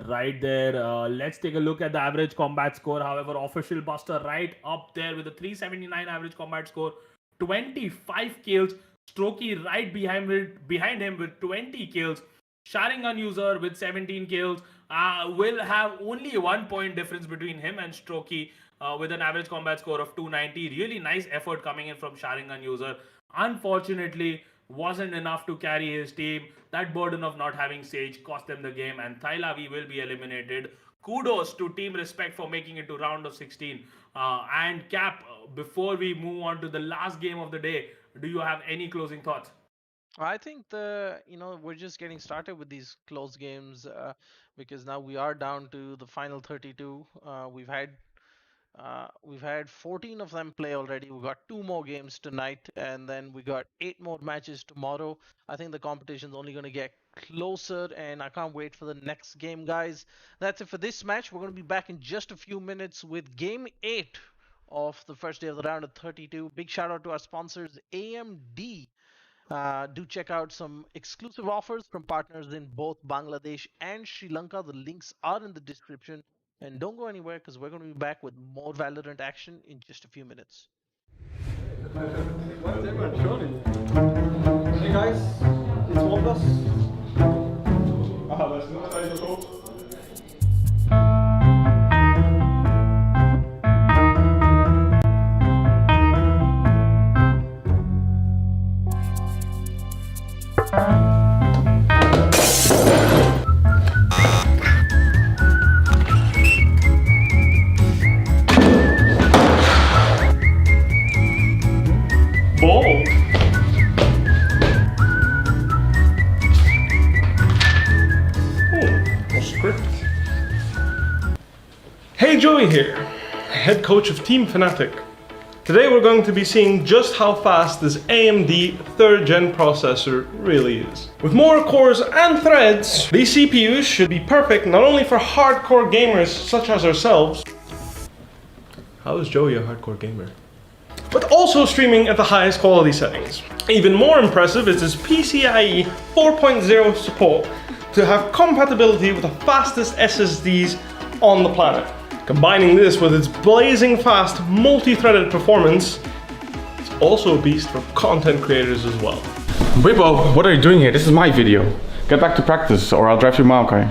S6: right there. Let's take a look at the average combat score. However, official Buster right up there with a 379 average combat score, 25 kills. Strokey right behind him with 20 kills. Sharingan user with 17 kills. Will have only 1 point difference between him and Strokey with an average combat score of 290. Really nice effort coming in from Sharingan user. Unfortunately, wasn't enough to carry his team. That burden of not having Sage cost them the game, and Thailavi will be eliminated. Kudos to Team Respect for making it to round of 16. And Cap, before we move on to the last game of the day, do you have any closing thoughts?
S5: I think we're just getting started with these close games because now we are down to the final 32. We've had 14 of them play already. We got 2 more games tonight, and then we got 8 more matches tomorrow. I think the competition's only going to get closer, and I can't wait for the next game, guys. That's it for this match. We're going to be back in just a few minutes with Game 8 of the first day of the round of 32. Big shout out to our sponsors, AMD. Do check out some exclusive offers from partners in both Bangladesh and Sri Lanka. The links are in the description. And don't go anywhere because we're going to be back with more Valorant action in just a few minutes.
S3: Why is everyone shouting? Hey guys, it's one of us. That's not how you go. Bold. Oh, script. Hey, Joey here, head coach of Team Fnatic. Today we're going to be seeing just how fast this AMD 3rd gen processor really is. With more cores and threads, these CPUs should be perfect not only for hardcore gamers such as ourselves. How is Joey a hardcore gamer? But also streaming at the highest quality settings. Even more impressive is its PCIe 4.0 support to have compatibility with the fastest SSDs on the planet. Combining this with its blazing fast multi-threaded performance, it's also a beast for content creators as well.
S4: Weibo, what are you doing here? This is my video. Get back to practice or I'll drive you Maokai.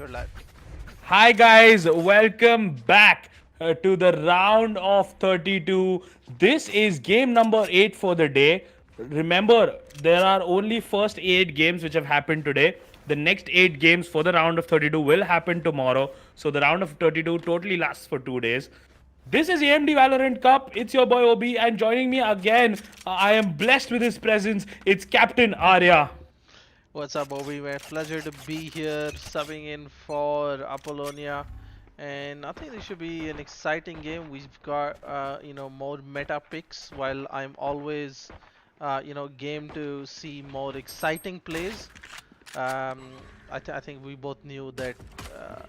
S5: You're live.
S2: Hi guys, welcome back to the round of 32. This is game number 8 for the day. Remember, there are only first 8 games which have happened today. The next 8 games for the round of 32 will happen tomorrow. So the round of 32 totally lasts for 2 days. This is AMD Valorant Cup. It's your boy Obi, and joining me again, I am blessed with his presence. It's Captain Arya.
S5: What's up, Obi? Man, pleasure to be here, subbing in for Apollonia, and I think this should be an exciting game. We've got more meta picks, while I'm always game to see more exciting plays. I think we both knew that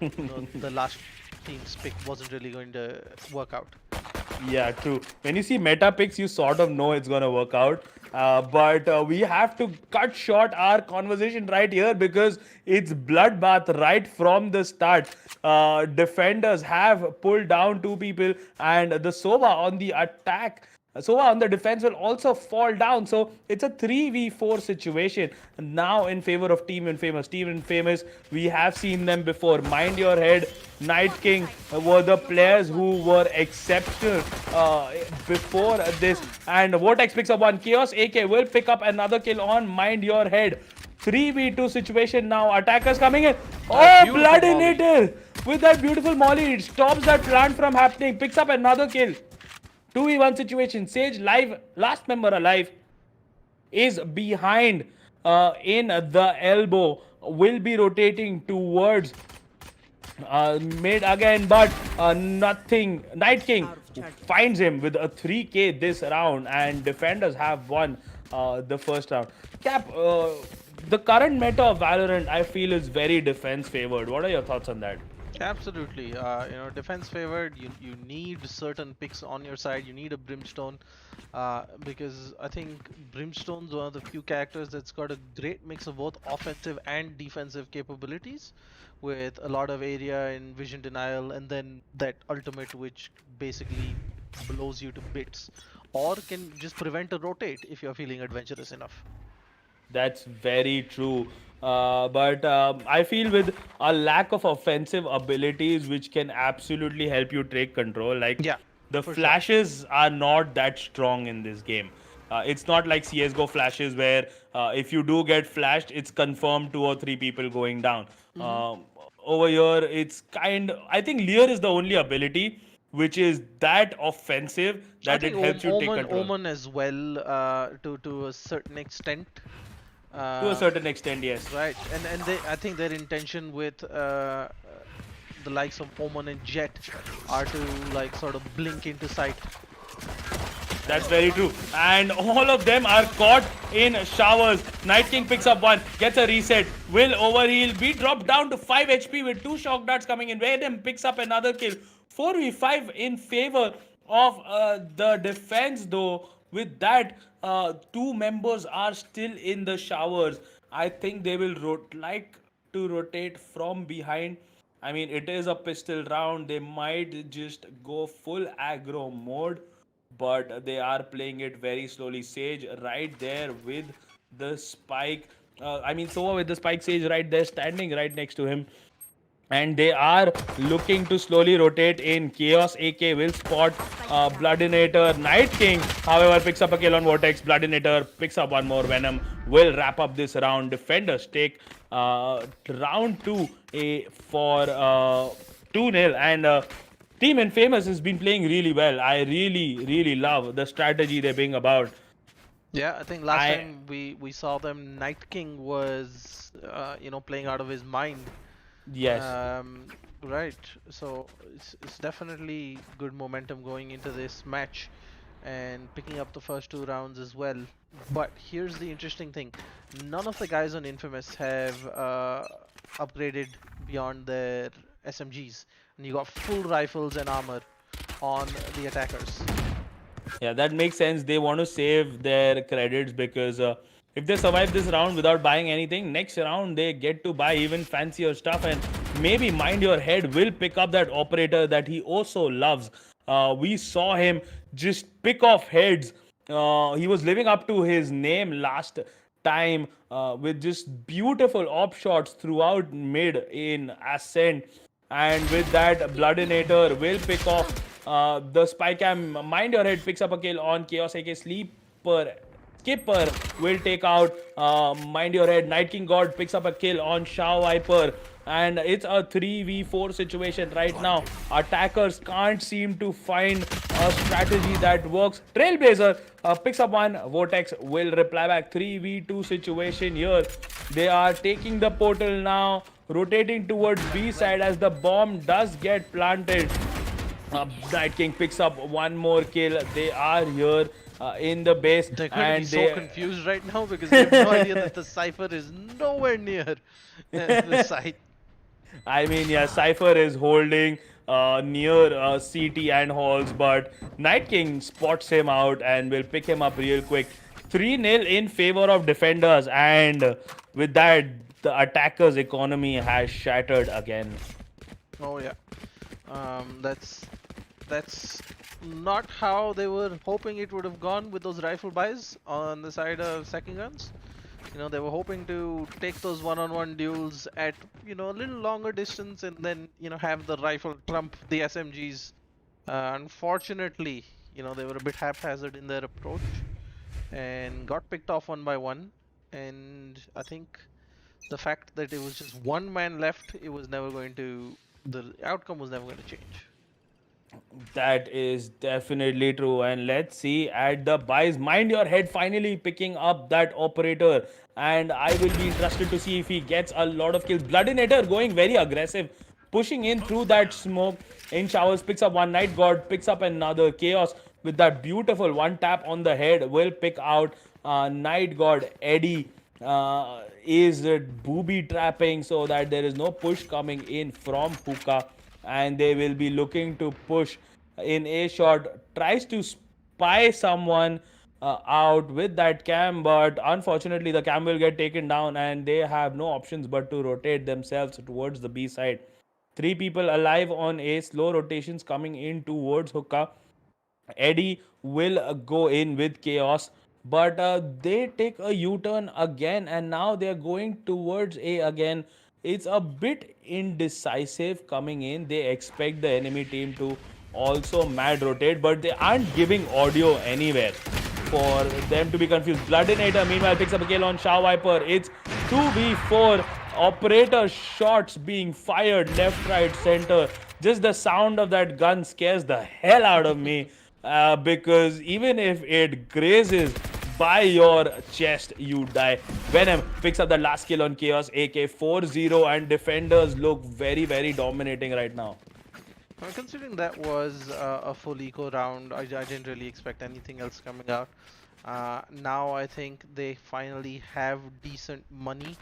S5: the last team's pick wasn't really going to work out.
S2: Yeah, true. When you see meta picks, you sort of know it's gonna work out. But we have to cut short our conversation right here because it's bloodbath right from the start. Defenders have pulled down 2 people, and the Sova on the attack. Sova on the defense will also fall down. So it's a 3v4 situation now in favor of Team Infamous. Team Infamous, we have seen them before. Mind your head, Night King were the players who were exceptional before this. And Vortex picks up one. Chaos AK will pick up another kill on Mind Your Head. 3v2 situation now. Attackers coming in. Oh, Bloodinator with that beautiful molly. It stops that plant from happening. Picks up another kill. 2v1 situation. Sage live, last member alive, is behind in the elbow. Will be rotating towards mid again, but nothing. Night King finds him with a 3k this round, and defenders have won the first round. Cap, the current meta of Valorant, I feel, is very defense favored. What are your thoughts on that?
S5: Absolutely. Defense favored. You need certain picks on your side. You need a Brimstone, because I think Brimstone's one of the few characters that's got a great mix of both offensive and defensive capabilities, with a lot of area and vision denial, and then that ultimate which basically blows you to bits, or can just prevent a rotate if you're feeling adventurous enough.
S2: That's very true. But I feel with a lack of offensive abilities, which can absolutely help you take control, like
S5: Yeah,
S2: the
S5: for sure.
S2: flashes are not that strong in this game. It's not like CSGO flashes where if you do get flashed, it's confirmed 2 or 3 people going down. Over here, it's I think Lear is the only ability which is that offensive
S5: I
S2: that it
S5: think
S2: helps you take
S5: Omen,
S2: control.
S5: Omen as well, to a certain extent.
S2: To a certain extent, yes.
S5: Right, and I think their intention with the likes of Omen and Jet are to like sort of blink into sight.
S2: That's very true. And all of them are caught in showers. Night King picks up one, gets a reset, will overheal, be dropped down to 5 HP with 2 shock darts coming in. Radeon picks up another kill. 4v5 in favor of the defense though. With that, 2 members are still in the showers. I think they will like to rotate from behind. I mean, it is a pistol round. They might just go full aggro mode, but they are playing it very slowly. Sage right there with the spike. Sova with the spike. Sage right there, standing right next to him. And they are looking to slowly rotate in. Chaos AK will spot Bloodinator. Night King, however, picks up a kill on Vortex. Bloodinator picks up one more. Venom will wrap up this round. Defenders take round 2 for 2-0. And Team Infamous has been playing really well. I really love the strategy they're being about.
S5: Yeah, I think last time we saw them, Night King was playing out of his mind.
S2: Yes.
S5: Right. So it's definitely good momentum going into this match, and picking up the first 2 rounds as well. But here's the interesting thing: none of the guys on Infamous have upgraded beyond their SMGs, and you got full rifles and armor on the attackers.
S2: Yeah, that makes sense. They want to save their credits because if they survive this round without buying anything, next round they get to buy even fancier stuff, and maybe Mind Your Head will pick up that operator that he also loves. We saw him just pick off heads. He was living up to his name last time with just beautiful op shots throughout mid in ascent. And with that, Bloodinator will pick off the spy cam. Mind Your Head picks up a kill on Chaos AK Sleeper. Skipper will take out Mind Your Head. Night King God picks up a kill on Shao Viper. And it's a 3v4 situation right now. Attackers can't seem to find a strategy that works. Trailblazer picks up one. Vortex will reply back. 3v2 situation here. They are taking the portal now, rotating towards B side as the bomb does get planted. Night King picks up one more kill. They are here in the base.
S5: They're going to
S2: and
S5: be so confused right now because they have no idea that the Cypher is nowhere near the site.
S2: I mean, yeah, Cypher is holding near CT and Halls, but Night King spots him out and will pick him up real quick. 3-0 in favor of defenders, and with that, the attackers' economy has shattered again.
S5: Oh yeah, that's not how they were hoping it would have gone with those rifle buys on the side of second guns. You know, they were hoping to take those one-on-one duels at, you know, a little longer distance and then, you know, have the rifle trump the SMGs. Unfortunately, you know, they were a bit haphazard in their approach and got picked off one by one. And I think the fact that it was just one man left, it was never going to, the outcome was never going to change.
S2: That is definitely true. And let's see at the buys. Mind Your Head finally picking up that operator. And I will be interested to see if he gets a lot of kills. Bloodinator going very aggressive, pushing in through that smoke. In showers, picks up one. Night God picks up another. Chaos with that beautiful one tap on the head will pick out Night God. Eddie is booby trapping so that there is no push coming in from Hookah. And they will be looking to push in a shot. Tries to spy someone out with that cam, but unfortunately the cam will get taken down and they have no options but to rotate themselves towards the B side. 3 people alive on A. Slow rotations coming in towards Hookah. Eddie will go in with Chaos, but they take a U-turn again and now they're going towards A again. It's a bit indecisive coming in. They expect the enemy team to also mad rotate, but they aren't giving audio anywhere for them to be confused. Bloodinator meanwhile picks up a kill on Shao Viper. It's 2v4. Operator shots being fired left, right, center. Just the sound of that gun scares the hell out of me because even if it grazes by your chest, you die. Venom picks up the last kill on Chaos AK 4-0 and defenders look very, very dominating right now.
S5: Well, considering that was a full eco round, I didn't really expect anything else coming out. Now I think they finally have decent money,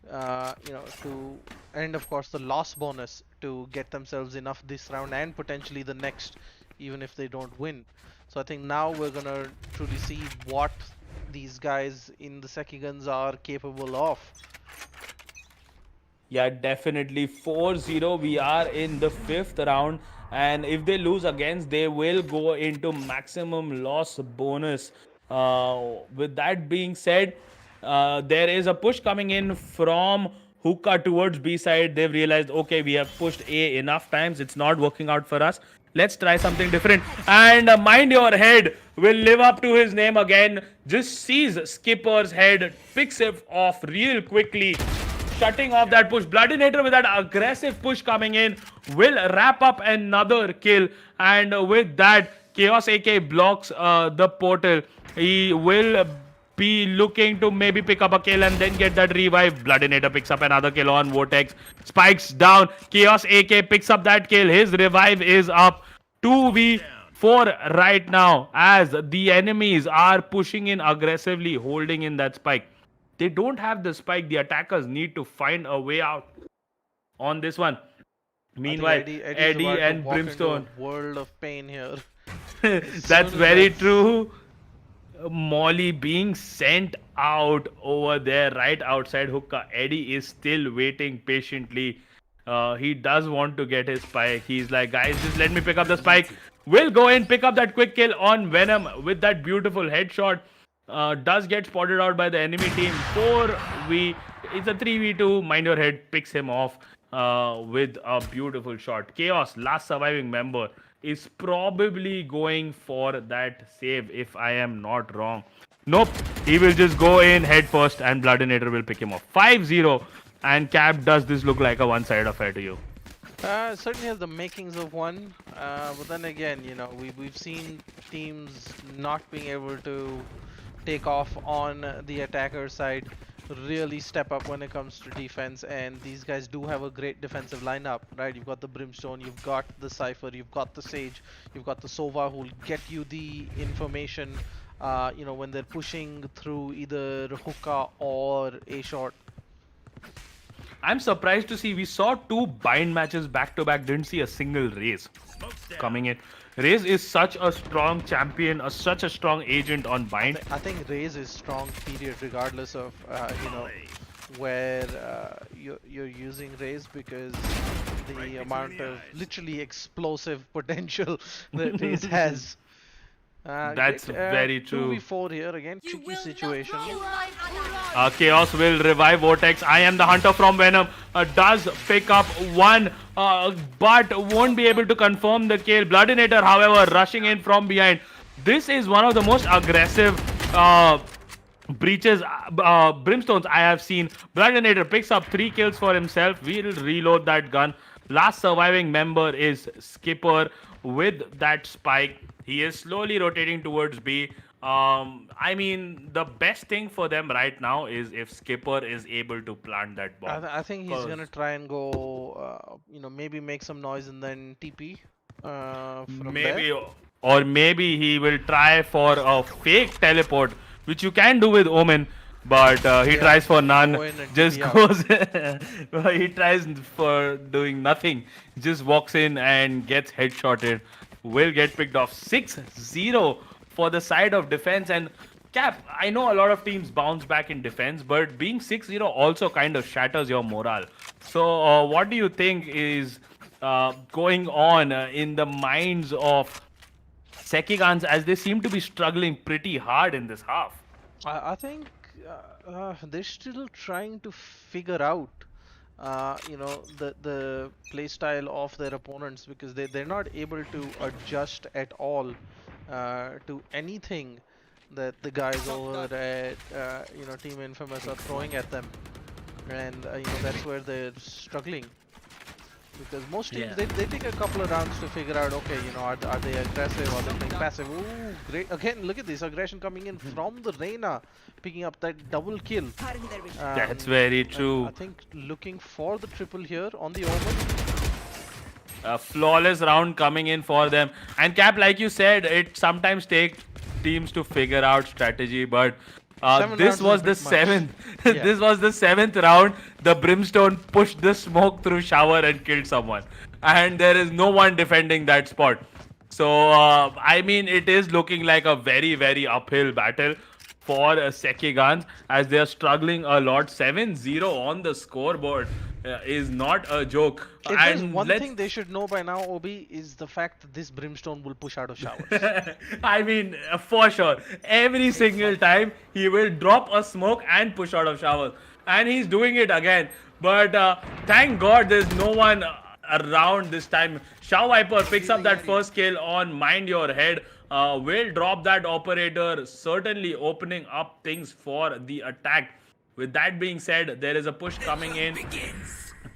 S5: you know, to, and of course the loss bonus to get themselves enough this round and potentially the next, even if they don't win. So I think now we're gonna truly see what these guys in the Sekigans are capable of.
S2: Yeah, definitely 4-0. We are in the 5th round, and if they lose against, they will go into maximum loss bonus. With that being said, there is a push coming in from Hookah towards B side. They've realized, okay, we have pushed A enough times. It's not working out for us. Let's try something different. And Mind Your Head will live up to his name again. Just sees Skipper's head, picks it off real quickly, shutting off that push. Bloodinator with that aggressive push coming in will wrap up another kill. And with that, Chaos AK blocks the portal. He will be looking to maybe pick up a kill and then get that revive. Bloodinator picks up another kill on Vortex. Spikes down. Chaos AK picks up that kill. His revive is up. 2v4 right now as the enemies are pushing in aggressively, holding in that spike. They don't have the spike. The attackers need to find a way out on this one. Meanwhile, Eddie and Brimstone.
S5: World of pain here.
S2: That's very true. Molly being sent out over there right outside Hookah. Eddie is still waiting patiently. He does want to get his spike. He's like, guys, just let me pick up the spike. Will go in, pick up that quick kill on Venom with that beautiful headshot. does get spotted out by the enemy team. It's a 3v2. Mind your head picks him off with a beautiful shot. Chaos, last surviving member, is probably going for that save if I am not wrong. Nope, he will just go in head first and Bloodinator will pick him off. 5-0, and Cap, does this look like a one-sided affair to you?
S5: Certainly has the makings of one, but then again, you know, we've seen teams not being able to take off on the attacker side, really step up when it comes to defense, and these guys do have a great defensive lineup, right? You've got the Brimstone, you've got the Cypher, you've got the Sage, you've got the Sova who'll get you the information, you know, when they're pushing through either hookah or a short.
S2: I'm surprised to see we saw 2 bind matches back to back, didn't see a single raise coming in. Raze is such a strong champion, such a strong agent on bind.
S5: I think Raze is strong, period, regardless of you know, where you're using Raze, because the amount of literally explosive potential that Raze has.
S2: That's very true.
S5: 2v4 here again, tricky situation.
S2: Chaos will revive Vortex. I am the hunter from Venom. Does pick up one, but won't be able to confirm the kill. Bloodinator, however, rushing in from behind. This is one of the most aggressive breaches, brimstones I have seen. Bloodinator picks up 3 kills for himself. We'll reload that gun. Last surviving member is Skipper with that spike. He is slowly rotating towards B. I mean, the best thing for them right now is if Skipper is able to plant that bomb.
S5: I think he's gonna try and go, you know, maybe make some noise and then TP. From
S2: Maybe,
S5: there.
S2: or maybe he will try for a fake teleport, which you can do with Omen. But he tries for none, just goes, he tries for doing nothing, just walks in and gets headshotted, will get picked off. 6-0 for the side of defense. And Cap, I know a lot of teams bounce back in defense, but being 6-0 also kind of shatters your morale. So what do you think is going on in the minds of Sekigans, as they seem to be struggling pretty hard in this half?
S5: I think they're still trying to figure out, you know, the playstyle of their opponents, because they're not able to adjust at all to anything that the guys over at you know, Team Infamous are throwing at them, and you know, that's where they're struggling. Because most teams, they take a couple of rounds to figure out, okay, you know, are they aggressive, are they playing passive? Ooh, great. Again, look at this aggression coming in from the Reyna, picking up that double kill.
S2: That's very true.
S5: I think looking for the triple here on the Omen.
S2: A flawless round coming in for them. And Cap, like you said, it sometimes takes teams to figure out strategy, but this was the 7th. This was the 7th round. The Brimstone pushed the smoke through shower and killed someone, and there is no one defending that spot. So I mean, it is looking like a very, very uphill battle for Sekigans, as they are struggling a lot. 7-0 on the scoreboard is not a joke.
S5: If there's one thing they should know by now, Obi, is the fact that this Brimstone will push out of showers.
S2: I mean, for sure. Every single time he will drop a smoke and push out of showers. And he's doing it again. But thank God there's no one around this time. Shao Viper picks up that first kill on Mind Your Head. Will drop that operator, certainly opening up things for the attack. With that being said, there is a push coming in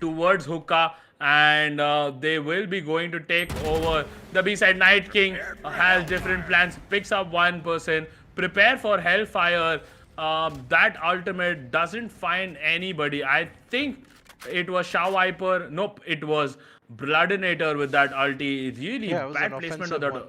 S2: towards Hookah, and they will be going to take over the B-side. Night King has different plans, picks up one person, prepare for Hellfire. That ultimate doesn't find anybody. I think it was Shao Viper. Nope, it was Bloodinator with that ulti. Really bad placement of that.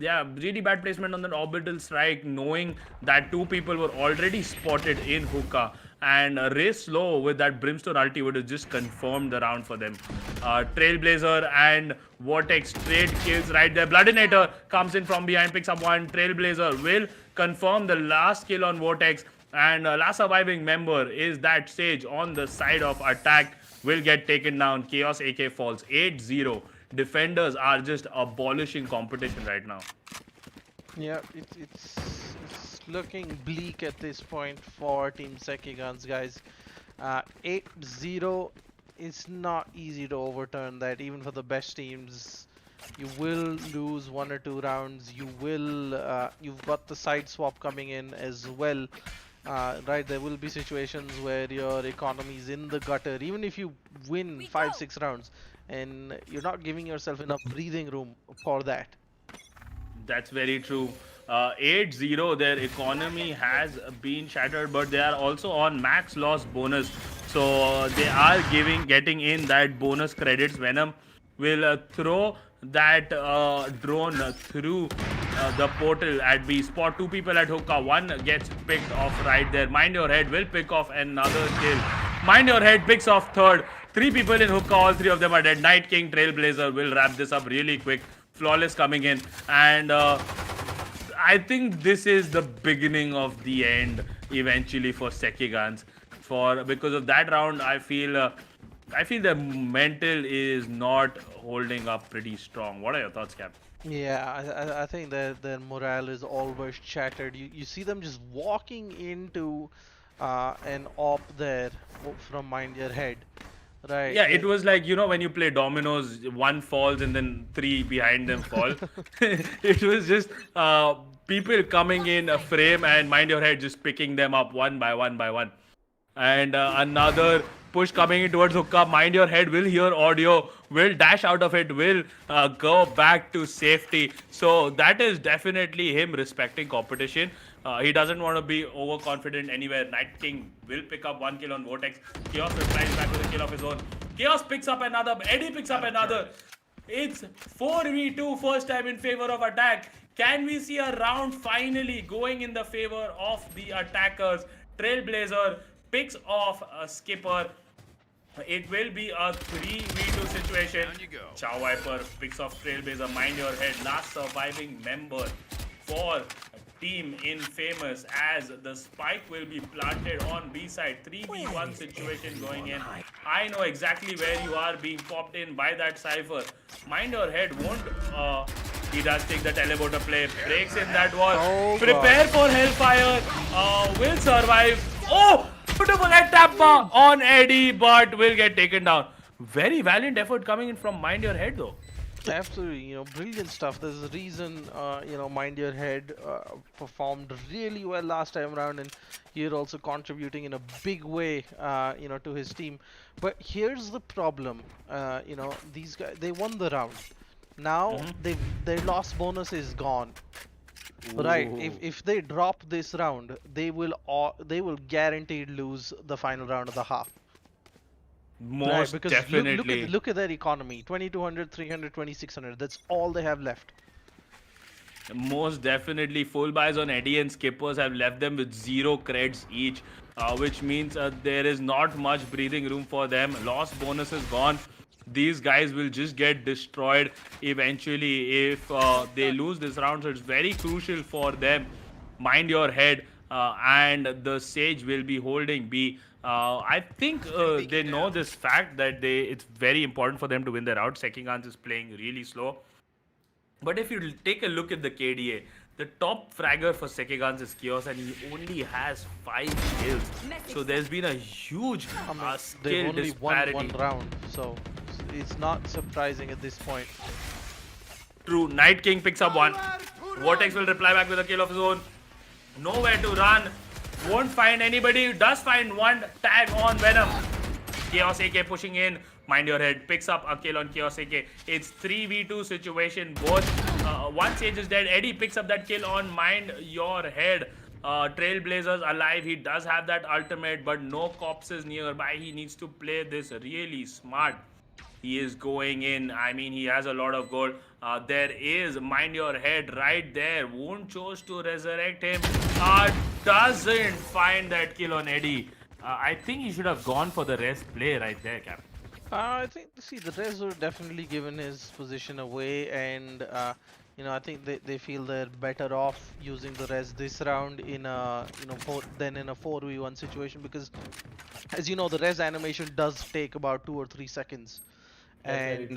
S2: Yeah, really bad placement on that orbital strike, knowing that 2 people were already spotted in Hookah. And Race Slow with that Brimstone ulti would have just confirmed the round for them. Trailblazer and Vortex trade kills right there. Bloodinator comes in from behind, picks up one. Trailblazer will confirm the last kill on Vortex. And last surviving member is that Sage on the side of attack. Will get taken down. Chaos AK falls. 8-0. Defenders are just abolishing competition right now.
S5: Yeah, it's looking bleak at this point for Team Sekigans, guys. 8-0 is not easy to overturn that, even for the best teams. You will lose 1 or 2 rounds. You've got the side swap coming in as well. Right, there will be situations where your economy is in the gutter, even if you win 5-6 rounds, and you're not giving yourself enough breathing room for that.
S2: That's very true. 8-0, their economy has been shattered, but they are also on max loss bonus. So they are getting in that bonus credits. Venom will throw that drone through the portal at B. Spot 2 people at hookah. 1 gets picked off right there. Mind Your Head will pick off another kill. Mind Your Head picks off third. 3 people in hookah, all 3 of them are dead. Night King Trailblazer will wrap this up really quick. Flawless coming in, and I think this is the beginning of the end eventually for Sekigans. Because of that round, I feel the mental is not holding up pretty strong. What are your thoughts, Cap?
S5: Yeah, I think that their morale is always shattered. You see them just walking into an op there from Mind Your Head. Right.
S2: Yeah, it was like, when you play dominoes, 1 falls and then 3 behind them fall. It was just people coming in a frame and Mind Your Head just picking them up one by one. And another push coming in towards hookah. Mind Your Head will hear audio, will dash out of it, will go back to safety. So that is definitely him respecting competition. He doesn't want to be overconfident anywhere. Night King will pick up 1 kill on Vortex. Chaos replies back with a kill of his own. Chaos picks up another. Eddie picks up another. It's 4v2, first time in favor of attack. Can we see a round finally going in the favor of the attackers? Trailblazer picks off a skipper. It will be a 3v2 situation. Chow Viper picks off Trailblazer. Mind Your Head, last surviving member for Team Infamous, as the spike will be planted on B side. 3v1 situation going in. I know exactly where you are being popped in by that Cypher. Mind Your Head won't. He does take the teleporter play, breaks in that wall.
S5: Oh,
S2: Prepare for Hellfire. Will survive. Oh! Beautiful head tap on Eddie, but will get taken down. Very valiant effort coming in from Mind Your Head, though.
S5: Absolutely, brilliant stuff. There's a reason, Mind Your Head performed really well last time around, and here also contributing in a big way, to his team. But here's the problem, these guys, they won the round. Now their loss bonus is gone. Right. If they drop this round, they will guaranteed lose the final round of the half.
S2: Most
S5: because
S2: definitely.
S5: Look at their economy, 2200, 300, 2600. That's all they have left.
S2: Most definitely. Full buys on Eddie and Skippers have left them with 0 creds each, which means there is not much breathing room for them. Loss bonus is gone. These guys will just get destroyed eventually if they lose this round. So it's very crucial for them. Mind Your Head and the Sage will be holding B. I think they know this fact that it's very important for them to win their round. Sekigans is playing really slow. But if you take a look at the KDA, the top fragger for Sekigans is Chaos, and he only has 5 kills. So there's been a huge skill
S5: only
S2: disparity.
S5: won 1 round, so it's not surprising at this point.
S2: True. Night King picks up 1. Vortex will reply back with a kill of his own. Nowhere to run. Won't find anybody. Does find 1 tag on Venom. Chaos AK pushing in. Mind Your Head picks up a kill on Chaos AK. It's 3v2 situation. Both. One Sage is dead. Eddie picks up that kill on Mind Your Head. Trailblazers alive. He does have that ultimate, but no corpses nearby. He needs to play this really smart. He is going in. I mean, he has a lot of gold. There is Mind Your Head right there. Won't choose to resurrect him. Doesn't find that kill on Eddie. I think he should have gone for the rest play right there, Cap.
S5: I think, the Rez were definitely given his position away, and I think they feel they're better off using the Rez this round in a than in a 4v1 situation, because as you know, the Rez animation does take about 2 or 3 seconds. And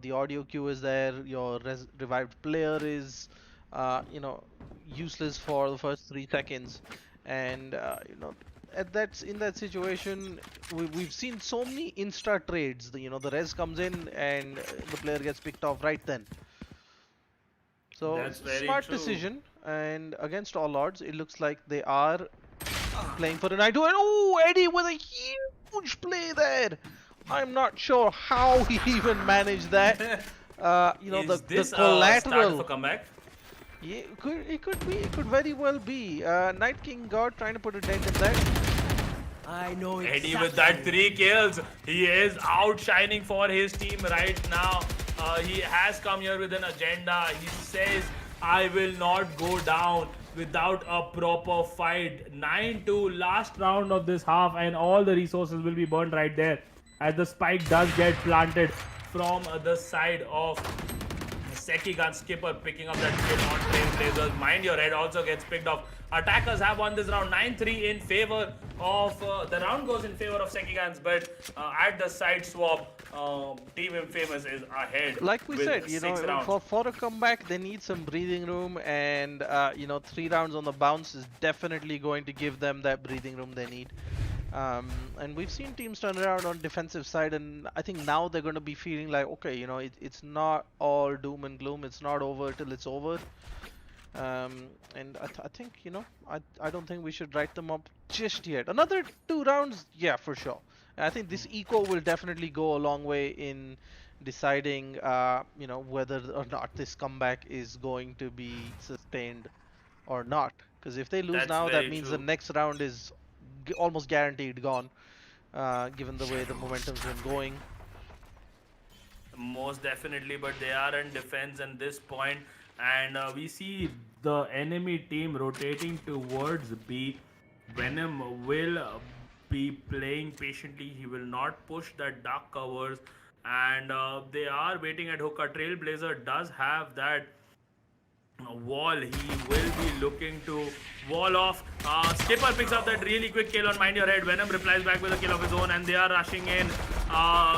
S5: the audio cue is there. Your revived player is you know, useless for the first 3 seconds, and you know, in that situation, we've seen so many insta trades. You know, the res comes in and the player gets picked off right then. So
S2: That's very
S5: smart
S2: true.
S5: decision, and against all odds, it looks like they are playing for the night. And oh, Eddie with a huge play there. I'm not sure how he even managed that. You know,
S2: Is
S5: the
S2: this a start of a
S5: collateral.
S2: comeback?
S5: Yeah, it could very well be. Night King God trying to put a dent in that.
S1: I know
S2: Eddie with that 3 kills. He is outshining for his team right now. He has come here with an agenda. He says, I will not go down without a proper fight.
S6: 9-2, last round of this half, and all the resources will be burned right there as the spike does get planted
S2: From the side of Sekigan, Skipper picking up that kill on Trailblazers. Mind your head also gets picked off. Attackers have won this round 9-3 in favor of the round goes in favor of Sekigans, but at the side swap, Team Infamous is ahead.
S5: Like we
S2: with
S5: said, you know,
S2: 6 rounds.
S5: for a comeback, they need some breathing room, and you know, 3 rounds on the bounce is definitely going to give them that breathing room they need. And we've seen teams turn around on defensive side, and I think now they're going to be feeling like, okay, you know, it's not all doom and gloom. It's not over till it's over. And I think, you know, I don't think we should write them up just yet. Another 2 rounds, yeah, for sure. And I think this eco will definitely go a long way in deciding, you know, whether or not this comeback is going to be sustained or not. Because if they lose
S2: That's
S5: now, that
S2: very
S5: means
S2: true.
S5: the next round is almost guaranteed gone, given the way the momentum's been going.
S2: Most definitely, but they are in defense at this point, and we see
S6: the enemy team rotating towards B.
S2: Venom will be playing patiently. He will not push the dark covers, and they are waiting at hookah. Trailblazer does have that wall. He will be looking to wall off. Skipper picks up that really quick kill on Mind Your Head. Venom replies back with a kill of his own, and they are rushing in.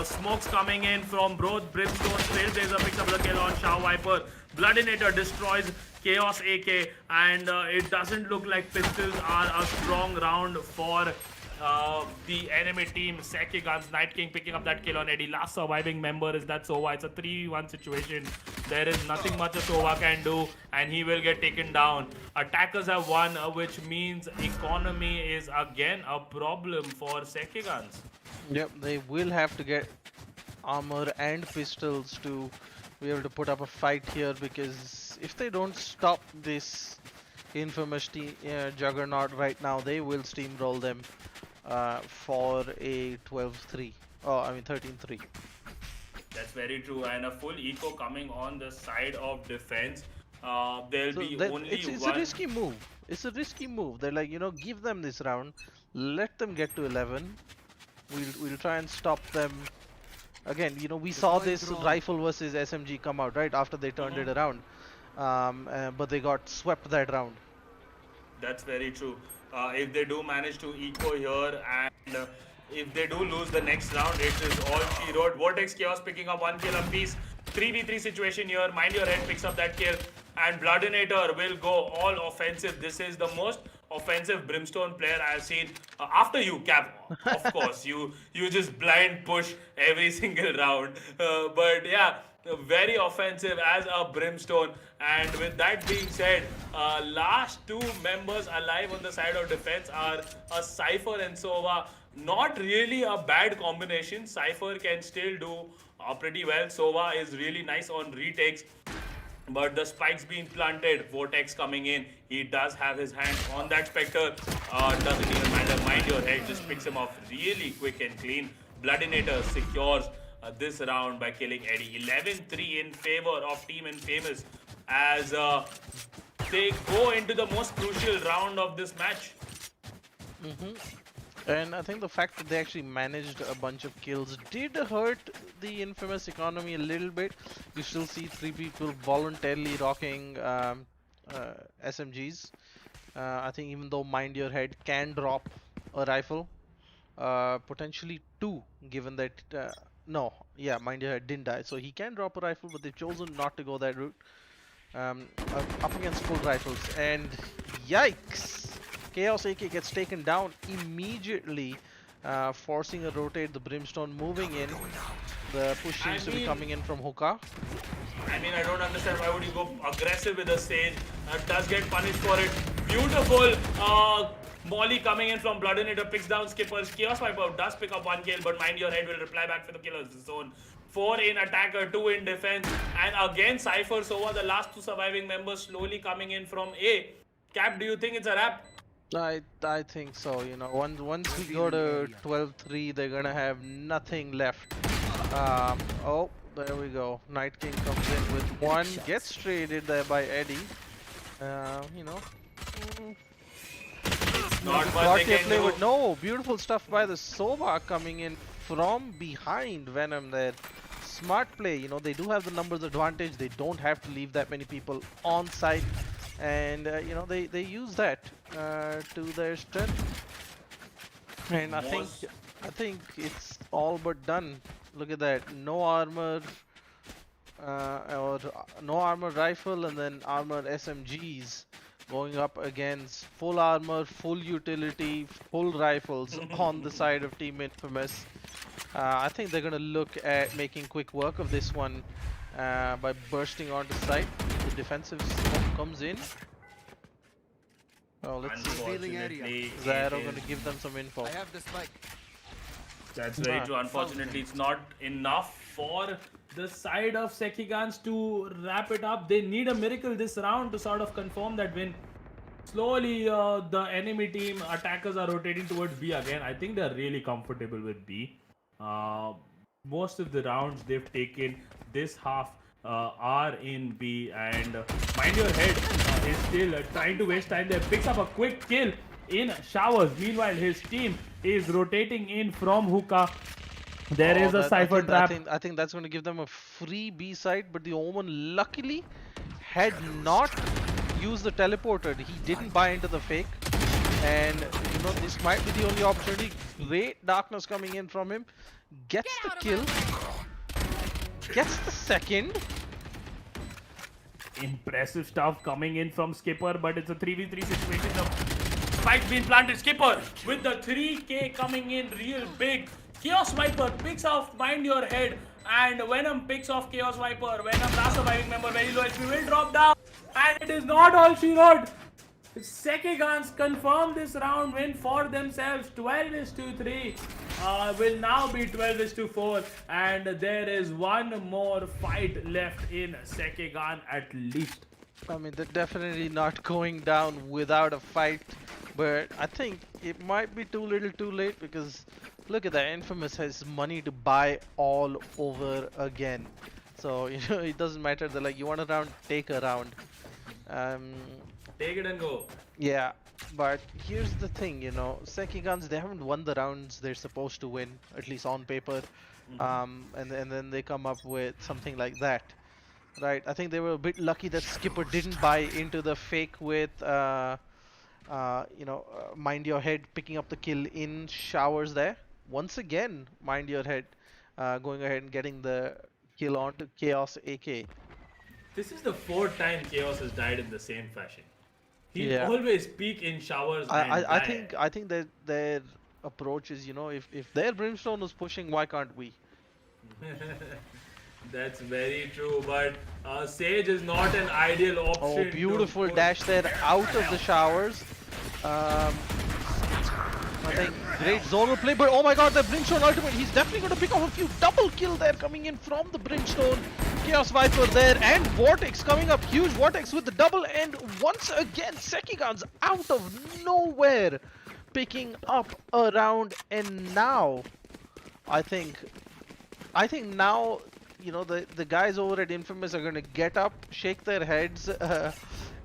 S2: Smokes coming in from both Brimstone. Trailblazer picks up the kill on Shaw Viper. Bloodinator destroys Chaos AK, and it doesn't look like pistols are a strong round for the enemy team. Sekigans, Night King picking up that kill on Eddie. Last surviving member is that Sova. It's a 3v1 situation. There is nothing much a Sova can do, and he will get taken down. Attackers have won, which means economy is again a problem for Sekigans.
S5: Yep, they will have to get armor and pistols to be able to put up a fight here, because if they don't stop this infamous juggernaut right now, they will steamroll them for a 12-3. Oh, I mean 13-3.
S2: That's very true, and a full eco coming on the side of defense. There'll
S5: So
S2: be only
S5: it's
S2: one.
S5: a risky move. It's a risky move. They're like, you know, give them this round, let them get to 11. We'll try and stop them. Again, you know, we saw this rifle versus SMG come out right after they turned it around, but they got swept that round.
S2: That's very true. If they do manage to eco here, and if they do lose the next round, it is all she wrote. Vortex Chaos picking up 1 kill apiece. 3v3 situation here. Mind Your Head picks up that kill, and Bloodinator will go all offensive. This is the most offensive Brimstone player I've seen. After you, Cap, of course. You just blind push every single round. But yeah, very offensive as a Brimstone. And with that being said, last 2 members alive on the side of defense are a Cypher and Sova. Not really a bad combination. Cypher can still do pretty well. Sova is really nice on retakes. But the spikes being planted, Vortex coming in, he does have his hand on that Spectre. Doesn't even matter. Mind Your Head just picks him off really quick and clean. Bloodinator secures this round by killing Eddie. 11-3 in favor of Team Infamous as they go into the most crucial round of this match.
S5: And I think the fact that they actually managed a bunch of kills did hurt the Infamous economy a little bit. You still see 3 people voluntarily rocking SMGs. I think even though Mind Your Head can drop a rifle, potentially 2, given that no, yeah, Mind Your Head didn't die, so he can drop a rifle, but they've chosen not to go that route. up against full rifles, and yikes! Chaos AK gets taken down immediately, forcing a rotate. The Brimstone moving in. The push seems to be coming in from Hookah.
S2: I mean, I don't understand why would you go aggressive with the Sage. Does get punished for it. Beautiful Molly coming in from Bloodinator, picks down Skippers. Chaos Viper does pick up 1 kill, but mind your head will reply back for the killer's zone. 4 in attacker, 2 in defense, and again Cypher Sova, the last 2 surviving members, slowly coming in from A. Cap, do you think it's a wrap?
S5: I think so. You know, once we go to 12-3, they're gonna have nothing left. Oh, there we go. Night King comes in with 1, gets traded there by Eddie. You know.
S2: Not much they can do.
S5: With no beautiful stuff by the Sova coming in from behind Venom there. Smart play, you know, they do have the numbers advantage. They don't have to leave that many people on site, and you know, they use that to their strength. And I think it's all but done. Look at that, no armor or no armor rifle, and then armored SMGs going up against full armor, full utility, full rifles on the side of Team Infamous. I think they're gonna look at making quick work of this one by bursting onto site. The defensive smoke comes in. Oh, let's see. Zaro gonna give them some info.
S7: I have the spike.
S2: That's very true. Unfortunately, it's not enough for the side of Sekigans to wrap it up. They need a miracle this round to sort of confirm that win. Slowly, the enemy team attackers are rotating towards B again. I think they're really comfortable with B. Most of the rounds they've taken this half are in B, and mind your head is still trying to waste time there. Picks up a quick kill in Showers. Meanwhile, his team is rotating in from Hookah. There is a Cypher trap.
S5: I think that's going to give them a free B side, but the Omen luckily had not used the teleporter. He didn't buy into the fake, and you know, this might be the only opportunity. Great darkness coming in from him. Gets the kill. Gets the second.
S2: Impressive stuff coming in from Skipper, but it's a 3v3 situation. The spike being planted. Skipper with the 3k coming in real big. Chaos Viper picks off Mind Your Head, and Venom picks off Chaos Viper. Venom, last surviving member, very low HP, will drop down, and it is not all she wrote. Sekigans confirm this round win for themselves. 12-3 will now be 12-4, and there is one more fight left in Sekigan at least.
S5: I mean, they're definitely not going down without a fight, but I think it might be too little too late, because look at that, Infamous has money to buy all over again. So, you know, it doesn't matter. They're like, you want a round, take a round.
S2: Take it and go.
S5: Yeah, but here's the thing, you know, Sekigans, they haven't won the rounds they're supposed to win, at least on paper. And then they come up with something like that. Right, I think they were a bit lucky that Skipper didn't buy into the fake with, you know, Mind Your Head picking up the kill in Showers there. Once again, Mind Your Head going ahead and getting the kill onto Chaos AK.
S2: This is the 4th time Chaos has died in the same fashion. He
S5: Yeah.
S2: always peak in Showers. And
S5: I
S2: die.
S5: think that their approach is, you know, if their Brimstone was pushing, why can't we?
S2: That's very true, but Sage is not an ideal option.
S5: Oh, beautiful dash there out of the Showers. I think great zonal play, but oh my god, the Brimstone ultimate, he's definitely going to pick off a few. Double kill there coming in from the Brimstone. Chaos Viper there, and Vortex coming up, huge Vortex with the double, and once again, Sekigans out of nowhere picking up a round, and now, I think now, you know, the guys over at Infamous are going to get up, shake their heads,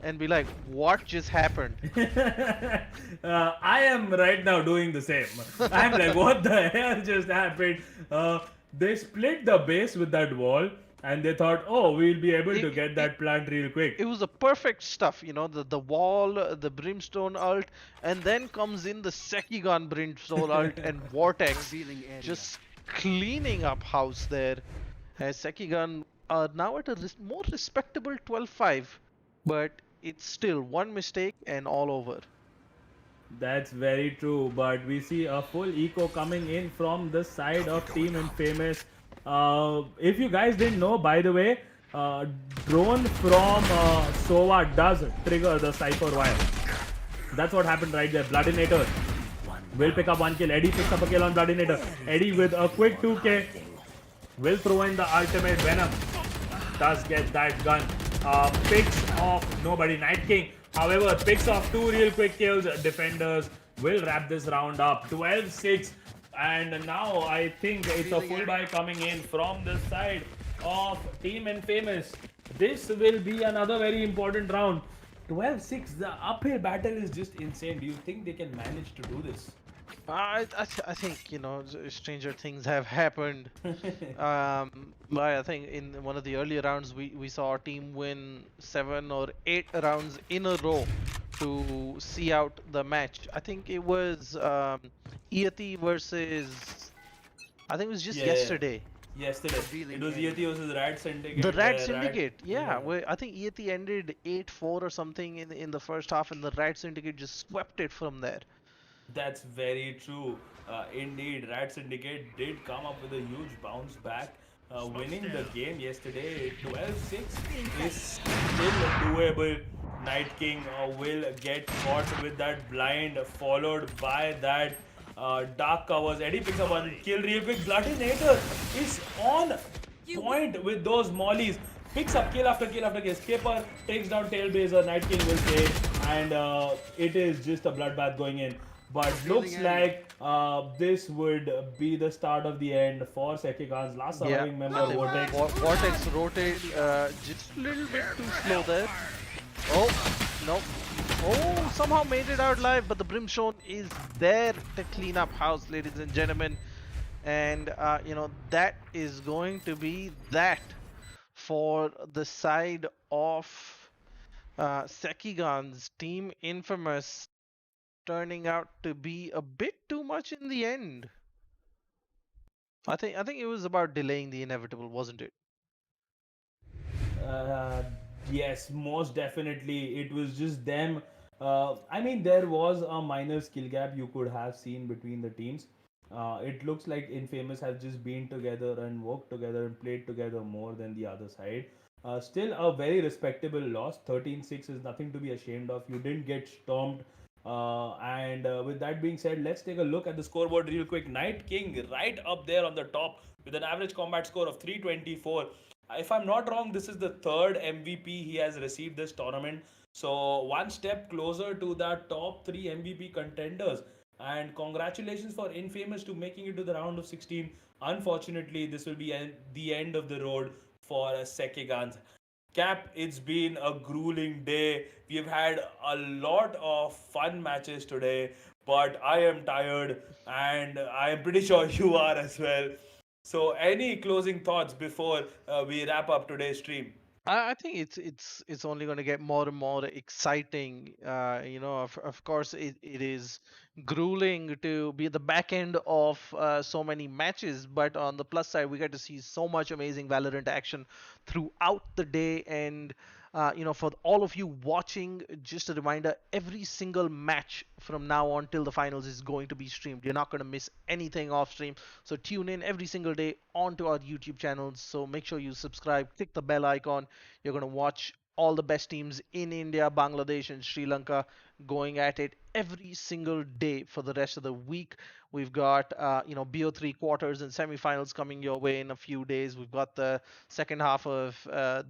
S5: and be like, what just happened?
S2: I am right now doing the same. I'm like, what the hell just happened? They split the base with that wall, and they thought, oh, we'll be able to get that plant real quick.
S5: It was the perfect stuff, you know, the wall, the Brimstone ult, and then comes in the Sekigan Brimstone ult and Vortex just cleaning up house there. As Sekigan are now at a more respectable 12-5, but it's still one mistake and all over.
S6: That's very true, but we see a full eco coming in from the side of Team Infamous. If you guys didn't know, by the way, drone from Sova does trigger the Cypher wire. That's what happened right there. Bloodinator will pick up one kill. Eddie picks up a kill on Bloodinator. Eddie with a quick 2k will throw in the ultimate Venom. Does get that gun. Picks off nobody. Night King, however, picks off 2 real quick kills. Defenders will wrap this round up. 12-6. And now I think it's a full buy coming in from the side of Team Infamous. This will be another very important round. 12-6. The uphill battle is just insane. Do you think they can manage to do this?
S5: I think, stranger things have happened. But I think in one of the earlier rounds, we saw our team win 7 or 8 rounds in a row to see out the match. I think it was Yeti versus, I think it was just
S6: Yeah,
S5: yesterday.
S6: yesterday. It was Yeti versus Rad Syndicate.
S5: The Rad
S6: where
S5: Syndicate, yeah.
S6: yeah.
S5: Where I think Yeti ended 8-4 or something in the first half, and the Rad Syndicate just swept it from there.
S6: That's very true. Indeed, Rat Syndicate did come up with a huge bounce back, winning the game yesterday. 12-6 is still doable. Night King will get caught with that blind, followed by that dark covers. Eddie picks up one kill real quick. Bloodinator is on point with those mollies. Picks up kill after kill after kill. Skipper takes down Tailbazer. Night King will stay, and it is just a bloodbath going in. But looks like this would be the start of the end for Sekigan's last surviving member, Vortex.
S5: Vortex rotate just a little bit too slow there. Oh, no. Oh, somehow made it out live, but the Brimstone is there to clean up house, ladies and gentlemen. And, that is going to be that for the side of Sekigan's Team Infamous, turning out to be a bit too much in the end. I think it was about delaying the inevitable, wasn't it?
S6: Yes, most definitely. It was just them. I mean, there was a minor skill gap you could have seen between the teams. It looks like Infamous have just been together and worked together and played together more than the other side. Still a very respectable loss. 13-6 is nothing to be ashamed of. You didn't get stomped. And with that being said, let's take a look at the scoreboard real quick. Night King right up there on the top with an average combat score of 324. If I'm not wrong, this is the third MVP he has received this tournament. So one step closer to that top 3 MVP contenders. And congratulations for Infamous to making it to the round of 16. Unfortunately, this will be the end of the road for Sekigans. Cap, it's been a grueling day. We've had a lot of fun matches today, but I am tired and I am pretty sure you are as well. So, any closing thoughts before we wrap up today's stream?
S5: I think it's only going to get more and more exciting. Of course, it is grueling to be at the back end of so many matches, but on the plus side, we get to see so much amazing Valorant action throughout the day. And for all of you watching, just a reminder: every single match from now on till the finals is going to be streamed. You're not going to miss anything off stream. So tune in every single day onto our YouTube channels. So make sure you subscribe, click the bell icon. You're going to watch all the best teams in India, Bangladesh, and Sri Lanka going at it every single day for the rest of the week. We've got BO3 quarters and semifinals coming your way in a few days. We've got the second half of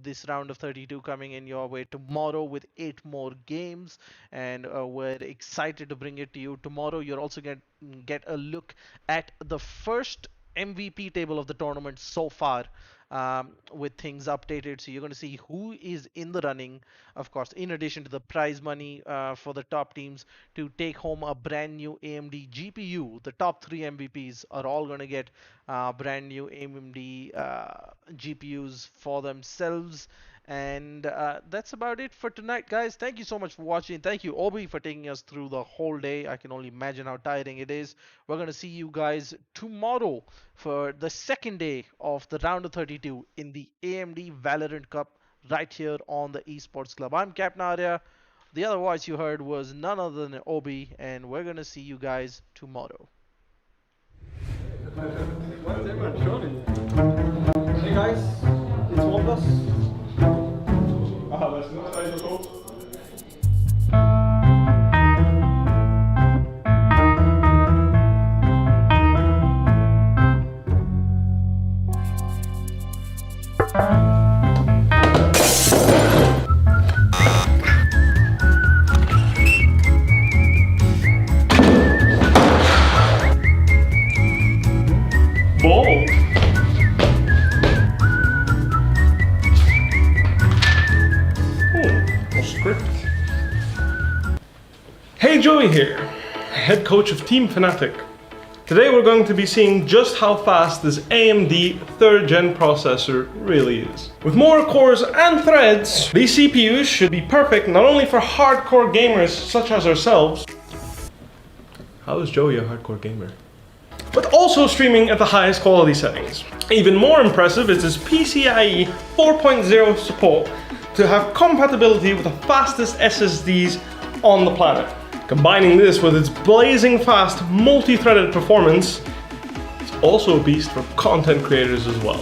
S5: this round of 32 coming in your way tomorrow with 8 more games, and we're excited to bring it to you tomorrow. You're also going to get a look at the first MVP table of the tournament so far, with things updated. So you're going to see who is in the running, of course, in addition to the prize money for the top teams to take home a brand new AMD GPU. The top 3 MVPs are all going to get brand new AMD GPUs for themselves. And that's about it for tonight, guys. Thank you so much for watching. Thank you, Obi, for taking us through the whole day. I can only imagine how tiring it is. We're going to see you guys tomorrow for the second day of the round of 32 in the AMD Valorant Cup right here on the Esports Club. I'm Captain Arya. The other voice you heard was none other than Obi, and we're going to see you guys tomorrow.
S3: Hey guys, it's one plus. That's not a ball. Script. Hey, Joey here, head coach of Team Fnatic. Today we're going to be seeing just how fast this AMD 3rd gen processor really is. With more cores and threads, these CPUs should be perfect not only for hardcore gamers such as ourselves. How is Joey a hardcore gamer? But also streaming at the highest quality settings. Even more impressive is this PCIe 4.0 support to have compatibility with the fastest SSDs on the planet. Combining this with its blazing fast multi-threaded performance, it's also a beast for content creators as well.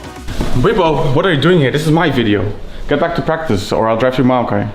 S4: Weibo, what are you doing here? This is my video. Get back to practice or I'll drive you Maokai.